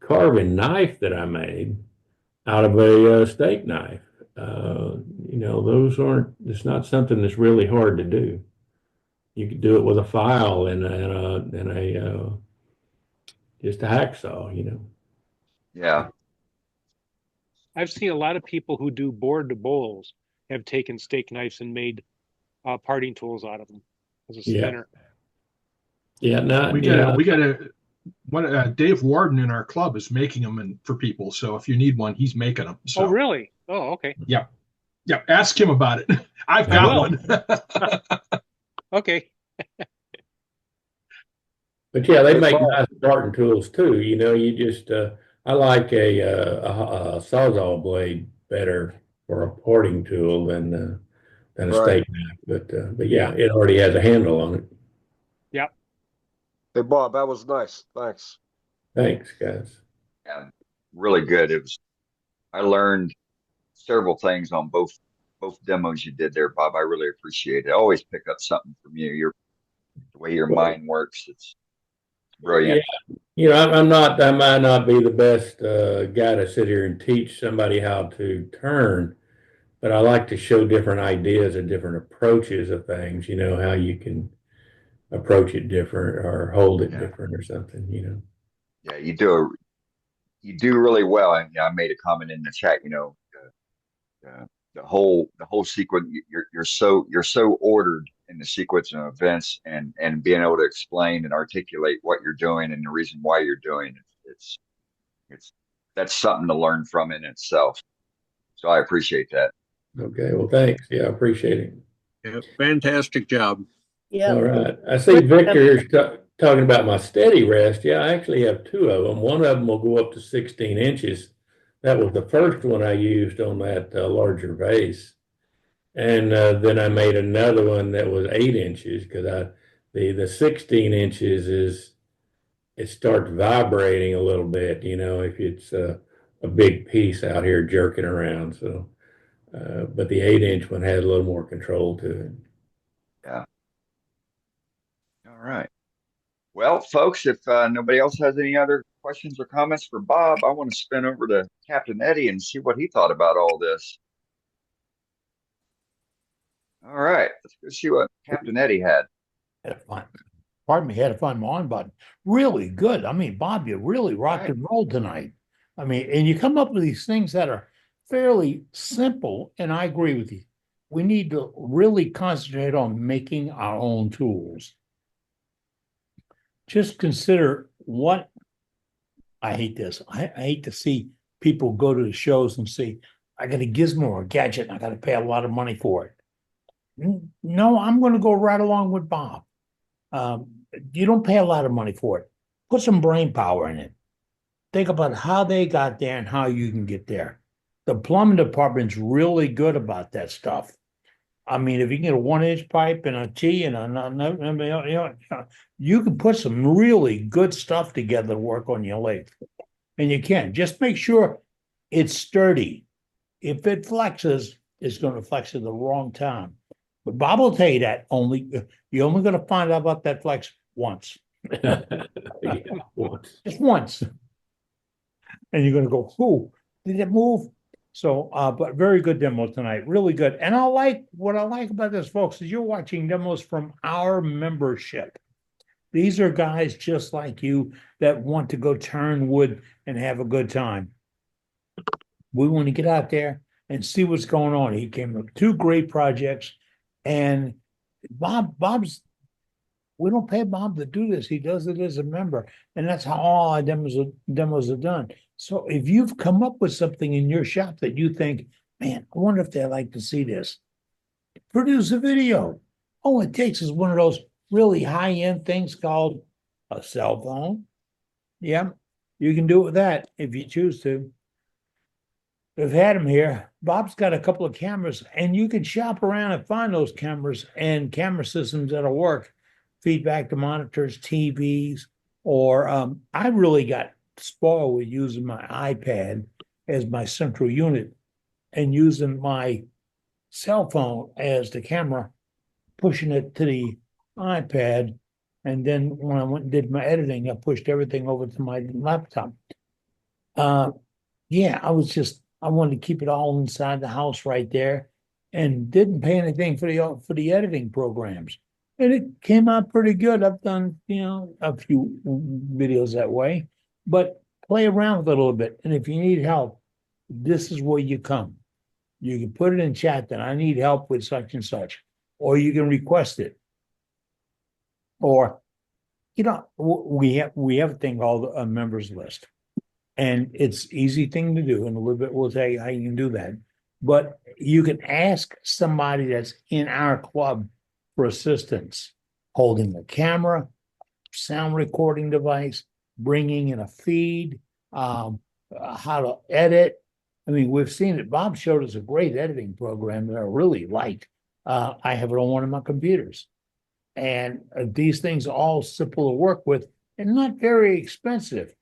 carving knife that I made out of a steak knife. Those aren't. It's not something that's really hard to do. You could do it with a file and a just a hacksaw. Yeah. I've seen a lot of people who do board to bowls have taken steak knives and made parting tools out of them as a spinner. Yeah, no, we got Dave Warden in our club is making them for people. So if you need one, he's making them. So. Oh, really? Oh, okay. Yeah. Yeah. Ask him about it. I've got one. Okay. But yeah, they make nice parting tools too. You just I like a sawzall blade better for a parting tool than a steak knife. But yeah, it already has a handle on it. Yeah. Hey, Bob, that was nice. Thanks. Thanks, guys. Yeah, really good. I learned several things on both demos you did there, Bob. I really appreciate it. I always pick up something from you. The way your mind works, it's brilliant. Yeah. I might not be the best guy to sit here and teach somebody how to turn, but I like to show different ideas and different approaches of things, how you can approach it different or hold it different or something, Yeah, you do really well. And I made a comment in the chat, the whole sequence, you're so ordered in the sequence of events and being able to explain and articulate what you're doing and the reason why you're doing it. That's something to learn from in itself. So I appreciate that. Okay, well, thanks. Yeah, I appreciate it. Yeah, fantastic job. Yeah. All right. I see Victor is talking about my steady rest. Yeah, I actually have two of them. One of them will go up to 16 inches. That was the first one I used on that larger vase. And then I made another one that was 8 inches because the 16 inches it starts vibrating a little bit, if it's a big piece out here jerking around. So, but the 8-inch one had a little more control to it. Yeah. All right. Well, folks, if nobody else has any other questions or comments for Bob, I want to spin over to Captain Eddie and see what he thought about all this. All right, let's go see what Captain Eddie had. Had a fun on button. Really good. I mean, Bob, you really rocked and rolled tonight. I mean, and you come up with these things that are fairly simple, and I agree with you. We need to really concentrate on making our own tools. Just consider what I hate this. I hate to see people go to the shows and say, I got a gizmo or a gadget and I got to pay a lot of money for it. No, I'm going to go right along with Bob. You don't pay a lot of money for it. Put some brain power in it. Think about how they got there and how you can get there. The plumbing department's really good about that stuff. I mean, if you can get a 1-inch pipe and a T and you can put some really good stuff together to work on your lathe. And you can. Just make sure it's sturdy. If it flexes, it's going to flex at the wrong time. But Bob will tell you that you're only going to find out about that flex once. Just once. And you're going to go, who did it move? So, but very good demo tonight. Really good. And what I like about this, folks, is you're watching demos from our membership. These are guys just like you that want to go turn wood and have a good time. We want to get out there and see what's going on. He came up with 2 great projects. And we don't pay Bob to do this. He does it as a member. And that's how all our demos are done. So if you've come up with something in your shop that you think, man, I wonder if they'd like to see this, produce a video. All it takes is one of those really high-end things called a cell phone. Yeah, you can do it with that if you choose to. We've had him here. Bob's got a couple of cameras, and you can shop around and find those cameras and camera systems that'll work. Feedback to monitors, TVs, or I really got spoiled with using my iPad as my central unit and using my cell phone as the camera, pushing it to the iPad. And then when I went and did my editing, I pushed everything over to my laptop. Yeah, I wanted to keep it all inside the house right there, and didn't pay anything for the editing programs. And it came out pretty good. I've done, a few videos that way, but play around with it a little bit. And if you need help, this is where you come. You can put it in chat that I need help with such and such, or you can request it. Or, we have a thing called a members list, and it's easy thing to do. And a little bit we'll tell you how you can do that. But you can ask somebody that's in our club for assistance, holding a camera, sound recording device, bringing in a feed, how to edit. I mean, we've seen it. Bob showed us a great editing program that I really liked. I have it on one of my computers. And these things are all simple to work with and not very expensive.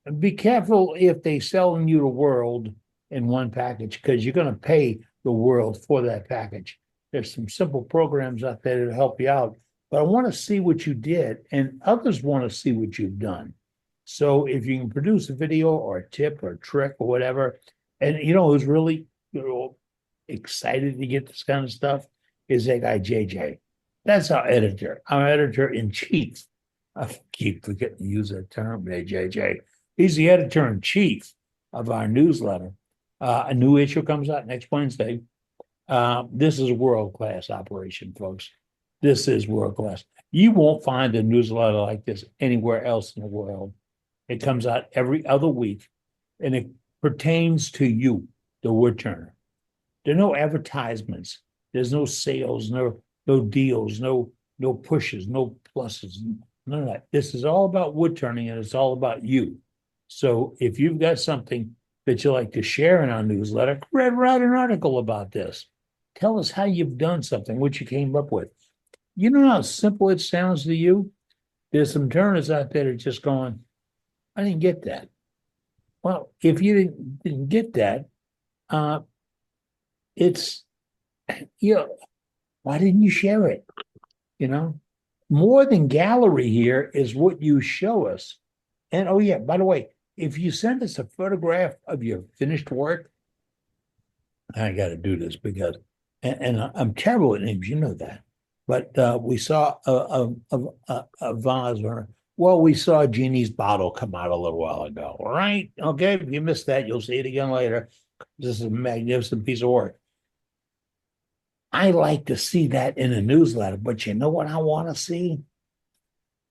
And be careful if they selling you the world in one package, because you're going to pay the world for that package. There's some simple programs out there to help you out, but I want to see what you did, and others want to see what you've done. So if you can produce a video or a tip or a trick or whatever, and who's really excited to get this kind of stuff is that guy JJ. That's our editor-in-chief. I keep forgetting to use that term, JJ. He's the editor-in-chief of our newsletter. A new issue comes out next Wednesday. This is a world-class operation, folks. This is world-class. You won't find a newsletter like this anywhere else in the world. It comes out every other week, and it pertains to you, the woodturner. There are no advertisements. There's no sales, no deals, no pushes, no pluses, none of that. This is all about wood turning, and it's all about you. So if you've got something that you like to share in our newsletter, write an article about this. Tell us how you've done something, what you came up with. You know how simple it sounds to you? There's some turners out there that are just going, I didn't get that. Well, if you didn't get that, it's, why didn't you share it? More than gallery here is what you show us. And oh yeah, by the way, if you send us a photograph of your finished work, I got to do this because, and I'm terrible at names, you know that. But we saw a vase, we saw Jeannie's bottle come out a little while ago. All right, okay. If you missed that, you'll see it again later. This is a magnificent piece of work. I like to see that in a newsletter, but you know what I want to see?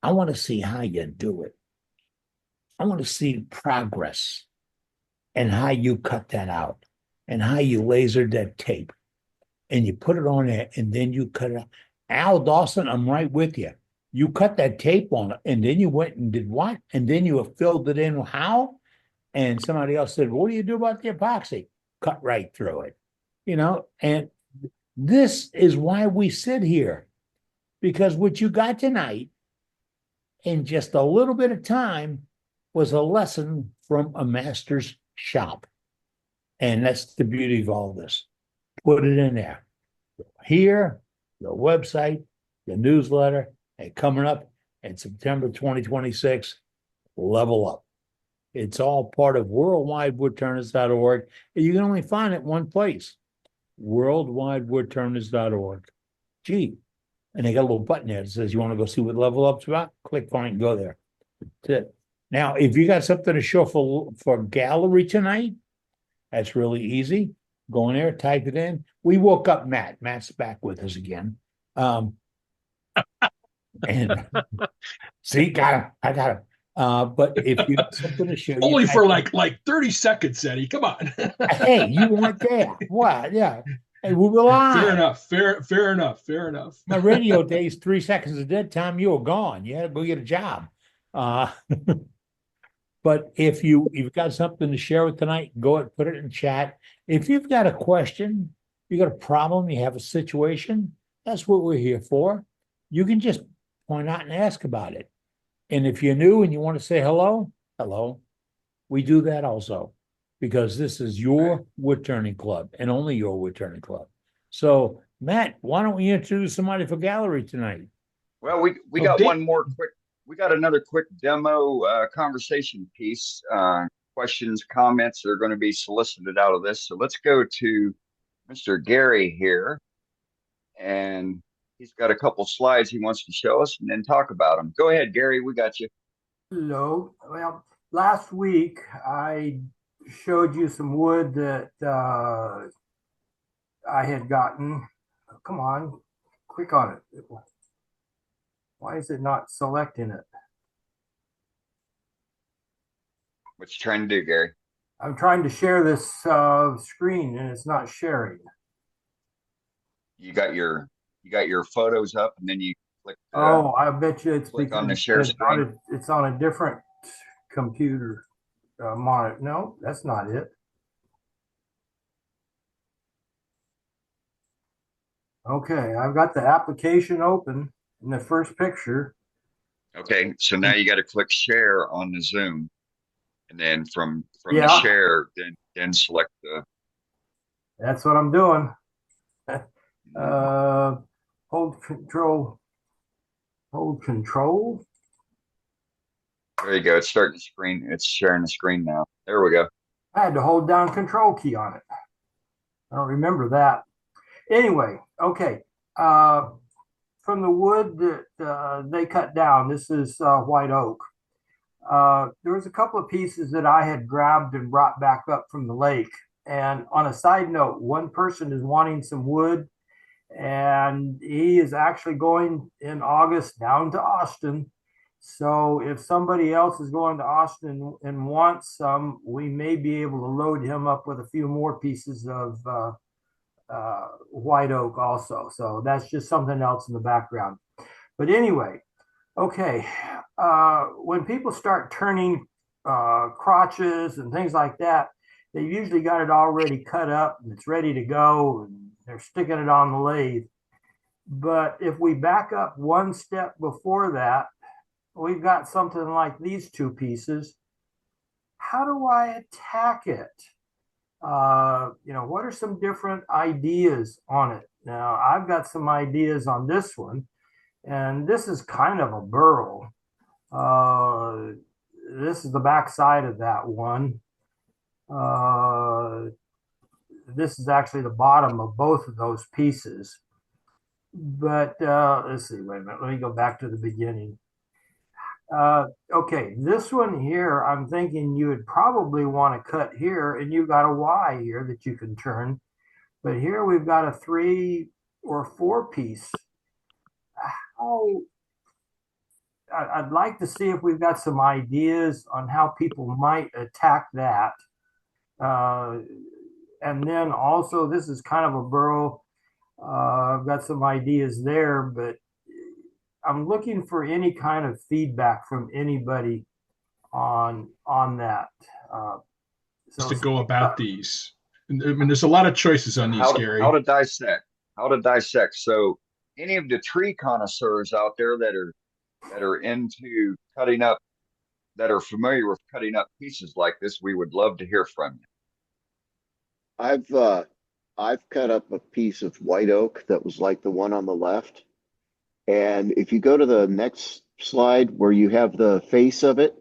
I want to see how you do it. I want to see progress and how you cut that out and how you lasered that tape and you put it on there and then you cut it out. Al Dawson, I'm right with you. You cut that tape on it and then you went and did what? And then you filled it in how? And somebody else said, what do you do about the epoxy? Cut right through it, and this is why we sit here, because what you got tonight in just a little bit of time was a lesson from a master's shop. And that's the beauty of all this. Put it in there. Here, the website, the newsletter, and coming up in September 2026, Level Up. It's all part of worldwidewoodturners.org. You can only find it one place. worldwidewoodturners.org. Gee, and they got a little button there that says you want to go see what Level Up's about? Click on it and go there. That's it. Now, if you got something to show for gallery tonight, that's really easy. Go in there, type it in. We woke up Matt. Matt's back with us again. And see, I got him. But if you got something to show, only for like 30 seconds, Eddie. Come on. Hey, you weren't there. What? Yeah. Hey, we were live. Fair enough. My radio days, 3 seconds of dead time, you were gone. You had to go get a job. But if you've got something to share with tonight, go ahead, put it in chat. If you've got a question, you got a problem, you have a situation, that's what we're here for. You can just point out and ask about it. And if you're new and you want to say hello, we do that also, because this is your wood turning club and only your wood turning club. So Matt, why don't we introduce somebody for gallery tonight? Well, we Oh, got Dick- one more quick. We got another quick demo conversation piece. Questions, comments are going to be solicited out of this. So let's go to Mr. Gary here, and he's got a couple slides he wants to show us, and then talk about them. Go ahead, Gary. We got you. Hello. Well, last week I showed you some wood that I had gotten. Come on, click on it. Why is it not selecting it? What you trying to do, Gary? I'm trying to share this screen and it's not sharing. You got your photos up, and then you click. Oh, I bet you it's click on the because share screen. it's on a different computer monitor. No, that's not it. Okay, I've got the application open in the first picture. Okay, so now you got to click share on the Zoom, and then from the Yeah. share, then select the. That's what I'm doing. Hold control. Hold control. There you go. It's starting the screen. It's sharing the screen now. There we go. I had to hold down control key on it. I don't remember that. Anyway, okay. From the wood that they cut down, this is white oak. There was a couple of pieces that I had grabbed and brought back up from the lake. And on a side note, one person is wanting some wood, and he is actually going in August down to Austin. So if somebody else is going to Austin and wants some, we may be able to load him up with a few more pieces of white oak also. So that's just something else in the background. But anyway, okay. When people start turning crotches and things like that, they usually got it already cut up and it's ready to go, and they're sticking it on the lathe. But if we back up one step before that, we've got something like these two pieces. How do I attack it? What are some different ideas on it? Now, I've got some ideas on this one, and this is kind of a burl. This is the back side of that one. This is actually the bottom of both of those pieces. But let's see, wait a minute. Let me go back to the beginning. Okay, this one here, I'm thinking you would probably want to cut here, and you've got a Y here that you can turn. But here we've got a 3 or 4 piece. I'd like to see if we've got some ideas on how people might attack that. And then also, this is kind of a burl. I've got some ideas there, but I'm looking for any kind of feedback from anybody on that. To go about these. I mean, there's a lot of choices on these, Gary. How to dissect. So any of the tree connoisseurs out there that are into cutting up, that are familiar with cutting up pieces like this, we would love to hear from you. I've cut up a piece of white oak that was like the one on the left. And if you go to the next slide where you have the face of it,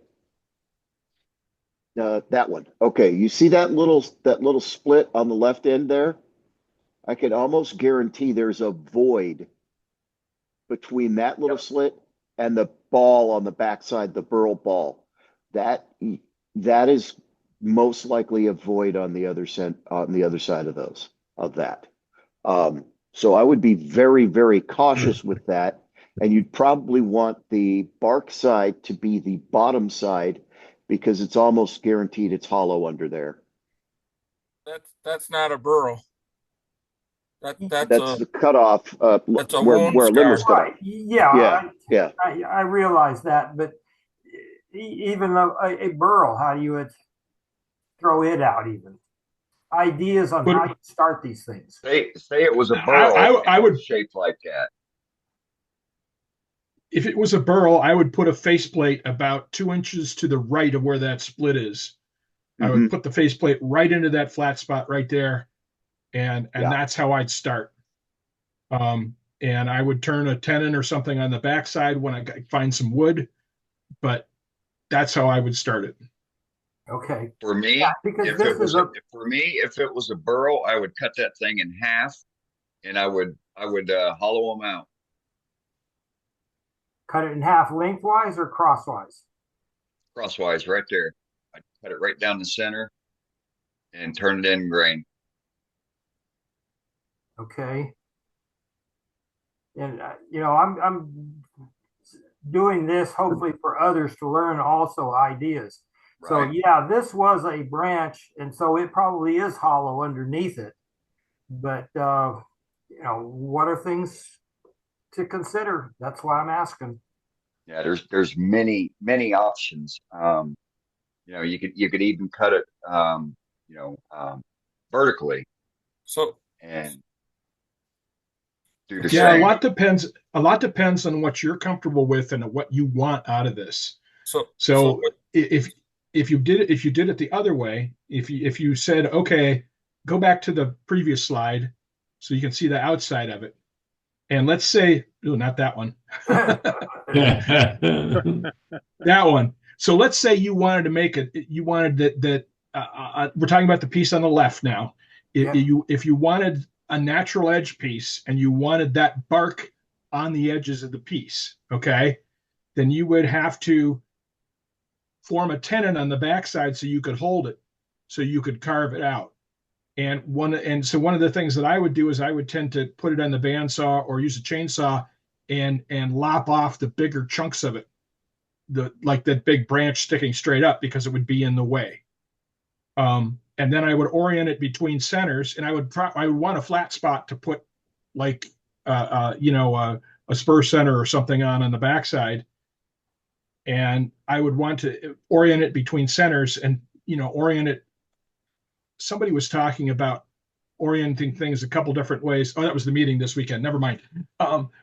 that one. Okay, you see that little split on the left end there? I can almost guarantee there's a void between that little slit and the ball on the backside, the burl ball. That is most likely a void on the other side of that. So I would be very, very cautious with that. And you'd probably want the bark side to be the bottom side, because it's almost guaranteed it's hollow under there. That's not a burl. That's the cutoff. That's a where wound limb was scar. cut off. Yeah. I realize that, but even though a burl, how do you throw it out? Even ideas on how you start these things. Say it was a burl. I would shaped like that. If it was a burl, I would put a faceplate about 2 inches to the right of where that split is. I Mm-hmm. would put the faceplate right into that flat spot right there, and that's how I'd start. And I would turn a tenon or something on the backside when I find some wood, but that's how I would start it. Okay. For me, Yeah, because if this it was is a, if it was a burl, I would cut that thing in half, and I would hollow them out cut it in half lengthwise or crosswise. crosswise right there. I'd cut it right down the center and turn it in grain. Okay. And you know, I'm doing this hopefully for others to learn also ideas. So Right. yeah, this was a branch, and so it probably is hollow underneath it. But you know, what are things to consider? That's why I'm asking. Yeah, there's many options. You know, you could even cut it, you know, vertically So and do the Yeah, same. a lot depends on what you're comfortable with and what you want out of this. so So if you did it the other way, if you said, okay, go back to the previous slide so you can see the outside of it. And let's say, oh, not that one. That one. So let's say you wanted to make it, you wanted that we're talking about the piece on the left now. Yeah. If you wanted a natural edge piece and you wanted that bark on the edges of the piece, okay, then you would have to form a tenon on the backside so you could hold it, so you could carve it out. And so one of the things that I would do is I would tend to put it on the bandsaw or use a chainsaw and lop off the bigger chunks of it, like that big branch sticking straight up, because it would be in the way. And then I would orient it between centers, and I would want a flat spot to put like you know, a spur center or something on the backside. And I would want to orient it between centers and, you know, orient it. Somebody was talking about orienting things a couple different ways. Oh, that was the meeting this weekend. Never mind.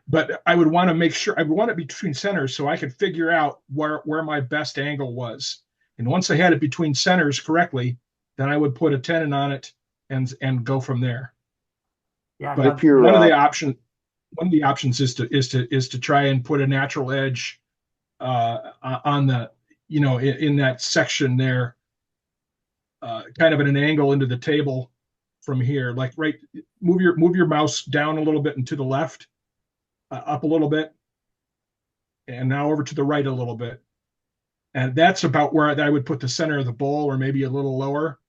But I would want to make sure I would want it between centers so I could figure out where my best angle was. And once I had it between centers correctly, then I would put a tenon on it and go from there. Yeah. But one of the options is to try and put a natural edge on the, you know, in that section there, kind of at an angle into the table from here, like right, move your mouse down a little bit and to the left, up a little bit, and now over to the right a little bit. And that's about where I would put the center of the bowl, or maybe a little lower.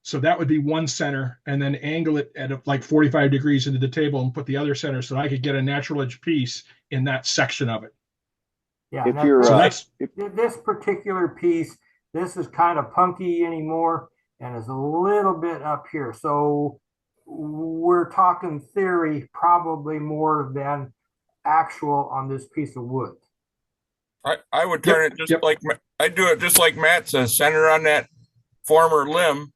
So that would be one center, and then angle it at like 45 degrees into the table and put the other center so I could get a natural edge piece in that section of it. Yeah. If you're, So that's this particular piece, this is kind of punky anymore and is a little bit up here. So we're talking theory probably more than actual on this piece of wood. I would turn it just like I'd do it just like Matt says, center on that former limb,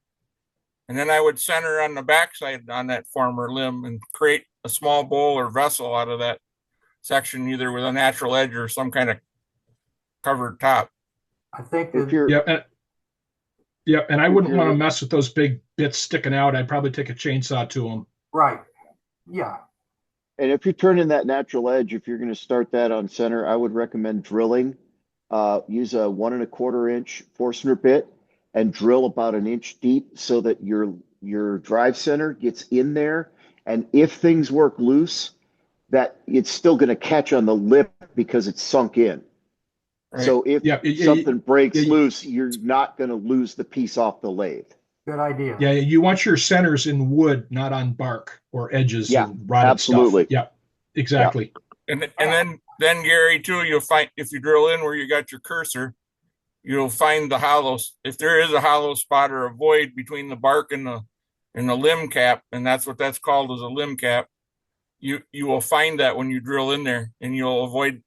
and then I would center on the backside on that former limb and create a small bowl or vessel out of that section, either with a natural edge or some kind of covered top. I think if you're, and I wouldn't want to mess with those big bits sticking out. I'd probably take a chainsaw to them. Right. Yeah. and if you're turning that natural edge, if you're going to start that on center, I would recommend drilling. Use a 1 1/4 inch Forstner bit and drill about an inch deep so that your drive center gets in there. And if things work loose, that it's still going to catch on the lip because it's sunk in. Right. So if something breaks loose, you're not going to lose the piece off the lathe. Good idea. Yeah, you want your centers in wood, not on bark or edges. Yeah, and rotted absolutely. Stuff. Yeah, exactly. And then Gary too, you'll find if you drill in where you got your cursor, you'll find the hollows. If there is a hollow spot or a void between the bark and the limb cap, and that's what that's called, as a limb cap, you will find that when you drill in there, and you'll avoid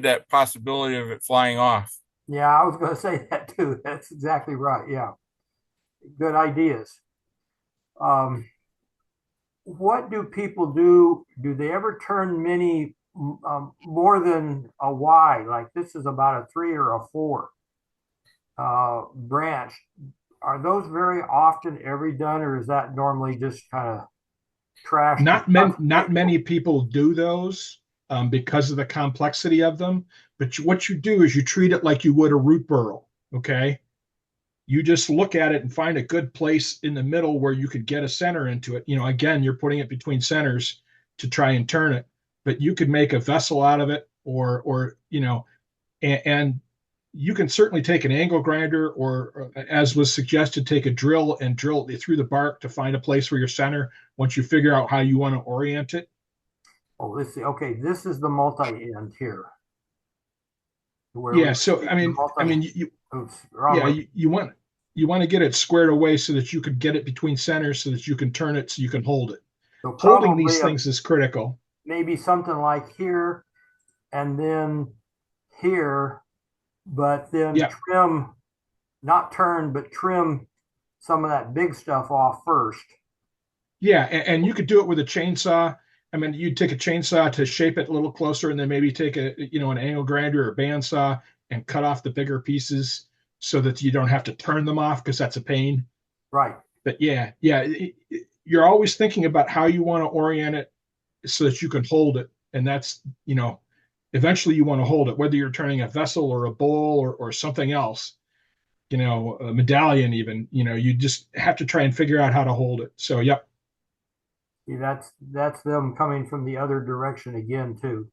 that possibility of it flying off. Yeah, I was going to say that too. That's exactly right. Yeah. Good ideas. What do people do? Do they ever turn many more than a Y? Like this is about a 3 or a 4 branch. Are those very often ever done, or is that normally just kind of trash. Not many people do those because of the complexity of them. But what you do is you treat it like you would a root burrow. Okay. You just look at it and find a good place in the middle where you could get a center into it. You know, again, you're putting it between centers to try and turn it, but you could make a vessel out of it, or you know, and you can certainly take an angle grinder, or as was suggested, take a drill and drill it through the bark to find a place for your center once you figure out how you want to orient it. Oh, okay. This is the multi-end here. Yeah. So you want to get it squared away so that you could get it between centers so that you can turn it so you can hold it. So holding these things is critical. Maybe something like here and then here, but then trim, not turn, but trim some of that big stuff off first. Yeah, and you could do it with a chainsaw. I mean, you'd take a chainsaw to shape it a little closer, and then maybe take an angle grinder or a bandsaw and cut off the bigger pieces so that you don't have to turn them off, because that's a pain. Right. But you're always thinking about how you want to orient it so that you can hold it. And that's, eventually you want to hold it, whether you're turning a vessel or a bowl or something else, a medallion even, you just have to try and figure out how to hold it. So, yep. See, that's them coming from the other direction again too.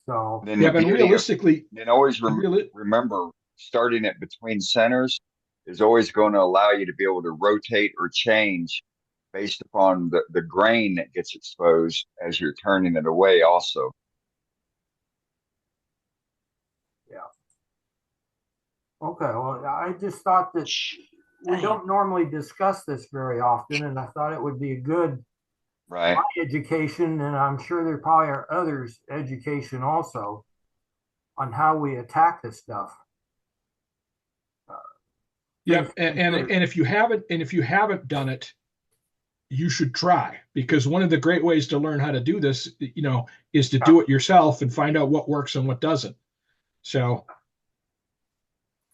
So but realistically, and always remember, starting it between centers is always going to allow you to be able to rotate or change based upon the grain that gets exposed as you're turning it away also. Yeah. Okay. Well, I just thought that we don't normally discuss this very often, and I thought it would be a good education, and I'm sure there probably are others' education also on how we attack this stuff. Yeah, and if you haven't done it, you should try, because one of the great ways to learn how to do this, is to do it yourself and find out what works and what doesn't. So,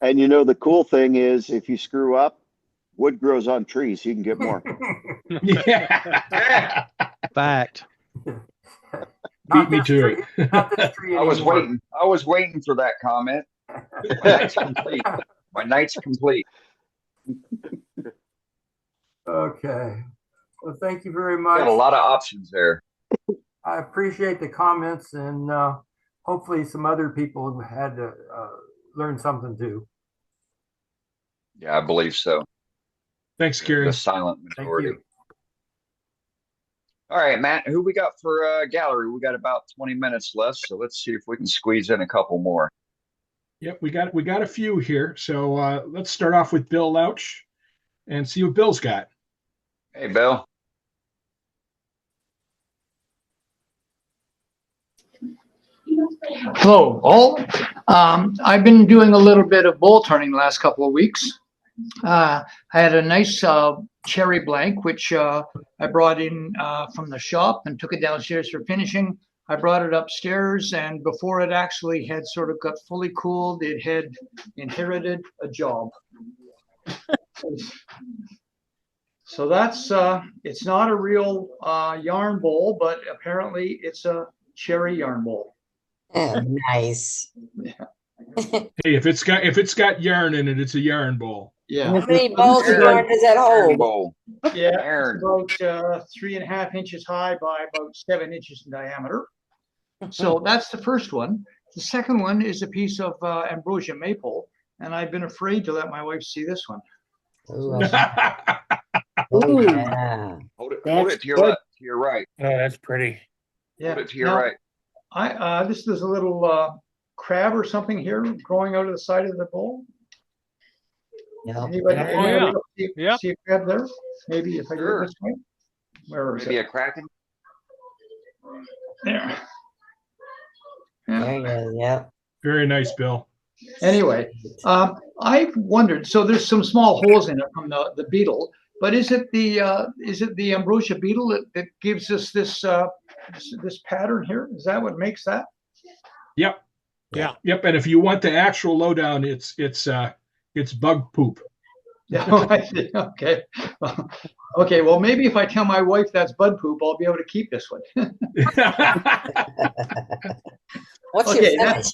and the cool thing is, if you screw up, wood grows on trees. You can get more. Yeah. Fact. Beat me to it. I was waiting for that comment. My night's complete. My night's complete. Okay. Well, thank you very much. Got a lot of options there. I appreciate the comments, and hopefully some other people have had to learn something too. Yeah, I believe so. Thanks, Gary. The silent majority. All right, Matt, who we got for gallery? We got about 20 minutes left, so let's see if we can squeeze in a couple more. Yep, we got a few here. So let's start off with Bill Louch and see what Bill's got. Hey, Bill. Hello, all. I've been doing a little bit of bowl turning the last couple of weeks. I had a nice cherry blank, which I brought in from the shop and took it downstairs for finishing. I brought it upstairs, and before it actually had sort of got fully cooled, it had inherited a job. So that's, it's not a real yarn bowl, but apparently it's a cherry yarn bowl. Oh, nice. Hey, if it's got yarn in it, it's a yarn bowl. Yeah. How many balls of yarn does that hold? Bowl. Yeah, it's about 3.5 inches high by about 7 inches in diameter. So that's the first one. The second one is a piece of ambrosia maple, and I've been afraid to let my wife see this one. Ooh, yeah. Hold it to your left, to your right. Oh, that's pretty. Yeah. Hold it to your right. This is a little crab or something here growing out of the side of the bowl. Anybody see a crab there? Maybe if I do it this way. Where is Maybe it? a kraken. There. There you go. Yep. Very nice, Bill. Anyway, I wondered. So there's some small holes in it from the beetle, but is it the ambrosia beetle that gives us this this pattern here? Is that what makes that? Yep. Yeah. Yep. And if you want the actual lowdown, it's bug poop. Yeah, I see. Okay. Okay. Well, maybe if I tell my wife that's bud poop, I'll be able to keep this one. What's Okay, your finish?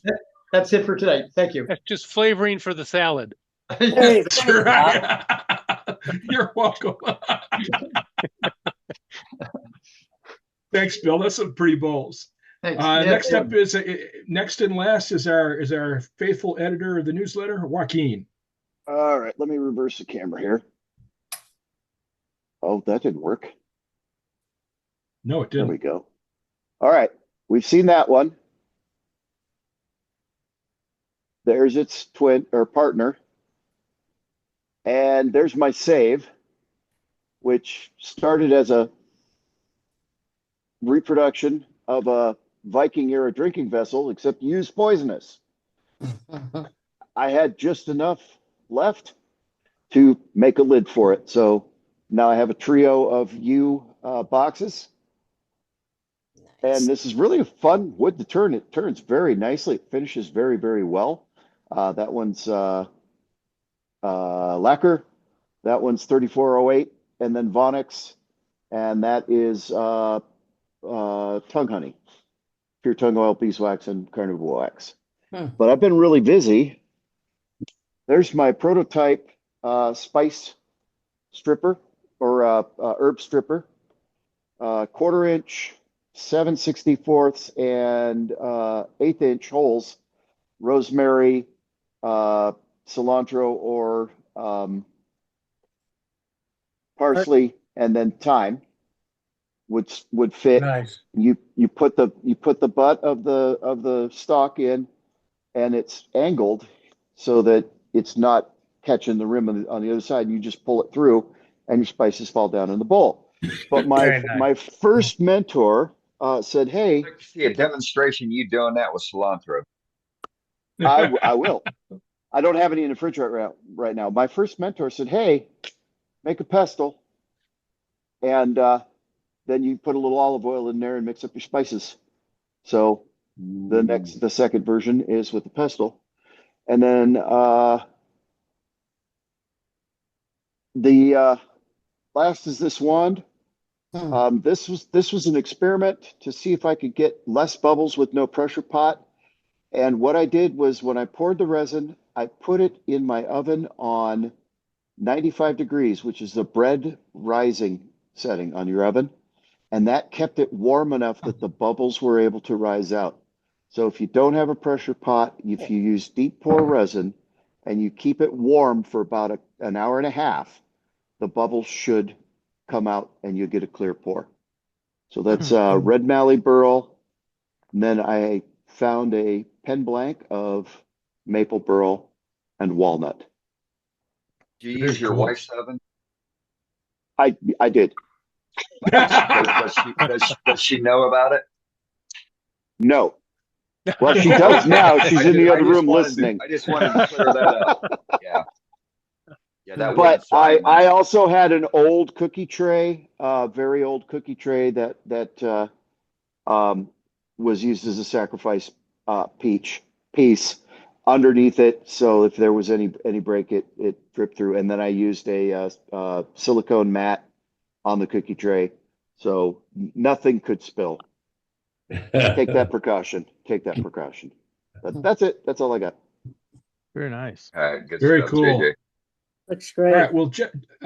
that's it for tonight. Thank you. That's just flavoring for the salad. Yes. What's your finish, Bob? You're welcome. Thanks, Bill. That's some pretty bowls. Thanks. Yeah, Next up is next and last is our faithful editor of the newsletter, Joaquin. All right, let me reverse the camera here. Oh, that didn't work. No, it There didn't. we go. All right, we've seen that one. There's its twin or partner. And there's my save, which started as a reproduction of a Viking era drinking vessel, except used poisonous. I had just enough left to make a lid for it. So now I have a trio of U boxes. And this is really a fun wood to turn. It turns very nicely. It finishes very, very well. That one's lacquer. That one's 3408, and then Vonix, and that is tongue honey, pure tongue oil, beeswax, and carnauba wax. But I've been really busy. There's my prototype spice stripper or herb stripper, 1/4 inch, 7/64 and 1/8 inch holes, rosemary, cilantro, or parsley, and then thyme would fit. Nice. You put the butt of the stalk in, and it's angled so that it's not catching the rim on the other side. You just pull it through, and your spices fall down in the bowl. But Very nice. my first mentor said, "Hey, See a demonstration you doing that with cilantro. I will. I don't have any in the refrigerator right now." My first mentor said, "Hey, make a pestle, and then you put a little olive oil in there and mix up your spices." So the second version is with the pestle, and then the last is this wand. This was an experiment to see if I could get less bubbles with no pressure pot. And what I did was when I poured the resin, I put it in my oven on 95 degrees, which is the bread rising setting on your oven. And that kept it warm enough that the bubbles were able to rise out. So if you don't have a pressure pot, if you use deep pour resin and you keep it warm for about an hour and a half, the bubbles should come out and you get a clear pour. So that's red mallee burl. And then I found a pen blank of maple burl and walnut. Do you use your wife's oven? I did. Does she know about it? No. Well, she does now. She's in the other room listening. I just wanted to clear that up. Yeah. Yeah, that But wouldn't fly in my I also had an old cookie tray, very old cookie tray that was used as a sacrifice piece underneath it. So if there was any break, it dripped through. And then I used a silicone mat on the cookie tray, so nothing could spill. Take that precaution. Take that precaution. But that's it. That's all I got. Very nice. Good Very stuff, cool. JJ. Looks All great. right. Well,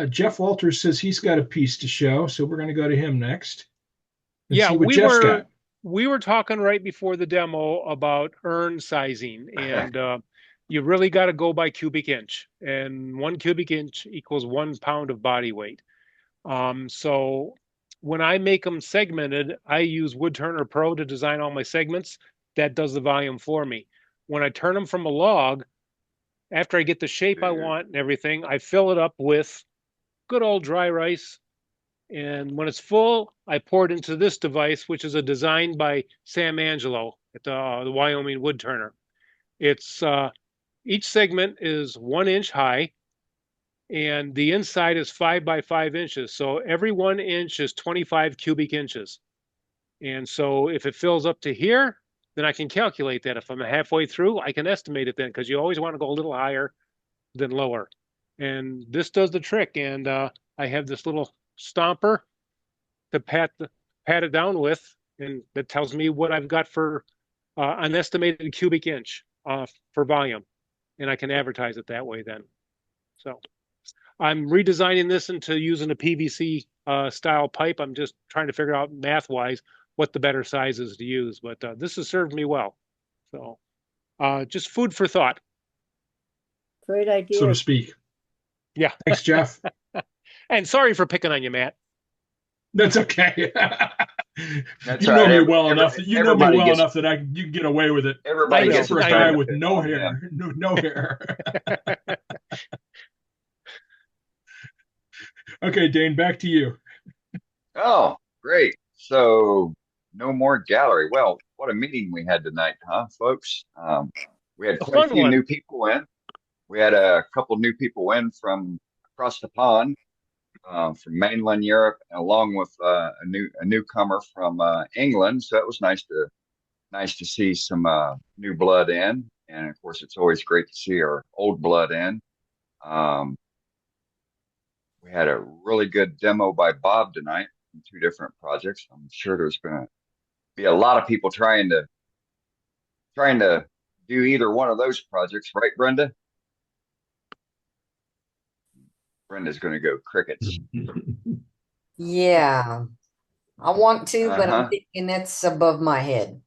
Jeff Walters says he's got a piece to show, so we're going to go to him next. And Yeah, see what we Jeff's were got. we were talking right before the demo about urn sizing, and you really got to go by cubic inch, and 1 cubic inch equals 1 pound of body weight. So when I make them segmented, I use Woodturner Pro to design all my segments. That does the volume for me. When I turn them from a log, after I get the shape I want and everything, I fill it up with good old dry rice. And when it's full, I pour it into this device, which is a design by Sam Angelo at the Wyoming Woodturner. It's each segment is 1 inch high, and the inside is 5 by 5 inches. So every 1 inch is 25 cubic inches. And so if it fills up to here, then I can calculate that. If I'm halfway through, I can estimate it then, because you always want to go a little higher than lower. And this does the trick. And I have this little stomper to pat it down with, and that tells me what I've got for an estimated cubic inch for volume, and I can advertise it that way then. So I'm redesigning this into using a PVC style pipe. I'm just trying to figure out math wise what the better size is to use, but this has served me well. So just food for thought. Great idea. So to speak. Yeah. Thanks, Jeff. And sorry for picking on you, Matt. That's okay. That's you all know right. me well enough. You know me Everybody well gets- enough that you can get away with it. Everybody Except gets for a a guy turn with to pick no on hair. them. No hair. Okay, Dane, back to you. Oh, great. So no more gallery. Well, what a meeting we had tonight, huh, folks? We had A quite a fun few one. new people in. We had a couple new people in from across the pond, from mainland Europe, along with a newcomer from England. So it was nice to see some new blood in, and of course, it's always great to see our old blood in. We had a really good demo by Bob tonight from 2 different projects. I'm sure there's going to be a lot of people trying to do either one of those projects, right, Brenda? Brenda's going to go crickets. Yeah, I want to, but I'm Uh-huh. thinking that's above my head.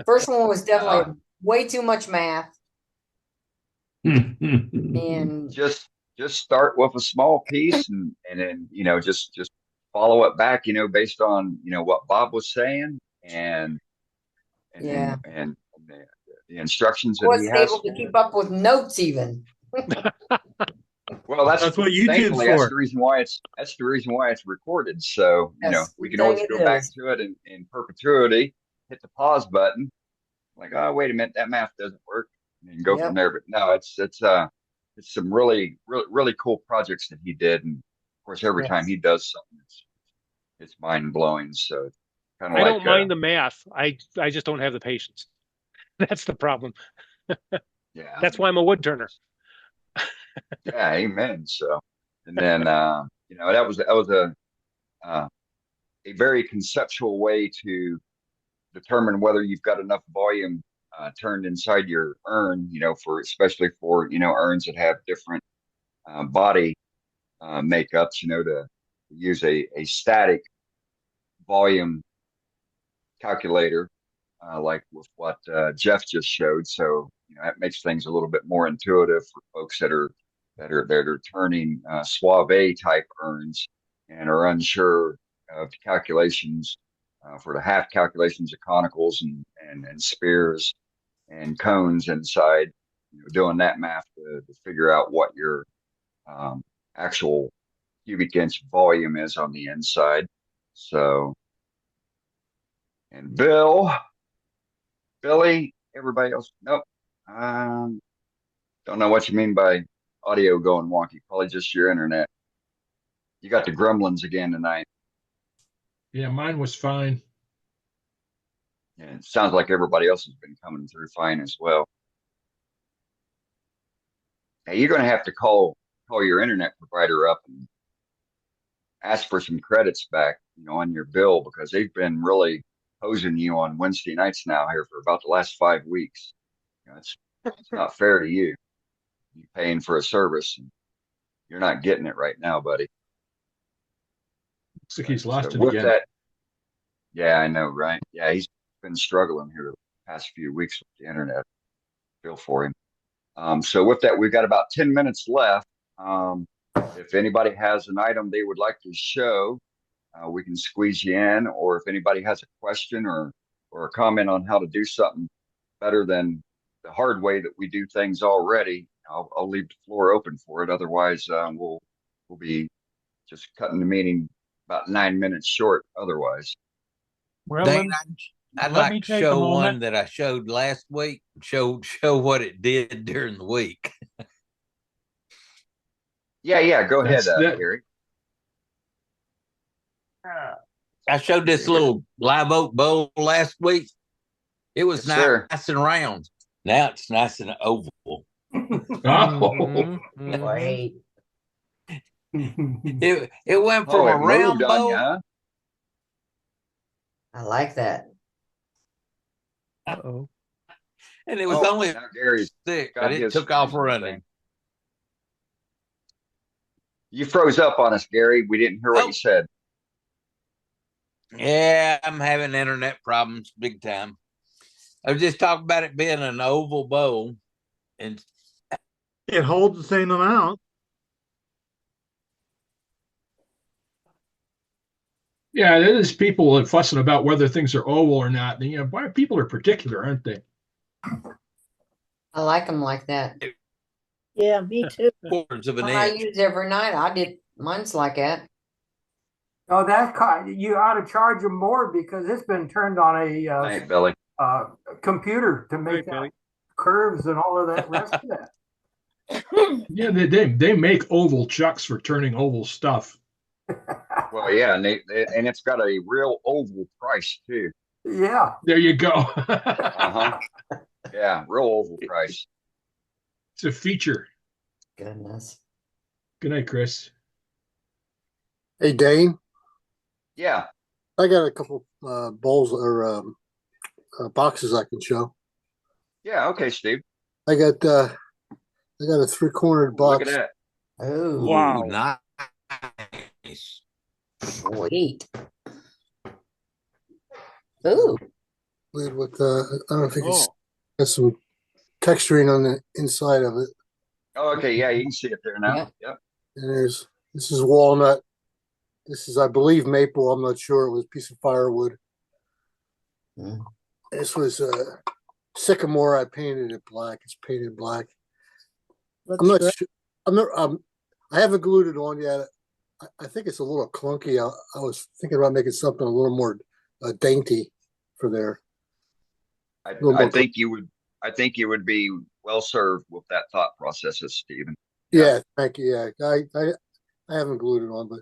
First one was definitely way too much math, and Just start with a small piece and then just follow it back, based on what Bob was saying and yeah, and the instructions I that he wasn't has. able to keep up with notes even. Well, That's what YouTube's thankfully that's for. the reason why it's recorded. So Yes, we good can always thing it go back is. to it in perpetuity, hit the pause button, like, oh wait a minute, that math doesn't work, and go Yep. from there. But no, it's some really cool projects that he did, and of course every time he does something, it's mind blowing. So it's kind of I like don't mind the math. I just don't have the patience. That's the problem. yeah, That's why I'm a wood turner. yeah, amen. So, and then that was a very conceptual way to determine whether you've got enough volume turned inside your urn, especially for urns that have different body makeups, to use a static volume calculator, like with what Jeff just showed. So that makes things a little bit more intuitive for folks that are turning Suave type urns and are unsure of the calculations for the half calculations of conicals and spears and cones inside. Doing that math to figure out what your actual cubic inch volume is on the inside. So, and Billy, everybody else, nope. Don't know what you mean by audio going wonky. Probably just your internet. You got the gremlins again tonight. Yeah, mine was fine. And it sounds like everybody else has been coming through fine as well. Now you're going to have to call your internet provider up and ask for some credits back, on your bill, because they've been really hosing you on Wednesday nights now here for about the last 5 weeks. It's not fair to you. You're paying for a service and you're not getting it right now, buddy. Looks like he's lost it with again. that, yeah, I know, right? Yeah, he's been struggling here the past few weeks with the internet. Feel for him. So with that, we've got about 10 minutes left. If anybody has an item they would like to show, we can squeeze you in, or if anybody has a question or a comment on how to do something better than the hard way that we do things already, I'll leave the floor open for it. Otherwise, we'll be just cutting the meeting about 9 minutes short otherwise. Well, Dane, I'd let like me to take a show moment. one that I showed last week. Show what it did during the week. Yeah, go ahead, Gary. I showed this little live oak bowl last week. It was Yes, sir. nice and round. Now it's nice and oval. Oh. Wait. It went from Oh, a it round moved on you, bowl. huh? I like that. Uh-oh. And it was Oh, only now Gary's thick, got but it his took off freezing running. thing. You froze up on us, Gary. We didn't hear what you said. Yeah, I'm having internet problems big time. I was just talking about it being an oval bowl, and It holds the same amount. Yeah, there's people that fussing about whether things are oval or not. You know, why people are particular, aren't they? I like them like that. Yeah, me too. quarters of an One I inch. use every night. I did mine's like that. Oh, you ought to charge them more because it's been turned on a Thanks, Billy. computer to make Right, that Billy. curves and all of that rest of that. Yeah, they make oval chucks for turning oval stuff. Well, yeah, and it's got a real oval price too. Yeah. There you go. Uh-huh. Yeah, real oval price. It's a feature. Goodness. Good night, Chris. Hey, Dane, Yeah. I got a couple bowls or boxes I can show. Yeah, okay, Steve. I got a 3-cornered Look box. at that. Oh, Wow. Nice. sweet. Ooh. With I don't know if you can see, Oh, has some texturing on the inside of it. Oh, okay, yeah, you can see it there now. Yeah. Yep. And this is walnut. This is, I believe, maple. I'm not sure. It was a piece of firewood. Mm. This was sycamore. I painted it black. It's painted black. Looks I'm not good. sure. I'm not. I haven't glued it on yet. I think it's a little clunky. I was thinking about making something a little more dainty for there. I more- think you would be well served with that thought process, Stephen. Yeah, thank you. Yeah, I haven't glued it on, but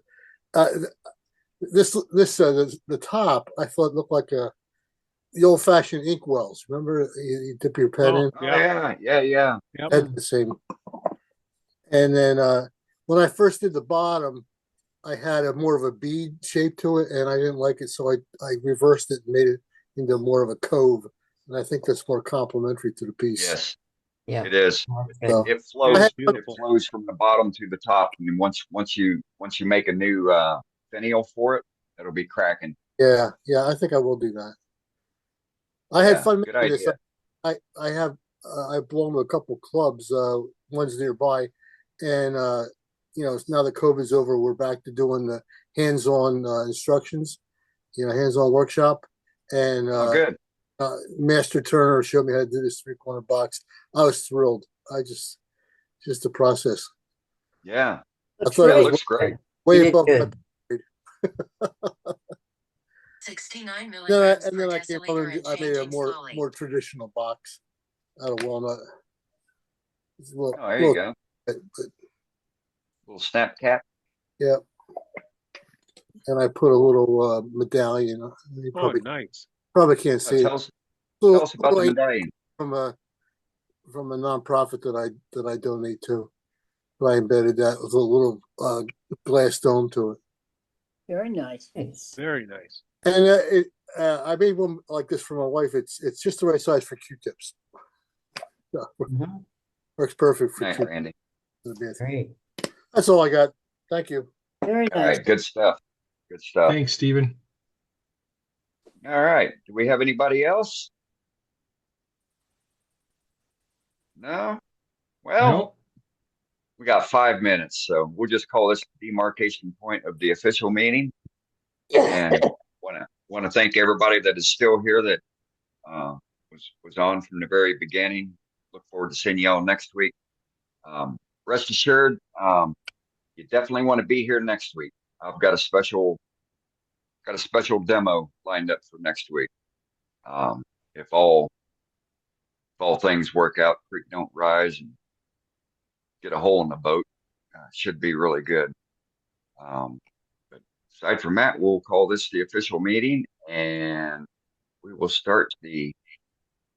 the top I thought looked like the old fashioned ink wells. Remember, you dip your pen in. Oh, yeah. Yep. Had the same. And then when I first did the bottom, I had a more of a bead shape to it, and I didn't like it, so I reversed it and made it into more of a cove. And I think that's more complementary to the piece. Yes, Yeah. it is. So, It flows. beautiful. It flows from the bottom to the top, and then once you make a new finial for it, it'll be cracking. yeah, I think I will do that. I had Yeah, fun good making this. idea. I have I've blown to a couple clubs, ones nearby, and now that COVID's over, we're back to doing the hands-on instructions, hands-on workshop, and Oh, good. Master Turner showed me how to do this 3-corner box. I was thrilled. Just the process. Yeah, I Looks thought it it was great. looks great. way You did above my good. grade. 69 And then I came home and I made a more traditional box out of walnut. It's a little, Oh, there you go. but Little snap cap. yeah. And I put a little medallion. You Oh, probably nice. can't see Tell it. us about the medallion. from a nonprofit that I donate to. But I embedded that with a little glass dome to it. Very nice. Very nice. And I made one like this for my wife. It's just the right size for Q-tips. So, works perfect for Nice, Q-tips. Randy. Great. That's all I got. Thank you. Very All nice. right, good stuff. Good stuff. Thanks, Stephen. All right. Do we have anybody else? No? Well, Nope. we got 5 minutes, so we'll just call this the demarcation point of the official meeting. And want to thank everybody that is still here that was on from the very beginning. Look forward to seeing y'all next week. Rest assured, you definitely want to be here next week. I've got a special demo lined up for next week. If all things work out, creek don't rise, and get a hole in the boat, should be really good. But aside from that, we'll call this the official meeting, and we will start the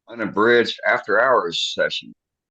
unabridged after hours session.